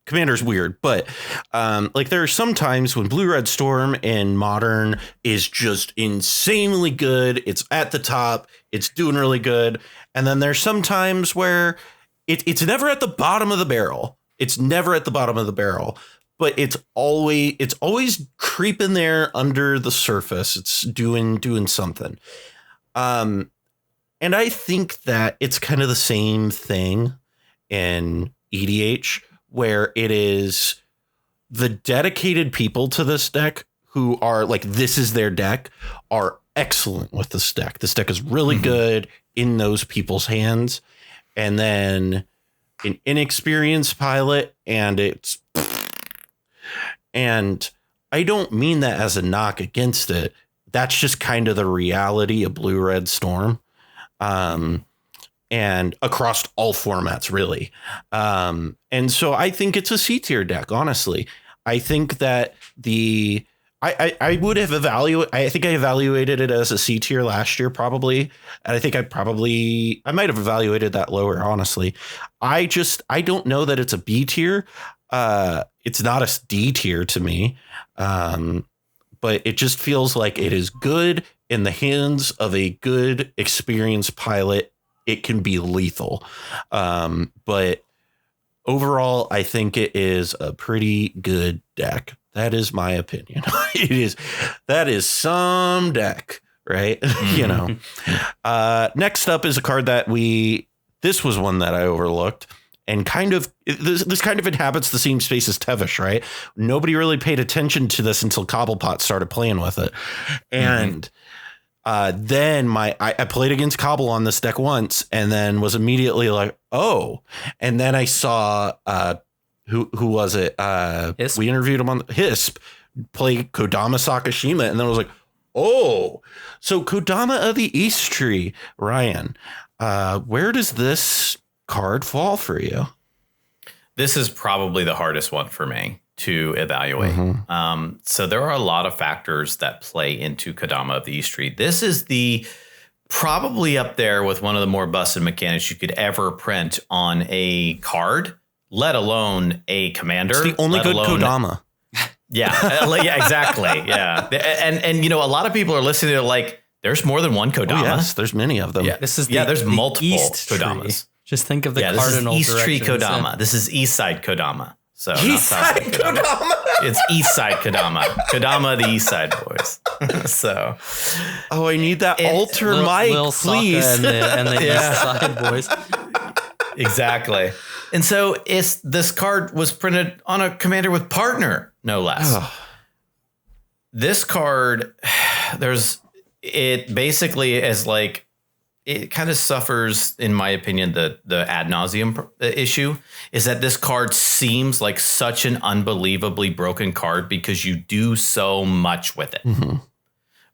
Commander's weird, but like there are some times when Blue-Red Storm in Modern is just insanely good. It's at the top. It's doing really good. And then there's some times where it's never at the bottom of the barrel. It's never at the bottom of the barrel, but it's always creeping there under the surface. It's doing something. And I think that it's kind of the same thing in EDH, where it is the dedicated people to this deck who are like, this is their deck, are excellent with this deck. This deck is really good in those people's hands. And then an inexperienced pilot, and I don't mean that as a knock against it. That's just kind of the reality of Blue-Red Storm. And across all formats, really. And so I think it's a C tier deck, honestly. I think that I would have I think I evaluated it as a C tier last year, probably. And I think I might have evaluated that lower, honestly. I don't know that it's a B tier. It's not a D tier to me. But it just feels like it is good in the hands of a good, experienced pilot. It can be lethal. But overall, I think it is a pretty good deck. That is my opinion. That is some deck, right? Next up is a card that this was one that I overlooked, and this kind of inhabits the same space as Tevesh, right? Nobody really paid attention to this until Cobblepot started playing with it. And then I played against Cobble on this deck once, and then was immediately like, oh. And then I saw who was it? Hisp. We interviewed him on Hisp, play Kodama Sakashima, and then I was like, oh. So Kodama of the East Tree, Ryan, where does this card fall for you? This is probably the hardest one for me to evaluate. So there are a lot of factors that play into Kodama of the East Tree. This is probably up there with one of the more busted mechanics you could ever print on a card, let alone a commander. It's the only good Kodama. Yeah, yeah, exactly. Yeah. And a lot of people are listening to like, there's more than one Kodama. Oh, yes, there's many of them. Yeah, there's multiple East Kodamas. Tree. Just think of the This cardinal is East Tree directions. Kodama. This is East Side Kodama. So East Side Kodama. It's East Side Kodama. Kodama, the East Side boys. So, I need that alter mic, Lil please. Sokka and the East Side boys. Exactly. And so this card was printed on a commander with partner, no less. This card, it basically is like, it kind of suffers, in my opinion, the ad nauseum issue is that this card seems like such an unbelievably broken card because you do so much with it.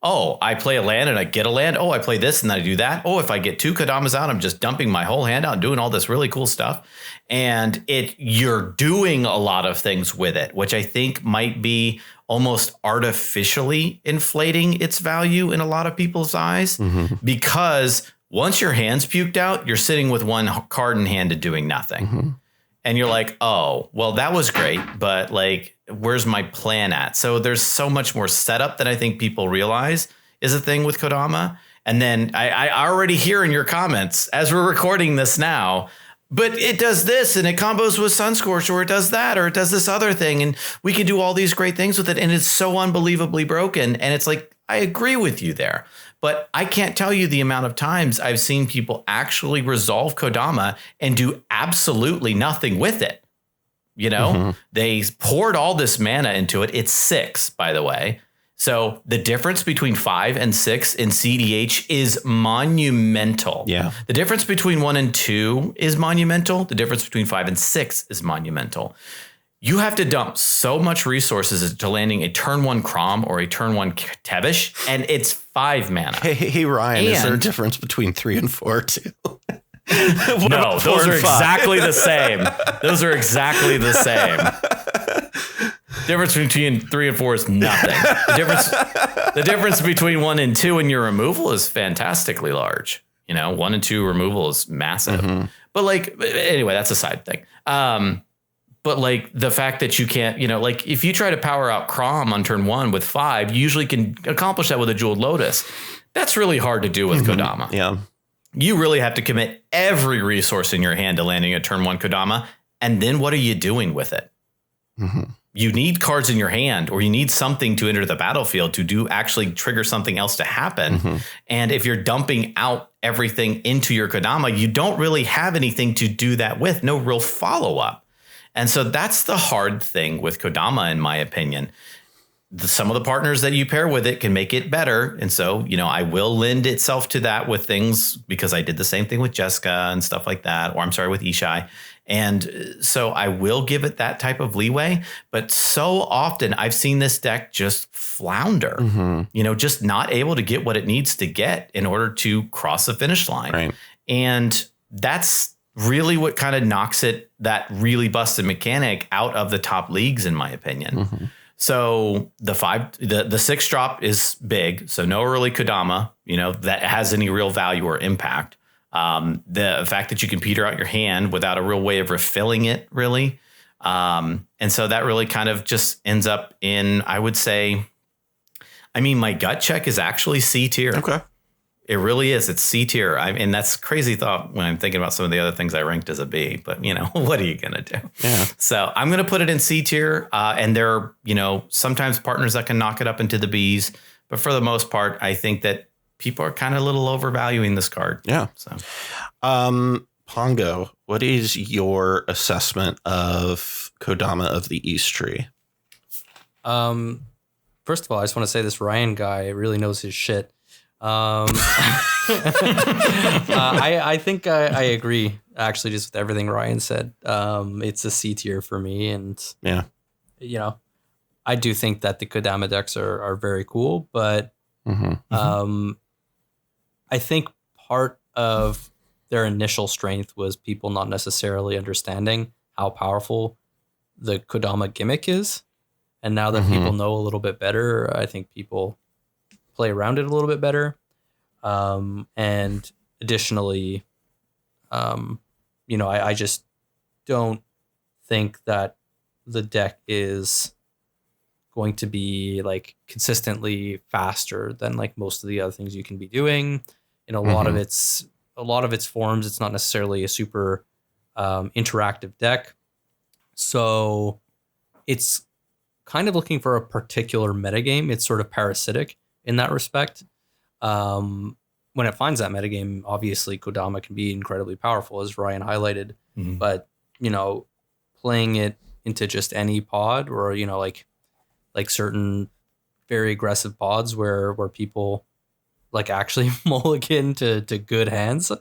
oh, I play a land and I get a land. Oh, I play this and then I do that. Oh, if I get 2 Kodamas out, I'm just dumping my whole hand out and doing all this really cool stuff. And you're doing a lot of things with it, which I think might be almost artificially inflating its value in a lot of people's eyes, because once your hand's puked out, you're sitting with 1 card in hand and doing nothing. And you're like, oh, well, that was great, but like, where's my plan at? So there's so much more setup than I think people realize is a thing with Kodama. And then I already hear in your comments as we're recording this now, but it does this and it combos with Sunscorch, or it does that, or it does this other thing. And we can do all these great things with it. And it's so unbelievably broken. And it's like, I agree with you there. But I can't tell you the amount of times I've seen people actually resolve Kodama and do absolutely nothing with it. You know, they poured all this mana into it. It's 6, by the way. So the difference between 5 and 6 in cEDH is monumental. Yeah. The difference between 1 and 2 is monumental. The difference between 5 and 6 is monumental. You have to dump so much resources into landing a turn 1 Crom or a turn 1 Tevesh, and it's 5 mana. Hey, Ryan, is there a difference between 3 and 4 too? No, those are exactly the same. Those are exactly the same. Difference between 3 and 4 is nothing. The difference between 1 and 2 in your removal is fantastically large. You know, 1 and 2 removal is massive. But like, anyway, that's a side thing. But like the fact that you can't, you know, like if you try to power out Crom on turn 1 with 5, you usually can accomplish that with a Jeweled Lotus. That's really hard to do with Kodama. Yeah. You really have to commit every resource in your hand to landing a turn 1 Kodama. And then what are you doing with it? You need cards in your hand, or you need something to enter the battlefield to do actually trigger something else to happen. And if you're dumping out everything into your Kodama, you don't really have anything to do that with. No real follow up. And so that's the hard thing with Kodama, in my opinion. Some of the partners that you pair with it can make it better. And so, you know, I will lend itself to that with things, because I did the same thing with Jessica and stuff like that, or I'm sorry, with Ishai. And so I will give it that type of leeway. But so often I've seen this deck just flounder, you know, just not able to get what it needs to get in order to cross the finish line. Right. And that's really what kind of knocks it, that really busted mechanic, out of the top leagues, in my opinion. So the 6 drop is big. So no early Kodama, you know, that has any real value or impact. The fact that you can peter out your hand without a real way of refilling it, really. And so that really kind of just ends up in, I would say, I mean, my gut check is actually C tier. Okay. It really is. It's C tier. And that's crazy thought when I'm thinking about some of the other things I ranked as a B, but you know, what are you going to do? Yeah. So I'm going to put it in C tier. And there are, you know, sometimes partners that can knock it up into the Bs, but for the most part, I think that people are kind of a little overvaluing this card. Yeah. So, Pongo, what is your assessment of Kodama of the East Tree? First of all, I just want to say this Ryan guy really knows his shit. I think I agree, actually, just with everything Ryan said. It's a C tier for me. And, yeah, you know, I do think that the Kodama decks are very cool, but I think part of their initial strength was people not necessarily understanding how powerful the Kodama gimmick is. And now that people know a little bit better, I think people play around it a little bit better. And additionally, you know, I just don't think that the deck is going to be like consistently faster than like most of the other things you can be doing. In a lot of its forms, it's not necessarily a super interactive deck. So it's kind of looking for a particular metagame. It's sort of parasitic in that respect. When it finds that metagame, obviously Kodama can be incredibly powerful, as Ryan highlighted. But, you know, playing it into just any pod, or, you know, like certain very aggressive pods where people like actually mulligan to good hands,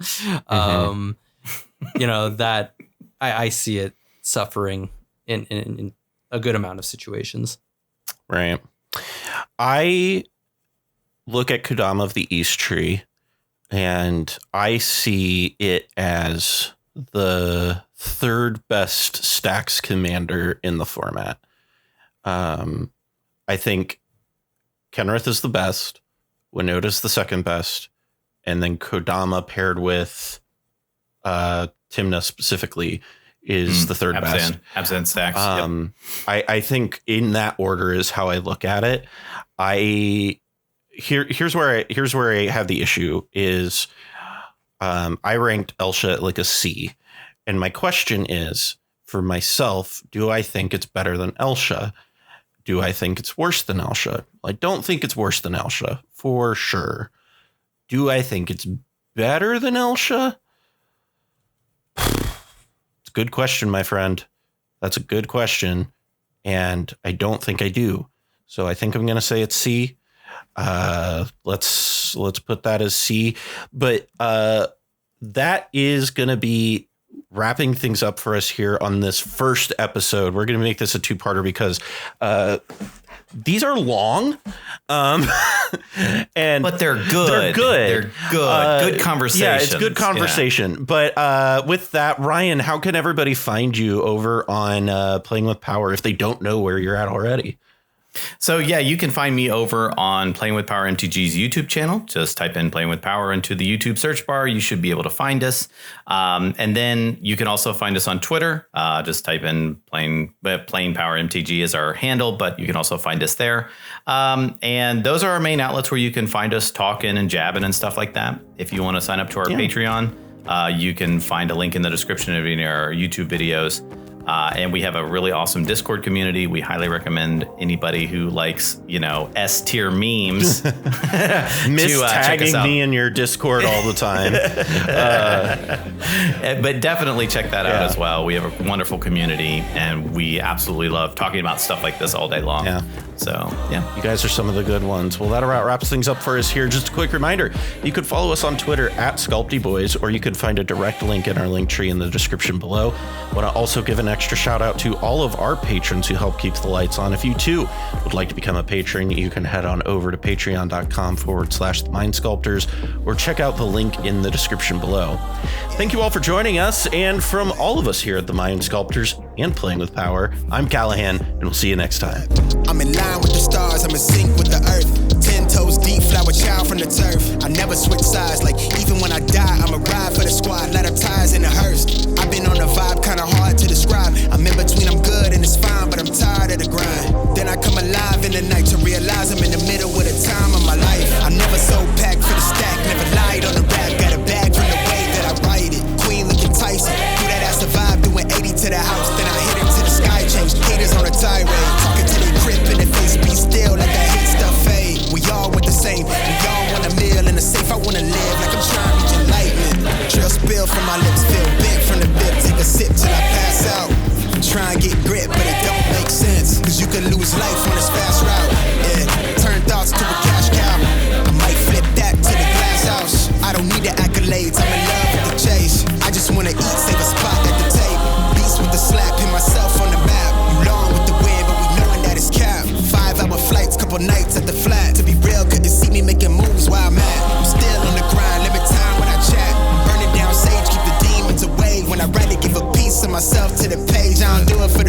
you know, that I see it suffering in a good amount of situations. Right. I look at Kodama of the East Tree, and I see it as the third best stacks commander in the format. I think Kenrith is the best, Winota is the second best, and then Kodama paired with Tymna specifically is the third best. Absent stacks. I think in that order is how I look at it. Here's where I have the issue is I ranked Elsha at like a C. And my question is, for myself, do I think it's better than Elsha? Do I think it's worse than Elsha? I don't think it's worse than Elsha, for sure. Do I think it's better than Elsha? It's a good question, my friend. That's a good question. And I don't think I do. So I think I'm going to say it's C. Let's put that as C. But that is going to be wrapping things up for us here on this first episode. We're going to make this a two-parter because these are long, but they're good. They're good. Good conversation. Yeah, it's good conversation. Yeah. But with that, Ryan, how can everybody find you over on Playing with Power if they don't know where you're at already? So, yeah, you can find me over on Playing with Power MTG's YouTube channel. Just type in Playing with Power into the YouTube search bar. You should be able to find us. And then you can also find us on Twitter. Just type in Playing Power MTG is our handle, but you can also find us there. And those are our main outlets where you can find us talking and jabbing and stuff like that. If you want to sign up to our Patreon, you can find a link in the description of any of our YouTube videos. And we have a really awesome Discord community. We highly recommend anybody who likes, S tier memes. Miss tagging me in your Discord all the time. But definitely check that out as well. We have a wonderful community and we absolutely love talking about stuff like this all day long. Yeah. So, yeah. You guys are some of the good ones. Well, that about wraps things up for us here. Just a quick reminder, you could follow us on Twitter at SculptyBoys, or you could find a direct link in our link tree in the description below. I want to also give an extra shout out to all of our patrons who help keep the lights on. If you too would like to become a patron, you can head on over to patreon.com/the Mind Sculptors, or check out the link in the description below. Thank you all for joining us, and from all of us here at the Mind Sculptors and Playing with Power, I'm Callahan, and we'll see you next time. I'm in line with the stars, I'm in sync with the earth. 10 toes deep, flower child from the turf. I never switch sides, like even when I die, I'ma ride for the squad, let her ties in the hearse. I've been on a vibe, kinda hard to describe. I'm in between, I'm good and it's fine, but I'm tired of the grind. Then I come alive in the night to realize I'm in the middle of the time of my life. I never so packed for the stack, never lied on the rap. Got a bag from the way that I write it. Queen looking Tyson, do that ass survive, doing 80 to the house. Then I hit it to the sky, change haters on a tirade. Talking to the crib in the face, be still, let that hit stuff fade. We all want the same, we all want a meal in the safe. I wanna live like I'm trying to reach enlightenment. Trail spill from my lips, feel big from the bib. Take a sip till I pass out. Try and get grit, but it don't make sense. Cause you can lose life on this fast route. Yeah, turn thoughts to a cash cow. I might flip that to the glass house. I don't need the accolades, I'm in love with the chase. I just wanna eat, save a spot at the table. Beast with the slap, hit myself on the map. You long with the wind, but we knowing that it's cap. 5-hour flights, couple nights at the flat. To be real, couldn't see me making moves while I'm at. I'm still on the grind, limit time when I chat. Burning down sage, keep the demons away. When I write it, give a piece of myself to the page. I don't do it for